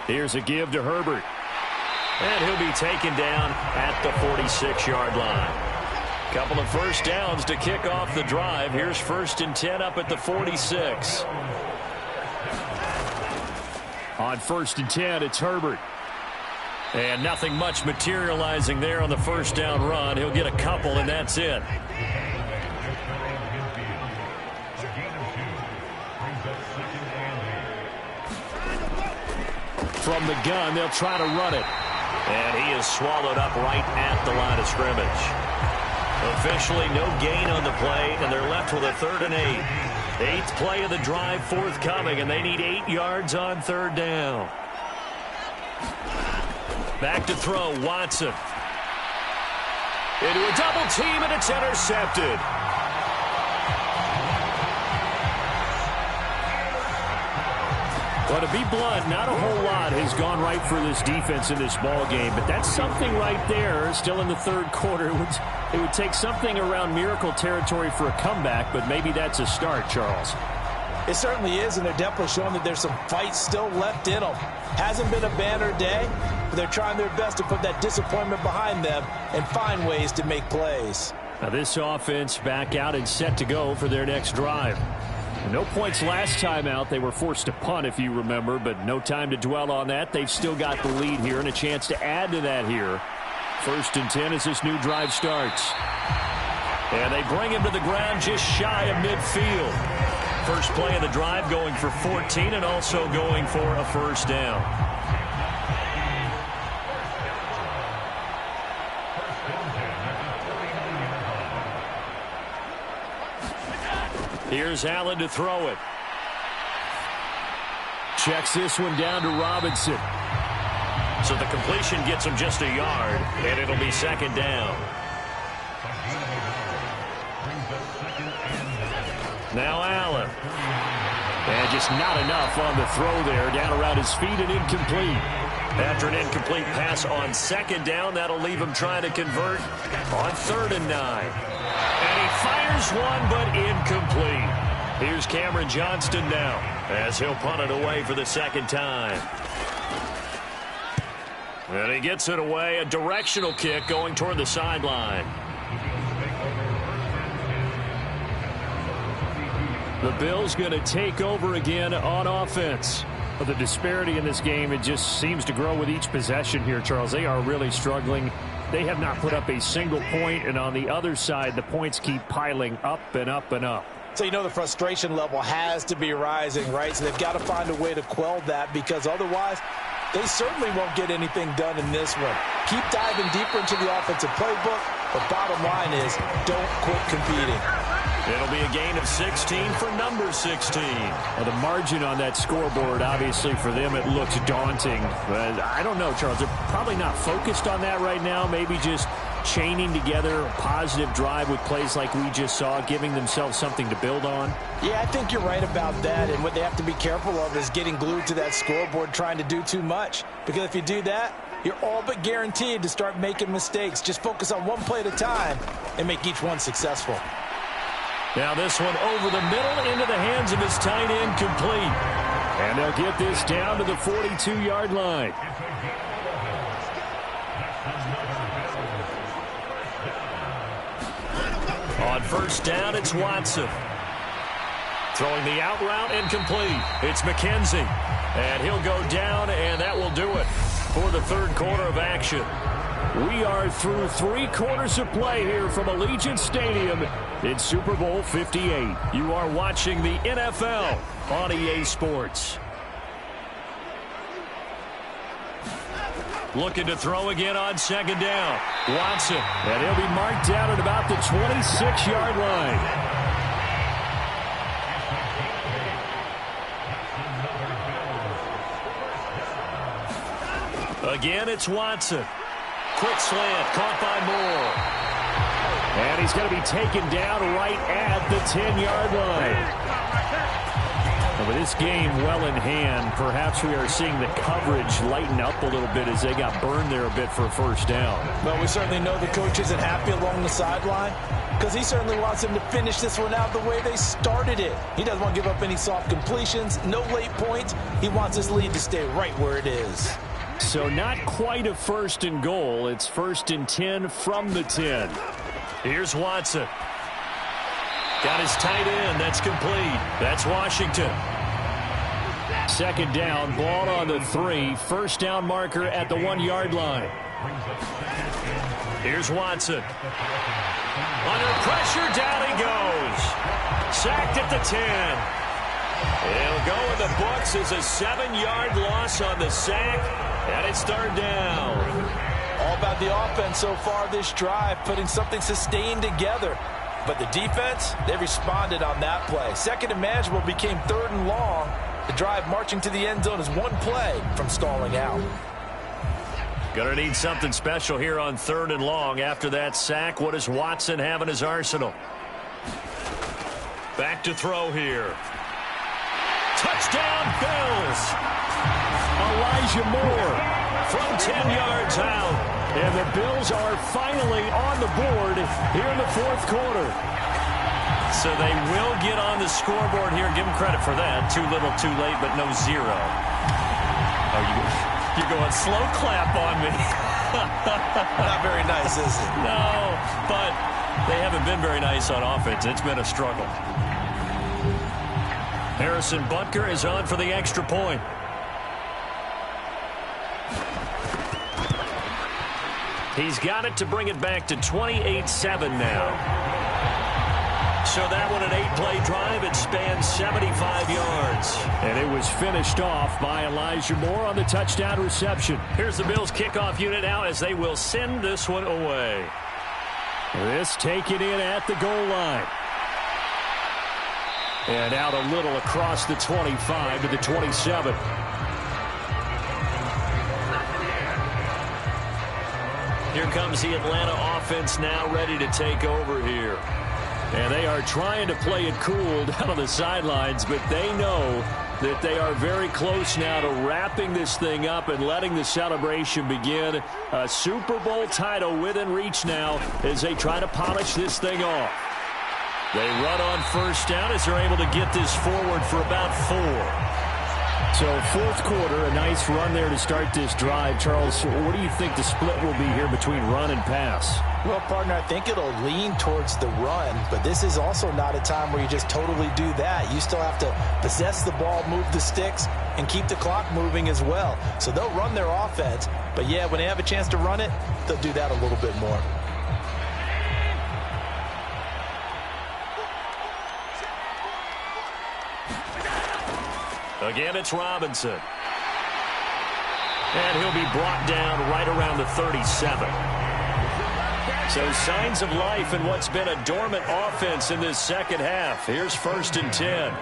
Here's a give to Herbert. And he'll be taken down at the 46-yard line. Couple of first downs to kick off the drive. Here's first and 10 up at the 46. On first and 10, it's Herbert. And nothing much materializing there on the first down run. He'll get a couple, and that's it. From the gun, they'll try to run it. And he is swallowed up right at the line of scrimmage. The Officially no gain on the play, and they're left with a 3rd and 8. 8th play of the drive forthcoming, and they need 8 yards on 3rd down. Back to throw, Watson. Into a double team, and it's intercepted. Well, to be blunt, not a whole lot has gone right for this defense in this ball game, but that's something right there. Still in the 3rd quarter, it would take something around miracle territory for a comeback, but maybe that's a start, Charles. It certainly is, and they're definitely showing that there's some fight still left in them. Hasn't been a banner day, but they're trying their best to put that disappointment behind them and find ways to make plays. Now this offense back out and set to go for their next drive. No points last time out. They were forced to punt, if you remember, but no time to dwell on that. They've still got the lead here and a chance to add to that here. 1st and 10 as this new drive starts. And they bring him to the ground just shy of midfield. First play of the drive going for 14 and also going for a 1st down. Here's Allen to throw it. Checks this one down to Robinson. So the completion gets him just a yard, and it'll be 2nd down. Now Allen. And just not enough on the throw there. Down around his feet and incomplete. After an incomplete pass on 2nd down, that'll leave him trying to convert on 3rd and 9. And he fires one, but incomplete. Here's Cameron Johnston now as he'll punt it away for the 2nd time. And he gets it away, a directional kick going toward the sideline. The Bills going to take over again on offense. But the disparity in this game, it just seems to grow with each possession here, Charles. They are really struggling. They have not put up a single point, and on the other side, the points keep piling up and up and up. So you know the frustration level has to be rising, right? So they've got to find a way to quell that, because otherwise they certainly won't get anything done in this one. Keep diving deeper into the offensive playbook, but bottom line is don't quit competing. It'll be a gain of 16 for number 16. Well, the margin on that scoreboard, obviously, for them, it looks daunting. But I don't know, Charles. They're probably not focused on that right now. Maybe just chaining together a positive drive with plays like we just saw, giving themselves something to build on. Yeah, I think you're right about that. And what they have to be careful of is getting glued to that scoreboard trying to do too much. Because if you do that, you're all but guaranteed to start making mistakes. Just focus on one play at a time and make each one successful. Now this one over the middle into the hands of his tight end, complete. And they'll get this down to the 42-yard line. On 1st down, it's Watson. Throwing the out route, incomplete. It's McKenzie. And he'll go down, and that will do it for the 3rd quarter of action. We are through 3 quarters of play here from Allegiant Stadium in Super Bowl 58. You are watching the NFL on EA Sports. Looking to throw again on 2nd down. Watson. And he'll be marked down at about the 26-yard line. Again, it's Watson. Quick slant, caught by Moore. And he's going to be taken down right at the 10-yard line. With this game well in hand, perhaps we are seeing the coverage lighten up a little bit as they got burned there a bit for a 1st down. Well, we certainly know the coach isn't happy along the sideline because he certainly wants them to finish this one out the way they started it. He doesn't want to give up any soft completions, no late points. He wants his lead to stay right where it is. So not quite a 1st and goal. It's 1st and 10 from the 10. Here's Watson. Got his tight end. That's complete. That's Washington. 2nd down. Ball on the 3. 1st down marker at the 1-yard line. Here's Watson. Under pressure, down he goes. Sacked at the 10. He'll go in the books as a 7-yard loss on the sack. And it's 3rd down. All about the offense so far this drive, putting something sustained together. But the defense, they responded on that play. Second and manageable became 3rd and long. The drive marching to the end zone is one play from stalling out. Gonna need something special here on 3rd and long. After that sack, what does Watson have in his arsenal? Back to throw here. Touchdown, Bills! Elijah Moore from 10 yards out. And the Bills are finally on the board here in the 4th quarter. So they will get on the scoreboard here. Give them credit for that. Too little, too late, but no zero. Oh, you're going slow clap on me. Not very nice, is it? No, but they haven't been very nice on offense. It's been a struggle. Harrison Butker is on for the extra point. He's got it to bring it back to 28-7 now. So that one, an 8-play drive. It spans 75 yards. And it was finished off by Elijah Moore on the touchdown reception. Here's the Bills kickoff unit now as they will send this one away. This taken in at the goal line. And out a little across the 25 to the 27. Here comes the Atlanta offense now ready to take over here. And they are trying to play it cool down on the sidelines, but they know that they are very close now to wrapping this thing up and letting the celebration begin. A Super Bowl title within reach now as they try to polish this thing off. They run on 1st down as they're able to get this forward for about 4. So 4th quarter, a nice run there to start this drive. Charles, what do you think the split will be here between run and pass? Well, partner, I think it'll lean towards the run, but this is also not a time where you just totally do that. You still have to possess the ball, move the sticks, and keep the clock moving as well. So they'll run their offense, but yeah, when they have a chance to run it, they'll do that a little bit more. Again, it's Robinson. And he'll be brought down right around the 37. So signs of life in what's been a dormant offense in this second half. Here's 1st and 10.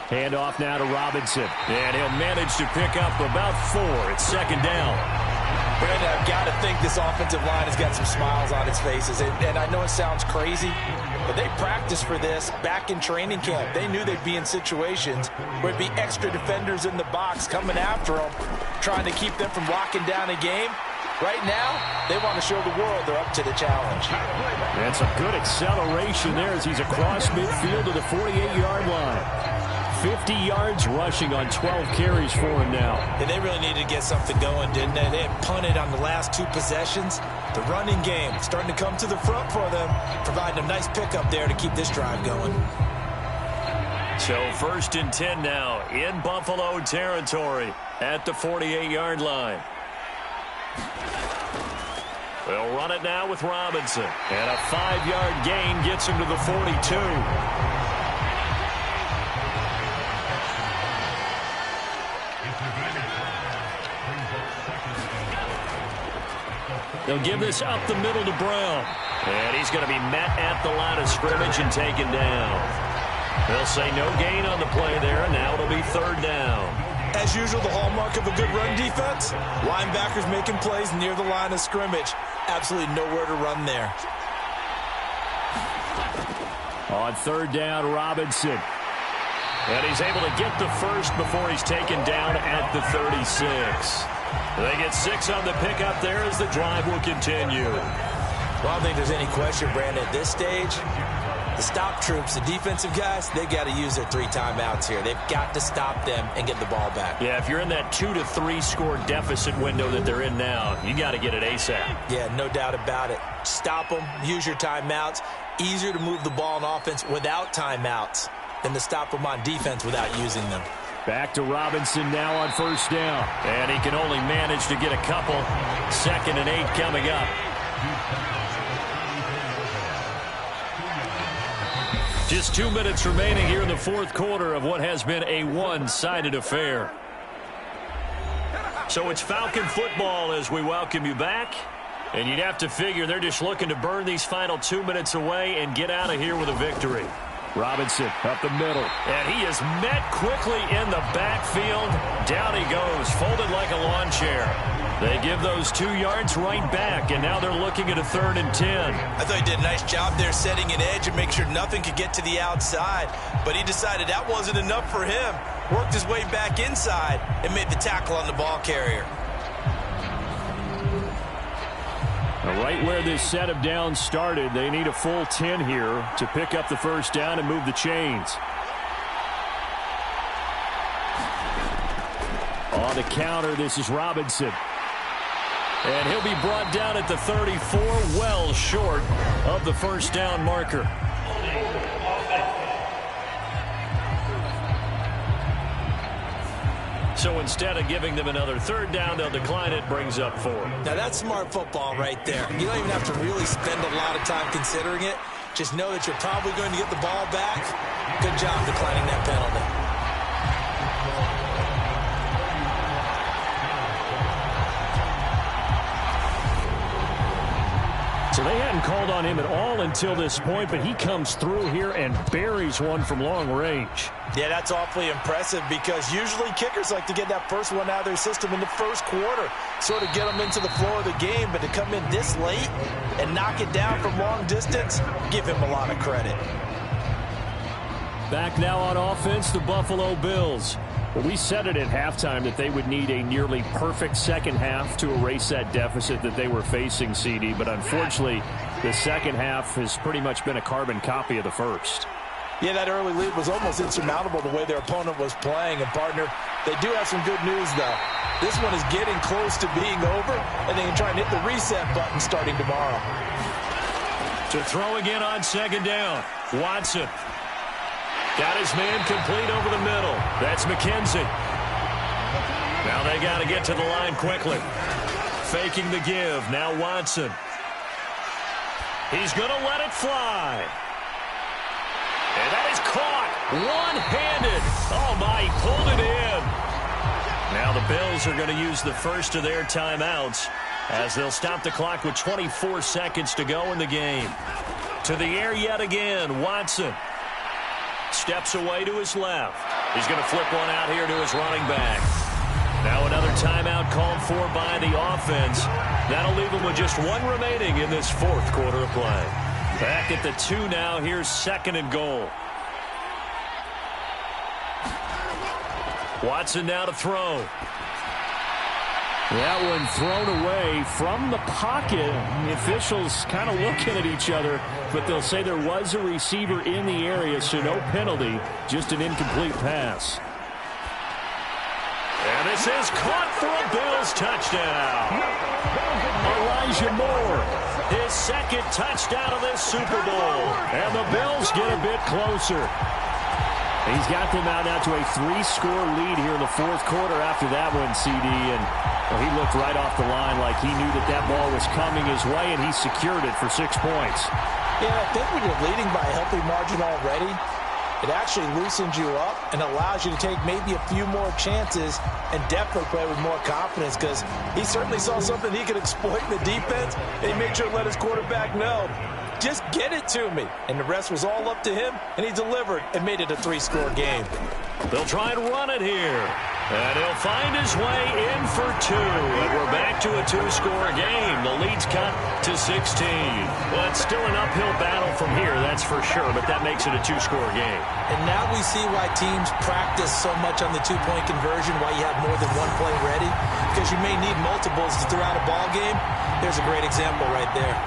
Handoff now to Robinson. And he'll manage to pick up about 4. It's 2nd down. Brandon, I've got to think this offensive line has got some smiles on its faces. And I know it sounds crazy, but they practiced for this back in training camp. They knew they'd be in situations where it'd be extra defenders in the box coming after them, trying to keep them from locking down a game. Right now, they want to show the world they're up to the challenge. That's a good acceleration there as he's across midfield to the 48-yard line. 50 yards rushing on 12 carries for him now. And they really needed to get something going, didn't they? They had punted on the last 2 possessions. The running game starting to come to the front for them, providing a nice pickup there to keep this drive going. So 1st and 10 now in Buffalo territory at the 48-yard line. They'll run it now with Robinson. And a 5-yard gain gets him to the 42. They'll give this up the middle to Brown. And he's going to be met at the line of scrimmage and taken down. They'll say no gain on the play there, and now it'll be 3rd down. As usual, the hallmark of a good run defense, linebackers making plays near the line of scrimmage. Absolutely nowhere to run there. On 3rd down, Robinson. And he's able to get the first before he's taken down at the 36. They get 6 on the pickup there as the drive will continue. Well, I don't think there's any question, Brandon, at this stage, the stop troops, the defensive guys, they've got to use their 3 timeouts here. They've got to stop them and get the ball back. Yeah, if you're in that 2 to 3 score deficit window that they're in now, you got to get it ASAP. Yeah, no doubt about it. Stop them, use your timeouts. Easier to move the ball on offense without timeouts than to stop them on defense without using them. Back to Robinson now on 1st down. And he can only manage to get a couple. 2nd and 8 coming up. Just 2 minutes remaining here in the 4th quarter of what has been a one-sided affair. So it's Falcon football as we welcome you back. And you'd have to figure they're just looking to burn these final 2 minutes away and get out of here with a victory. Robinson up the middle. And he is met quickly in the backfield. Down he goes, folded like a lawn chair. They give those 2 yards right back, and now they're looking at a 3rd and 10. I thought he did a nice job there setting an edge and make sure nothing could get to the outside. But he decided that wasn't enough for him. Worked his way back inside and made the tackle on the ball carrier. Right where this set of downs started, they need a full 10 here to pick up the first down and move the chains. On the counter, this is Robinson. And he'll be brought down at the 34, well short of the first down marker. So instead of giving them another 3rd down, they'll decline it, brings up 4. Now that's smart football right there. You don't even have to really spend a lot of time considering it. Just know that you're probably going to get the ball back. Good job declining that penalty. So they hadn't called on him at all until this point, but he comes through here and buries one from long range. Yeah, that's awfully impressive because usually kickers like to get that first one out of their system in the first quarter, sort of get them into the flow of the game, but to come in this late and knock it down from long distance, give him a lot of credit. Back now on offense, the Buffalo Bills. Well, we said it at halftime that they would need a nearly perfect second half to erase that deficit that they were facing, CD. But unfortunately, the second half has pretty much been a carbon copy of the first. Yeah, that early lead was almost insurmountable the way their opponent was playing. And, partner, they do have some good news, though. This one is getting close to being over, and they can try and hit the reset button starting tomorrow. To throw again on 2nd down, Watson. Got his man complete over the middle. That's McKenzie. Now they got to get to the line quickly. Faking the give. Now Watson. He's going to let it fly. And that is caught. One-handed. Oh, my, he pulled it in. Now the Bills are going to use the first of their timeouts as they'll stop the clock with 24 seconds to go in the game. To the air yet again, Watson. Steps away to his left. He's going to flip one out here to his running back. Now another timeout called for by the offense. That'll leave him with just 1 remaining in this 4th quarter of play. Back at the 2 now. Here's 2nd and goal. Watson now to throw. That one thrown away from the pocket. The officials kind of looking at each other, but they'll say there was a receiver in the area, so no penalty, just an incomplete pass. And this is caught for a Bills touchdown. Elijah Moore. His 2nd touchdown of this Super Bowl. And the Bills get a bit closer. He's got them out now to a 3-score lead here in the 4th quarter after that one, CD. And well, he looked right off the line like he knew that that ball was coming his way, and he secured it for 6 points. Yeah, I think when you're leading by a healthy margin already, it actually loosens you up and allows you to take maybe a few more chances and definitely play with more confidence because he certainly saw something he could exploit in the defense, and he made sure to let his quarterback know, just get it to me. And the rest was all up to him, and he delivered and made it a 3-score game. They'll try and run it here. And he'll find his way in for 2. And we're back to a 2-score game. The lead's cut to 16. Well, it's still an uphill battle from here, that's for sure, but that makes it a 2-score game. And now we see why teams practice so much on the 2-point conversion, why you have more than 1 play ready, because you may need multiples throughout a ball game. There's a great example right there.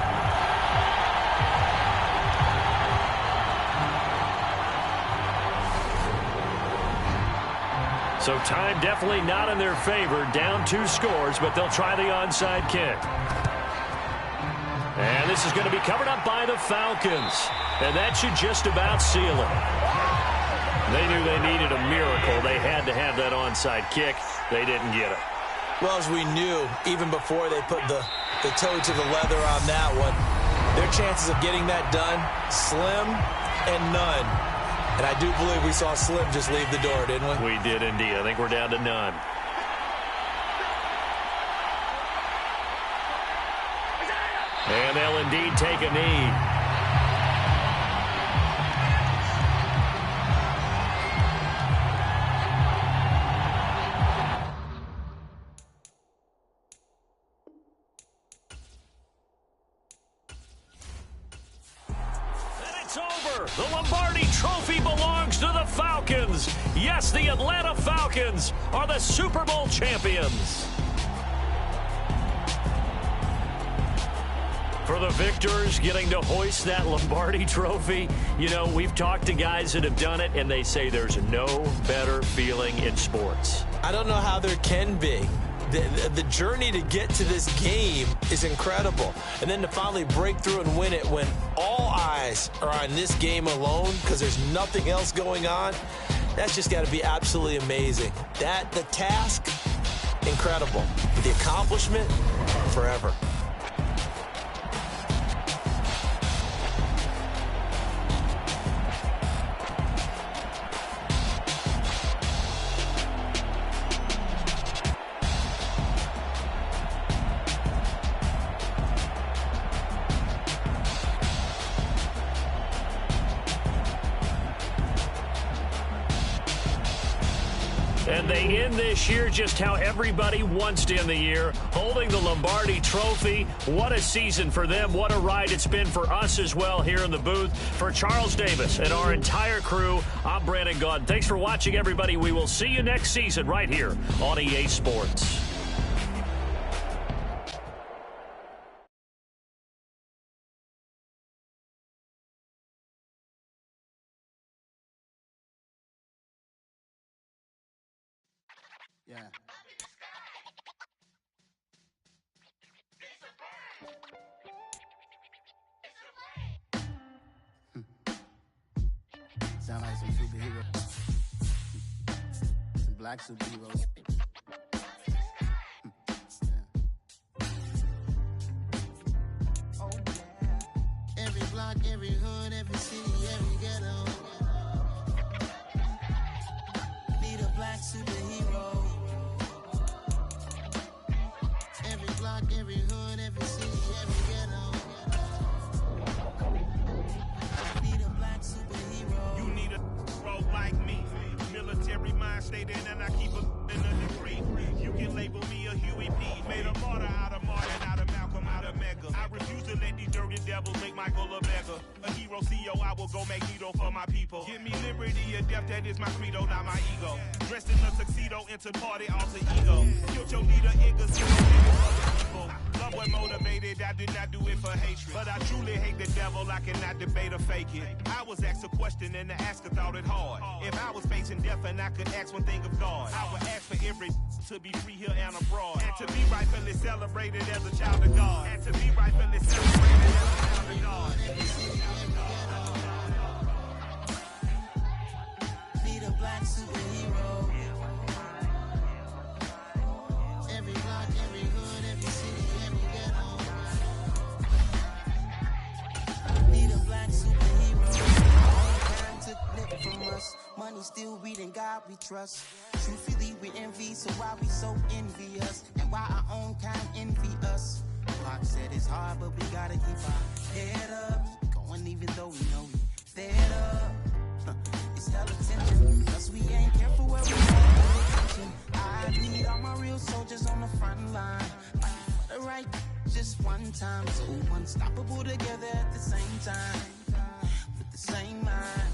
So time definitely not in their favor. Down 2 scores, but they'll try the onside kick. And this is going to be covered up by the Falcons. And that should just about seal it. They knew they needed a miracle. They had to have that onside kick. They didn't get it. Well, as we knew, even before they put the toe to the leather on that one, their chances of getting that done, slim and none. And I do believe we saw Slim just leave the door, didn't we? We did indeed. I think we're down to none. And they'll indeed take a knee. It's over. The Lombardi Trophy belongs to the Falcons. Yes, the Atlanta Falcons are the Super Bowl champions. For the victors, getting to hoist that Lombardi Trophy, you know, we've talked to guys that have done it, and they say there's no better feeling in sports. I don't know how there can be. The journey to get to this game is incredible. And then to finally break through and win it when all eyes are on this game alone because there's nothing else going on, that's just got to be absolutely amazing. The task, incredible. The accomplishment, forever. And they end this year just how everybody wants to end the year, holding the Lombardi Trophy. What a season for them. What a ride it's been for us as well here in the booth. For Charles Davis and our entire crew, I'm Brandon Gaudin. Thanks for watching, everybody. We will see you next season right here on EA Sports. Yeah. Sound like some superheroes. Some black superheroes. Oh, yeah. Every block, every hood, every city, every ghetto. Need a black superhero. Every block, every hood, every city, every ghetto. Need a black superhero. You need a role like me. Military mind state and I keep a in a degree. You can label me a Huey P. Made a martyr out of Martin, out of Malcolm, out of Mega. I refuse to let these dirty devils make Michael a beggar. A hero CEO, I will go Magneto for my people. Give me liberty or death, that is my credo, not my ego. Dressed in a tuxedo, into party, alter ego. Killed your leader, people. Love what motivated, I did not do it for hatred. But I truly hate the devil, I cannot debate or fake it. I was asked a question and the asker thought it hard. If I was facing death and I could ask one thing of God, I would ask for every to be free here and abroad. And to be rightfully celebrated as a child of God. And to be rightfully celebrated as a child of God. Need a black superhero. Every block, every hood, every city, every ghetto. Need a black superhero. All time took nip from us. Money still reading God we trust. Truthfully we envy, so why we so envious? And why our own kind envy us? Pac said it's hard, but we gotta keep our head up. Going even though we know we fed up. It's hella tension, cause we ain't careful where we are. I need all my real soldiers on the front line. Fighting for the right just one time. So unstoppable together at the same time. With the same mind.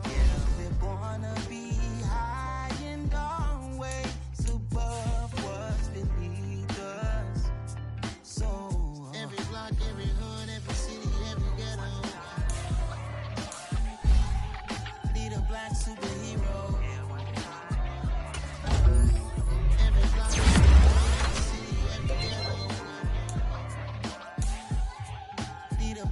Yeah, we're gonna be high and always above what's beneath us. So every block, every hood, every city, every ghetto. Need a black superhero. Every block, every hood, every city, every ghetto. Need a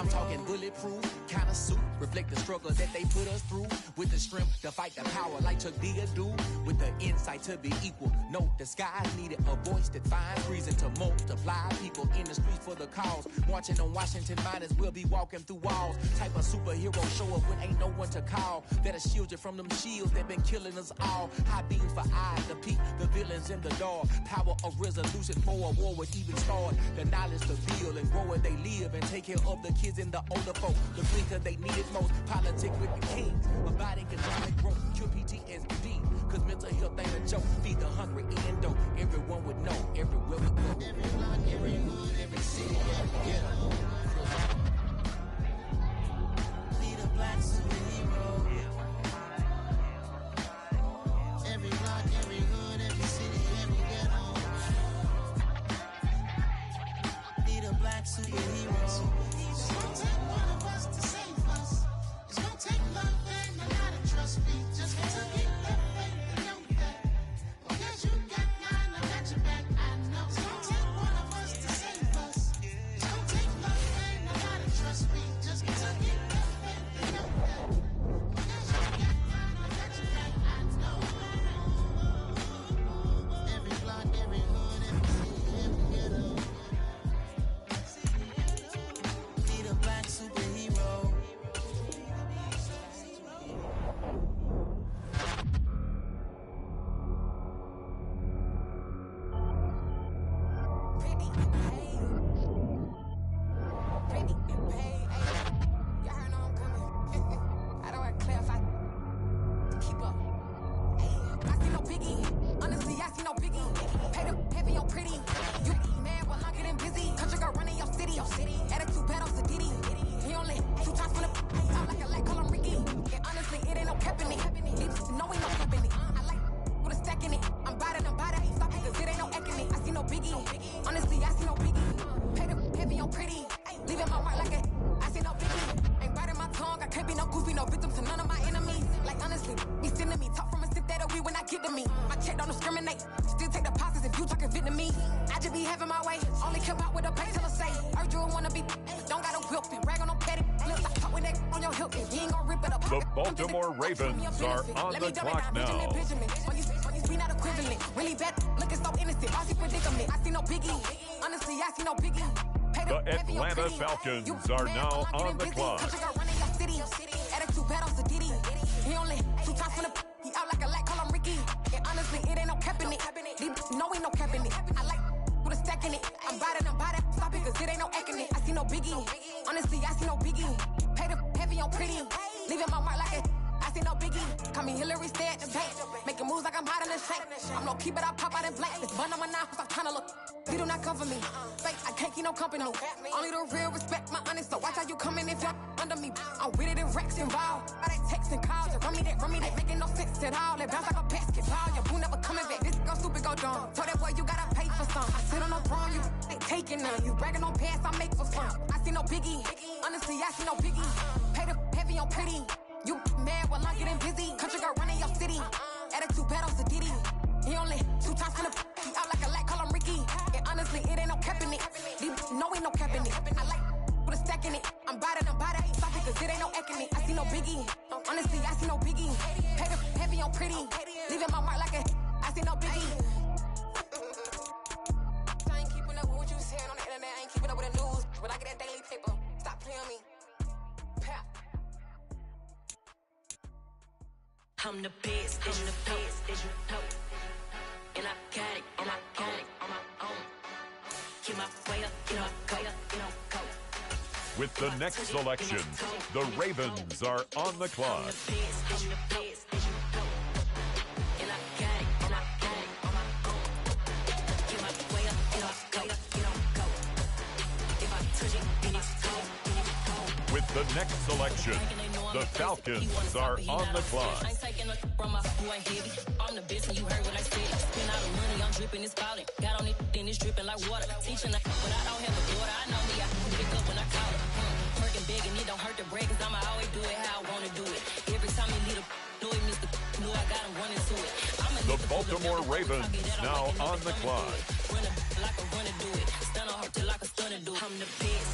I'm talking bulletproof kind of suit. Reflect the struggle that they put us through. With the strength to fight the power like Chuck D do. With the insight to be equal. No disguise needed. A voice that finds reason to multiply. People in the streets for the cause. Marching on Washington miners will be walking through walls. Type of superhero show up when ain't no one to call. That'll shield you from them shields that been killing us all. High beams for eyes to peek the villains in the dark. Power of resolution for a war would even start. The knowledge to build and grow where they live and take care of the kids and the older folk. The thinker they need it most. Politics with the kings. Abiding economic growth. Cure PTSD. Cause mental health ain't a joke. Feed the hungry and dope. Everyone would know. Everywhere we go. Every block, every hood, every city, every ghetto. Lead a black superhero. Every block, every hood, every city, every ghetto. Need a black superhero. It's gonna take one of us to save us. It's gonna take love and a lot of trust me. Just to get that faith and know that. Because you got mine, I got your back, I know. It's gonna take one of us to save us. It's gonna take love and a lot of trust me. Just to get that faith and know that. Because you got mine, I got your back, I know. Every block, every hood, every city, every ghetto. Need a black superhero. The Baltimore Ravens are on the clock now. The Atlanta Falcons are now on the clock. He only 2 times from the he out like a light, call him Ricky. And honestly, it ain't no cap in it. No, ain't no cap in it. I like with a stack in it. I'm biting, stop it, cause it ain't no acting it. I see no biggie. Honestly, I see no biggie. Pay the heavy on pretty. Leaving my mark like it. I see no biggie. Call me Hillary, stay at the bank. Making moves like I'm hot in the shank. I'm low key, but I pop out in blank. This bun on my knife, I'm trying to look. They do not come for me. Fake, I can't keep no company. Only the real respect my honest. So watch how you coming if you're under me. I'm with it and Rex involved. I they text and calls. Run me that, making no sense at all. They bounce like a basketball. Your boo never coming back. This go stupid, go dumb. Told that boy you gotta pay for some. I sit on the throne, you ain't taking none. You bragging on past, I make for fun. I see no biggie. Honestly, I see no biggie. Pay the heavy on pretty. You mad while I'm getting busy. Country girl running your city. Attitude bad on Diddy. He only 2 times from the he out like a light, call him Ricky. And honestly, it ain't no cap in it. No, ain't no cap in it. I like with a stack in it. I'm biting, stop it, cause it ain't no acting it. I see no biggie. Honestly, I see no biggie. Pay the heavy on pretty. Leaving my mark like a I see no biggie. I ain't keeping up with what you saying on the internet. I ain't keeping up with the news. When I get that daily paper, stop playing me. Pap. I'm the best, as you know. And I got it, on my own. Keep my way up, go. With the next selection, the Ravens are on the clock. With the next selection, the Falcons are on the clock. I ain't taking a from my who ain't heavy. I'm the best and you heard what I said. Spend all the money, I'm dripping, it's falling. Got on it, then it's dripping like water. Teaching like, but I don't have a daughter. I know me, I pick up when I call it. Working big and it don't hurt to break, cause I'ma always do it how I wanna do it. Every time you need a know it, Mr. Knew I got him running to it. The Baltimore Ravens now on the clock. Running like a runner do it. Stun on her till like a stunner do it. I'm the best,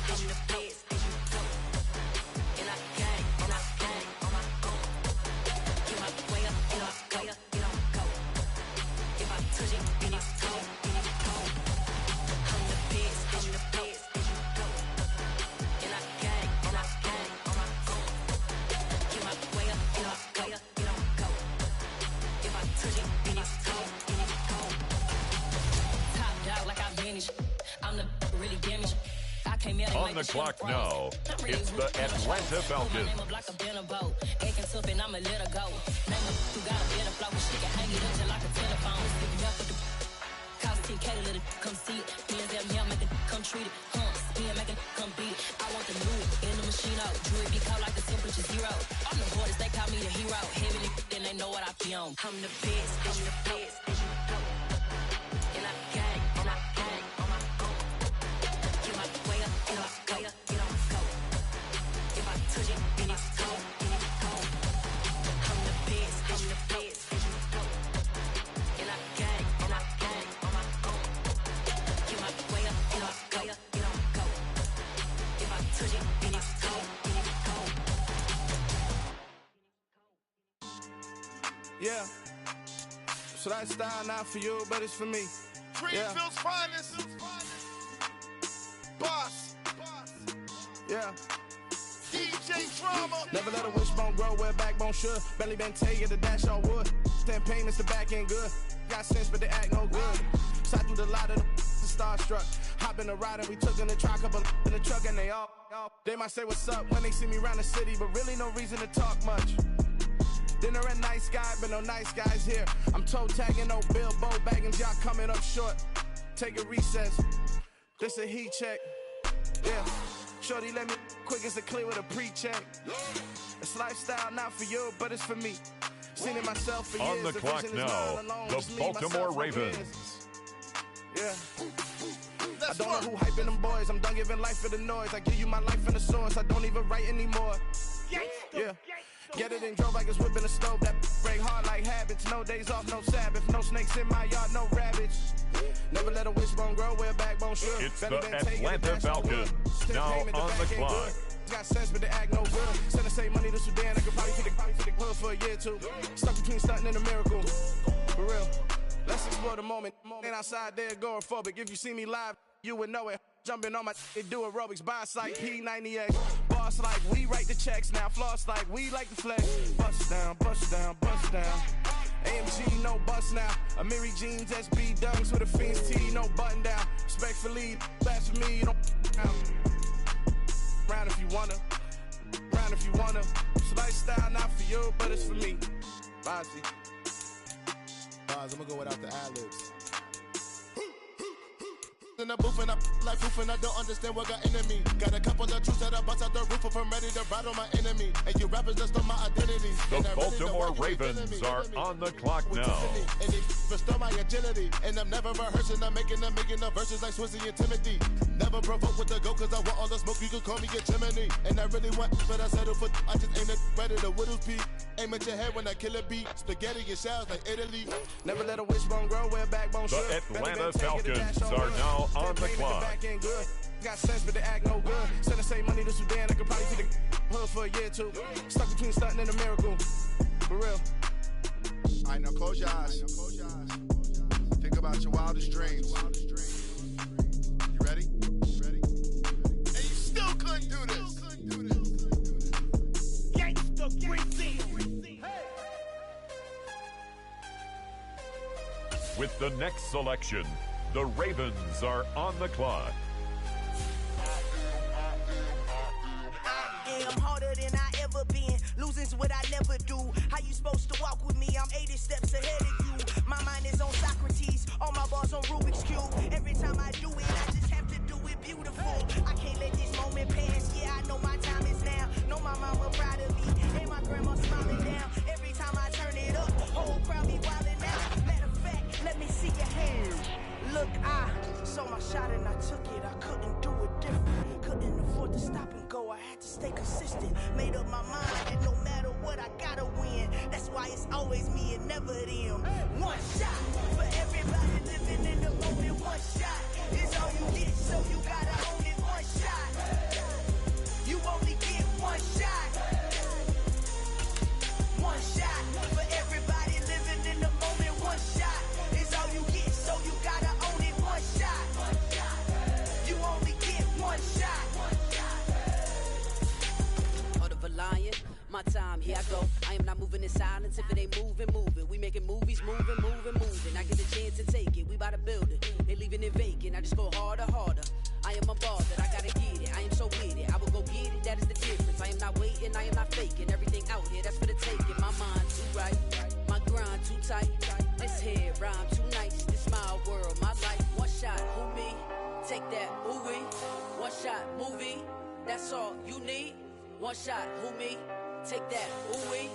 On the clock now, it's the Atlanta Falcons. Come see it, me and them here make it come treat it, spin make it come beat it. I want the new in the machine out, jewelry be called like the temperature zero. I'm the hardest, they call me the hero. Heavy then they know what I be on. I'm the best, I'm the best, and I got it, and I got it on my own. Get my way up, get on go, get on go. If I touch it, then it's cold, then it's cold. I'm the best, I'm the best, and I got it, and I got it on my own. Get my way up, get on go, get on go. If I touch it, then it's cold, then it's cold. Yeah. So that style not for you, but it's for me. Greenfield's finest. Boss. Yeah. DJ Drama. Never let a wishbone grow where backbone should. Belly been take it, the dash all wood. 10 payments, the back end good. Got sense, but they act no good. Side through the lot of the starstruck. Hop in the ride and we took in the truck, couple in the truck and they all. They might say what's up when they see me around the city, but really no reason to talk much. Dinner at nice guy, but no nice guys here. I'm toe tagging, no Bilbo bagging, y'all coming up short. Take a recess. This a heat check. Yeah. Shorty let me quick as a clear with a pre-check. It's lifestyle not for you, but it's for me. Seen it myself for years. On the clock now, the Baltimore Ravens. Yeah. I don't know who hyping them boys. I'm done giving life for the noise. I give you my life in the source. I don't even write anymore. Yeah. Get it and drove like it's whipping a stove. That break hard like habits. No days off, no Sabbath. No snakes in my yard, no rabbits. Never let a wishbone grow where a backbone should. It's the Atlanta Falcons. Now on the clock. Got sense, but they act no good. Send the same money to Sudan. I could probably take the hood for a year or two. Stuck between stunting and a miracle. For real. Let's explore the moment. Ain't outside there agoraphobic. If you see me live, you would know it. Jumping on my do aerobics, boss like P90X. Boss like we write the checks now. Floss like we like the flex. Bust down, bust down, bust down. AMG, no bust now. Amiri jeans, SB dunks with a Fiends T, no button down. Respectfully, best for me, you don't round if you wanna. Round if you wanna. It's lifestyle not for you, but it's for me. Bossy. Bars, I'm gonna go without the ad-libs. In the booth and I like proof and I don't understand what got into me. Got a couple of truths that I bust out the roof if I'm ready to battle my enemy. And you rappers just on my identity. The Baltimore Ravens are on the clock now. And they restore my agility. And I'm never rehearsing, I'm making the verses like Swizzy and Timothy. Never provoke with the go cause I want all the smoke, you can call me a chimney. And I really want, but I settle for, I just aim at ready to Whittles Peak. Aim at your head when I kill a beat. Spaghetti and shells like Italy. Never let a wishbone grow where a backbone should. The Atlanta Falcons are now on the clock. Got sense, but they act no good. Send the same money to Sudan. I could probably take the hood for a year or two. Stuck between stunting and a miracle. For real. All right, now close your eyes. Think about your wildest dreams. You ready? And you still couldn't do this. Gangsta Brazil. With the next selection, the Ravens are on the clock. I'm harder than I ever been. Losing's what I never do. How you supposed to walk with me? I'm 80 steps ahead of you. My mind is on Socrates. All my bars on Rubik's Cube. Every time I do it, I just have to do it beautiful. I can't let this moment pass. Yeah, I know my time is now. Know my mama proud of me. And my grandma smiling down. Every time I turn it up, whole crowd be wildin' out. Matter of fact, let me see your hands. Look, I saw my shot and I took it. I couldn't do it different. Couldn't afford to stop and go. I had to stay consistent. Made up my mind that no matter what, I gotta win. That's why it's always me and never them. One shot for everybody living in the moment. One shot is all you get, so you gotta own it. One shot. You only get one shot. One shot for everybody living in the moment. One shot is all you get, so you gotta own it. One shot. You only get one shot. Heart of a lion, my time, here I go. I am not moving in silence. If it ain't moving, moving. We making movies, moving, moving, moving. I get a chance to take it, we bout to build it. They leaving it vacant, I just go harder, harder. I am a ball that I gotta get it. I am so with it. I will go get it. That is the difference. I am not waiting. I am not faking. Everything out here, that's for the taking. My mind too right. My grind too tight. This head rhyme too nice. This my world, my life. One shot, who me? Take that, ooh-wee. One shot, movie. That's all you need. One shot, who me? Take that, ooh-wee.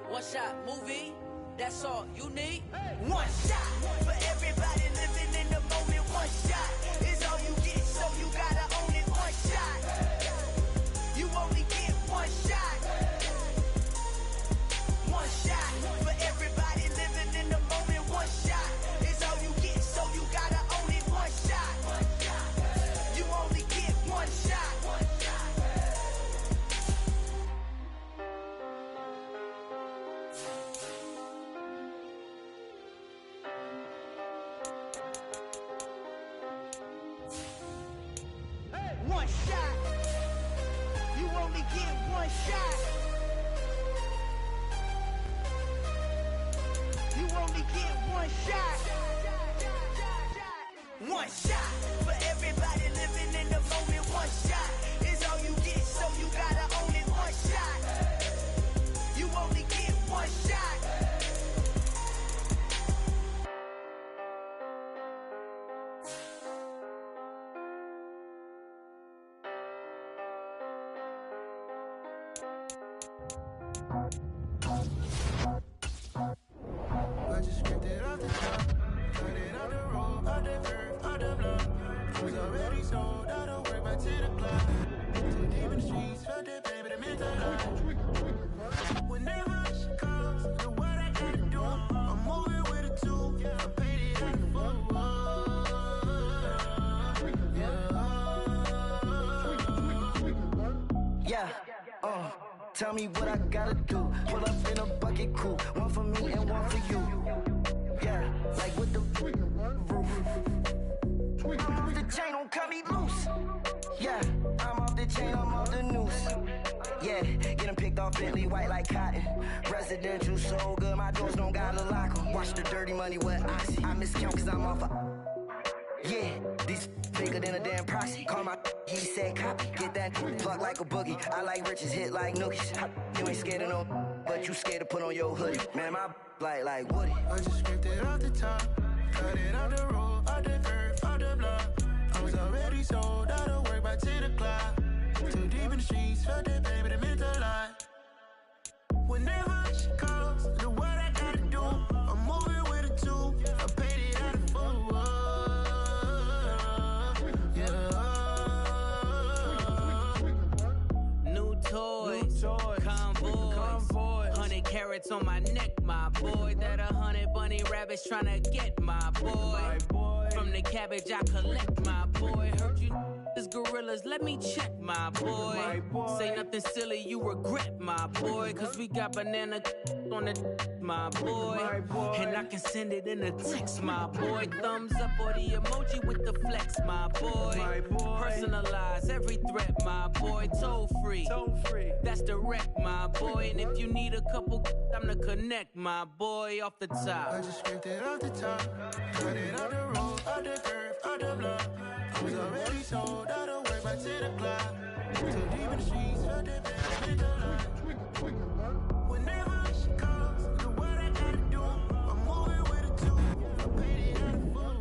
One shot, movie. That's all you need. One shot for everybody living in the moment. One shot is all you get, so you gotta own it. One shot. You only get one shot. One shot for everybody living in the moment. One shot is all you get, so you gotta own it. One shot. You only get one shot. One shot. You only get one shot. You only get one shot. One shot for everybody living in the moment. One shot is all you get, so you gotta own it. One shot. You only get one shot. I just scraped it off the top, cut it off the road, off the curve, off the block. I was already sold, I don't work by 10 o'clock. Too deep in the streets, felt that pain, but it meant a lot. Whenever she calls, know what I gotta do. I'm moving with a two, I paid it out the Yeah, tell me what I gotta do. Pull up in a bucket crew, one for me and one for you. Yeah, like with the roof. I'm off the chain, don't cut me loose. Yeah, I'm off the chain, I'm off the noose. Yeah, getting picked off Bentley, white like cotton. Residential so good, my doors don't gotta lock 'em. Watch the dirty money with oxy. I miscount cause I'm off a... Yeah, these bigger than a damn proxy. Call my he said copy. Get that plug like a boogie. I like riches, hit like nookies. You ain't scared of no, but you scared to put on your hoodie. Man, my like Woody. I just scraped it off the top, cut it off the road, off the curve, off the block. I was already sold, I don't work by 10 o'clock. Too deep in the streets, felt that pain, but it meant a lot. Whenever she calls, know what I gotta do. I'm moving with a two, I paid it out of full. New toys, convoy, 100 carats on my neck, my boy. That 100 bunny rabbits tryna get my boy. From the cabbage I collect, my boy. Heard you gorillas, let me check, my boy. Say nothing silly, you regret, my boy. Cause we got banana on the my boy. And I can send it in a text, my boy. Thumbs up or the emoji with the flex, my boy. Personalize every threat, my boy. Toll free, that's direct, my boy. And if you need a couple, I'm the connect, my boy. Off the top, I just scraped it off the top, cut it off the road, off the curve, off the block. I was already sold, I don't work by 10 o'clock. Too deep in the streets, felt that pain, meant a lot. Whenever she calls, know what I gotta do. I'm moving with a two, I paid it out of full.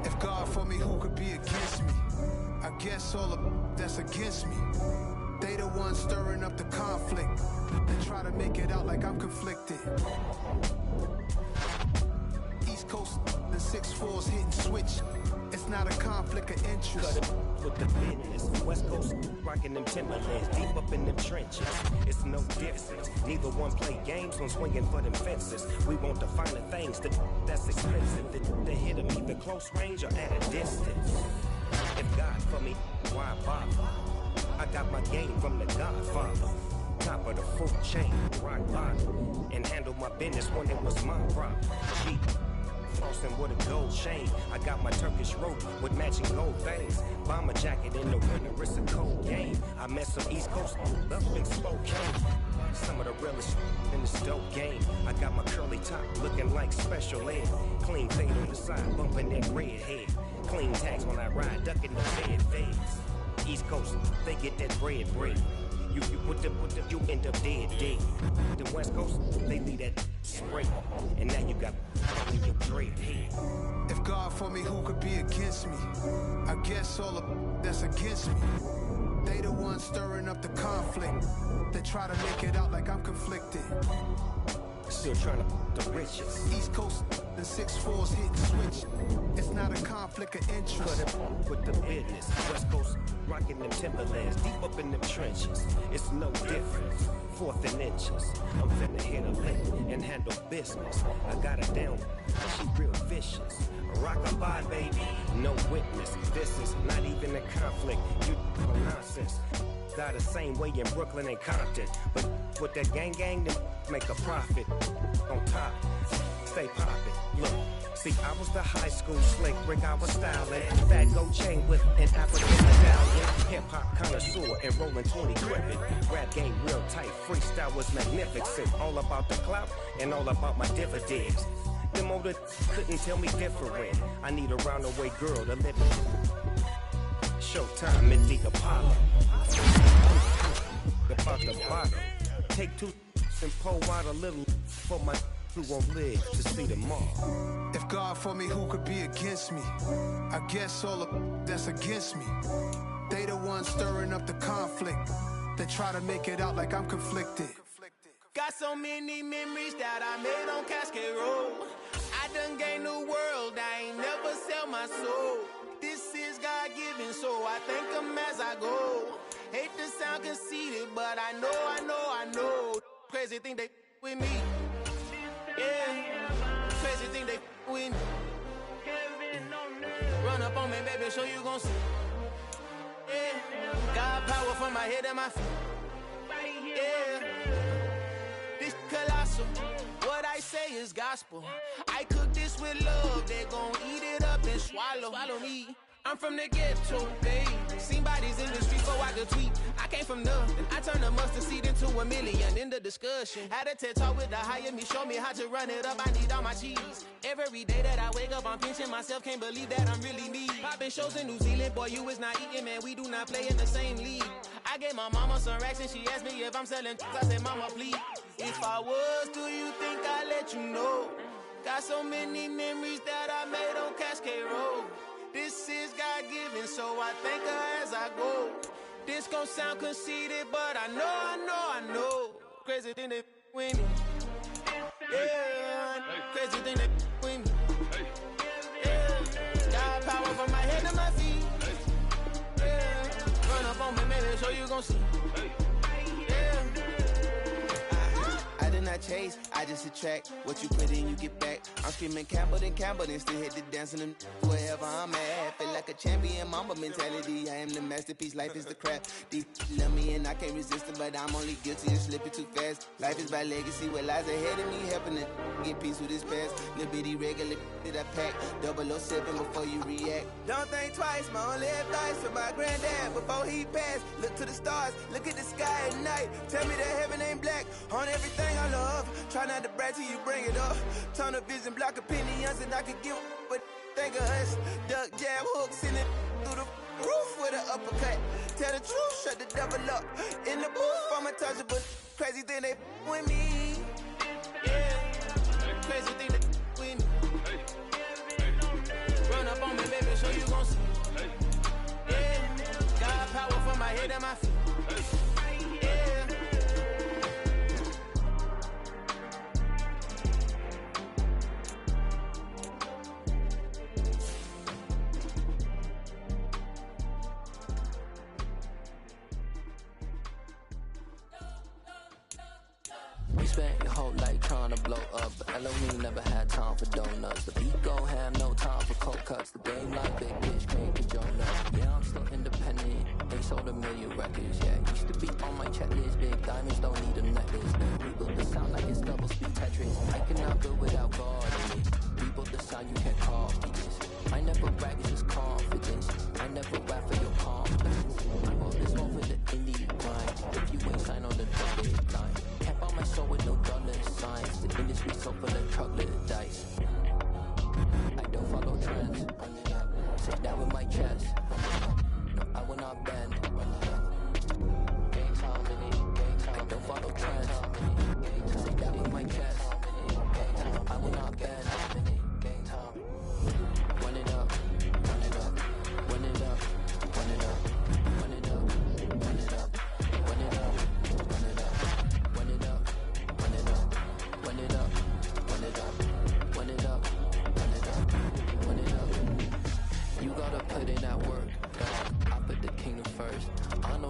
If God for me, who could be against me? I guess all of that's against me. They the ones stirring up the conflict. They try to make it out like I'm conflicted. East Coast, the 6'4's hitting switch. It's not a conflict of interest. Cut it with the business. West Coast rocking them Timberlands, deep up in them trenches. It's no difference. Neither one play games when swinging for them fences. We want the finer things, that's expensive. The hit them either close range or at a distance. If God for me, why bother? I got my game from the Godfather. Top of the food chain, rock bottom. And handle my business when it was my problem. Cheap. crossing with a gold chain. I got my Turkish rope with matching gold things. Bomber jacket in the winter, it's a cold game. I met some East Coast up in Spokane. Some of the realest in this dope game. I got my curly top looking like special ed. Clean fade on the side, bumping that red head. Clean tags when I ride, ducking the bed fades. East Coast, they get that bread. You put them, you end up dead. The West Coast, they leave that spray. And now you got in your dread head. If God for me, who could be against me? I guess all of that's against me. They the ones stirring up the conflict. They try to make it out like I'm conflicted. Still trying to the riches. East Coast, the 6'4s hitting switch. It's not a conflict of interest. Cut it with the business. West Coast, rocking them Timberlands, deep up in them trenches. It's no difference. 4th and inches. I'm finna hit a lick and handle business. I got her down, she real vicious. Rock-a-bye, baby, no witness. This is not even a conflict. You nonsense. Die the same way in Brooklyn and Compton. But with that gang, them make a profit. On top, stay poppin'. Look, see, I was the high school slick Rick, I was styling. Fat gold chain with an African medallion. Hip-hop connoisseur and rolling 20 gripping. Rap game real tight, freestyle was magnificent. All about the clout and all about my dividends. Them older couldn't tell me different. I need a round-away girl to live it. Showtime at the Apollo. About the bottom. Take 2 and pour out a little for my who won't live to see tomorrow. If God for me, who could be against me? I guess all of that's against me. They the ones stirring up the conflict. They try to make it out like I'm conflicted. Got so many memories that I made on Cascade Road. I done gained the world, I ain't never sell my soul. This is God-given, so I thank him as I go. Hate to sound conceited, but I know. Crazy thing they with me. Yeah, crazy thing they with me. Run up on me, baby, show you gon' see. Yeah, got power from my head and my feet. Yeah, this colossal. What I say is gospel. I cook this with love. They gon' eat it up and swallow me. I'm from the ghetto, babe. Seen bodies in the street, go out the tweet. I came from nothing. I turned a mustard seed into a million in the discussion. Had a TED talk with the higher me, show me how to run it up. I need all my cheese. Every day that I wake up, I'm pinching myself. Can't believe that I'm really me. Popping shows in New Zealand, boy, you is not eating, man. We do not play in the same league. I gave my mama some racks and she asked me if I'm selling. I said, mama, please. If I was, do you think I'd let you know? Got so many memories that I made on Cascade Road. This is God-given, so I thank her as I go. This gon' sound conceited, but I know. Crazy thing they with me. Yeah, crazy thing they with me. Yeah, got power from my head to my feet. Yeah, run up on me, maybe so you gon' see. Yeah. I did not chase, I just attract. What you put in, you get back. I'm screaming Campbell, then still hit the dance and them wherever I'm at. Feel like a champion, mamba mentality. I am the masterpiece, life is the crap. These love me and I can't resist it, but I'm only guilty of slipping too fast. Life is by legacy, what lies ahead of me, helping to get peace with this past. Little bitty regular that I pack, 007 before you react. Don't think twice, my only advice for my granddad before he passed. Look to the stars, look at the sky at night. Tell me that heaven ain't black on everything I love. Try not to brag till you bring it up. Tunnel vision, block opinions, and I could give but think of us. Duck, jab, hooks in it through the roof with an uppercut. Tell the truth, shut the devil up. In the booth, I'm untouchable. Crazy thing they with me. Yeah, crazy thing they with me. Run up on me, baby, so you gon' see. Yeah, got power from my head and my feet. Yeah. You spent your whole life trying to blow up, but Elohim never had time for donuts. The beat gon' have no time for cold cuts. The game like big bitch can't control us. Yeah, I'm still independent. They sold 1 million records. Yeah, used to be on my checklist. Big diamonds don't need a necklace. We built the sound like it's double speed Tetris. I cannot build without God in me. We built the sound you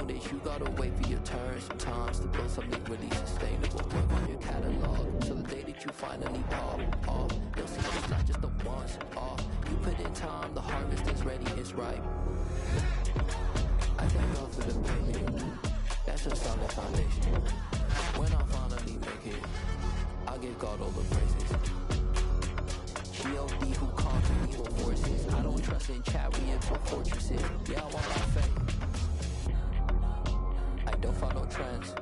this, you gotta wait for your turn sometimes to build something really sustainable. Work on your catalog, so the day that you finally pop off, you'll see it's not just a once off. You put in time, the harvest is ready, it's ripe. I thank God for the pain, that's a solid foundation. When I finally make it, I'll give God all the praises. G.O.D. who conquered evil forces. I don't trust in chat, we into fortresses. Yeah, I want my faith. I don't follow trends,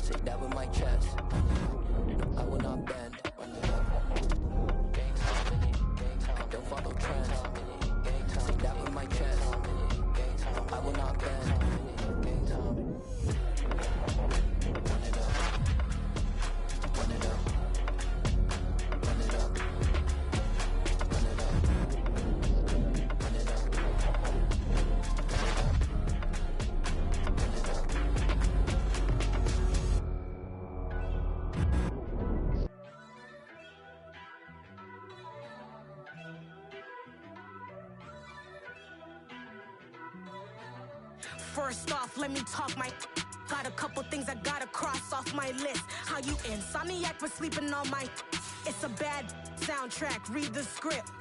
say that with my chest. I will not bend. I don't follow trends, say that with my chest. I will not bend. Run it up. Run it up. Run it up. Run it up. Run it up. Run it up. First off, let me talk my. Got a couple things I gotta cross off my list. How you insomniac for sleeping on my. It's a bad soundtrack, read the script.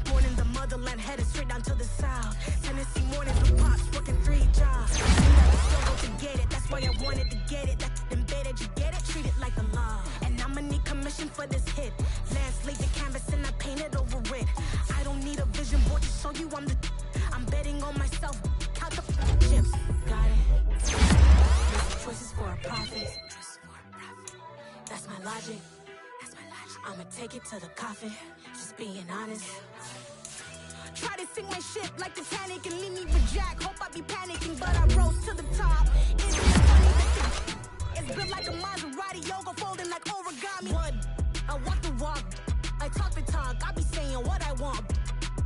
Born in the motherland, headed straight down to the south. Tennessee mornings with pops, working 3 jobs. Struggle to get it, that's why I wanted to get it. That embedded, you get it, treat it like a law. And I'ma need commission for this hit. Lance laid the canvas and I painted over it. I don't need a vision board to show you I'm the. I'm betting on myself, count the chips. Got it. Choices for a profit. That's my logic. I'ma take it to the coffin. Just being honest. Try to sink my ship like Titanic and leave me with Jack. Hope I be panicking, but I rose to the top. Isn't it funny that it's built like a Maserati, yoga folding like origami. What? I walk the walk. I talk the talk. I be saying what I want.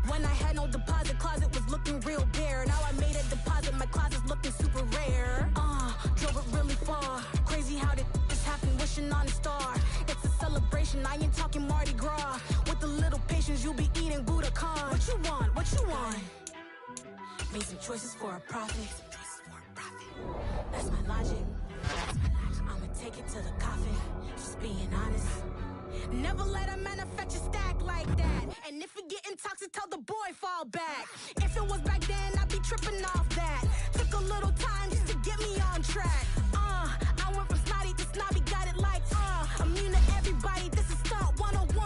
When I had no deposit, closet was looking real bare. Now I made a deposit, my closet's looking super rare. Drove it really far. Crazy how did this happen, wishing on a star. It's a celebration, I ain't talking Mardi Gras. With a little patience, you'll be eating Budokan. What you want, what you want? Made some choices for a profit. That's my logic. I'ma take it to the coffin, just being honest. Never let a manufacture stack like that. And if it getting toxic, tell the boy fall back. If it was back then, I'd be tripping off that. Took a little time just to get me on track. I went from snotty to snobby, got it like immune to everybody, this is stunt 101.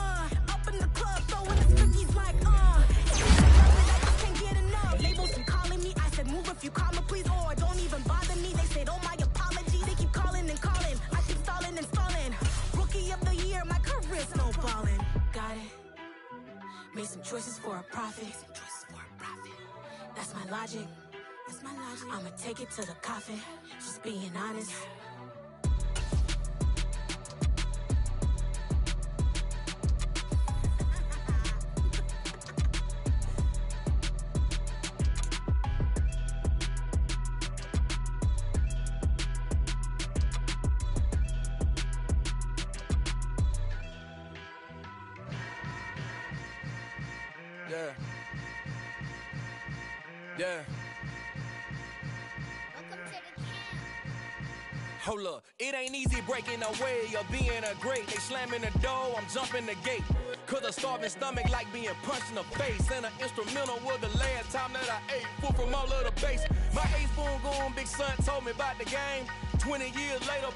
Up in the club, throwing the cookies like If you love it, I just can't get enough. Labels keep calling me, I said move if you call me please, or don't even bother me. They said oh my apology, they keep calling and calling. I keep stalling and stalling. Rookie of the year, my career snowballing. Got it. Made some choices for a profit. That's my logic. I'ma take it to the coffin. Just being honest. Yeah. Hold up, it ain't easy breaking away or being a great. They slamming the door, I'm jumping the gate. Cause a starving stomach like being punched in the face. And an instrumental was the last time that I ate food from all of the bass. My 8-spoon goon big son told me about the game. 20 years later,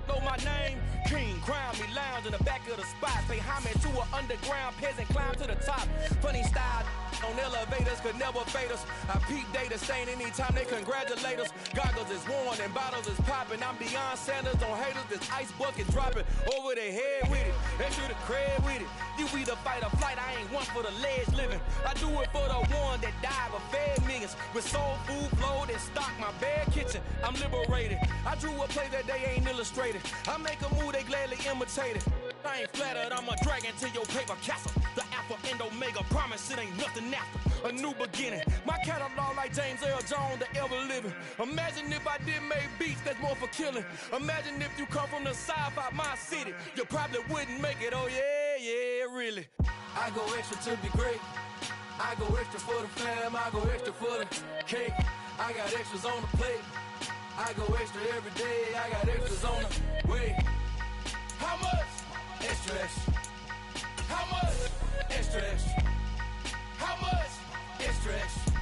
know my name. King, crown me, lounge in the back of the spot. Pay homage to an underground peasant, climb to the top. Funny style on elevators could never fade us. I peep data stain anytime they congratulate us. Goggles is worn and bottles is popping. I'm beyond Sanders on haters, this ice bucket dropping over their head with it. Extra the cred with it. You either fight or flight, I ain't one for the ledge living. I do it for the one that died but fed millions. With soul food flowed and stock my bare kitchen. I'm liberated. I drew a play that they ain't illustrated. I make a move, they gladly imitate it. I ain't flattered, I'm a dragon to your paper castle. The Alpha and Omega, promise it ain't nothing after. A new beginning. My catalog like James Earl Jones, the ever living. Imagine if I didn't make beats that's more for killing. Imagine if you come from the south out my city. You probably wouldn't make it, oh yeah, really. I go extra to be great. I go extra for the fam, I go extra for the cake. I got extras on the plate. I go extra every day. I got extras on the way. How much? Extra, extra. How much? Extra, extra. How much? Extra, extra.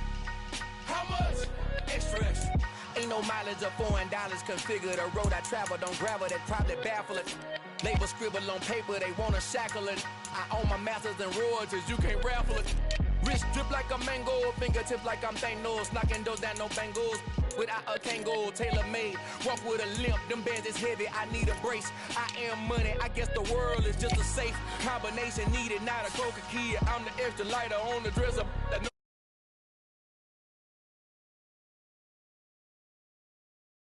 How much? Extra, extra. Ain't no mileage of $4 configure the road I travel. Don't gravel that probably baffle it. Label scribble on paper, they wanna shackle it. I own my masters and royalties, you can't raffle it. Wrist drip like a mango, fingertips like I'm Thanos. Knocking those down, no bangles. Without a Kango, tailor-made. Walk with a limp, them bands is heavy, I need a brace. I am money, I guess the world is just a safe combination needed. Not a coca key, I'm the extra lighter on the dresser.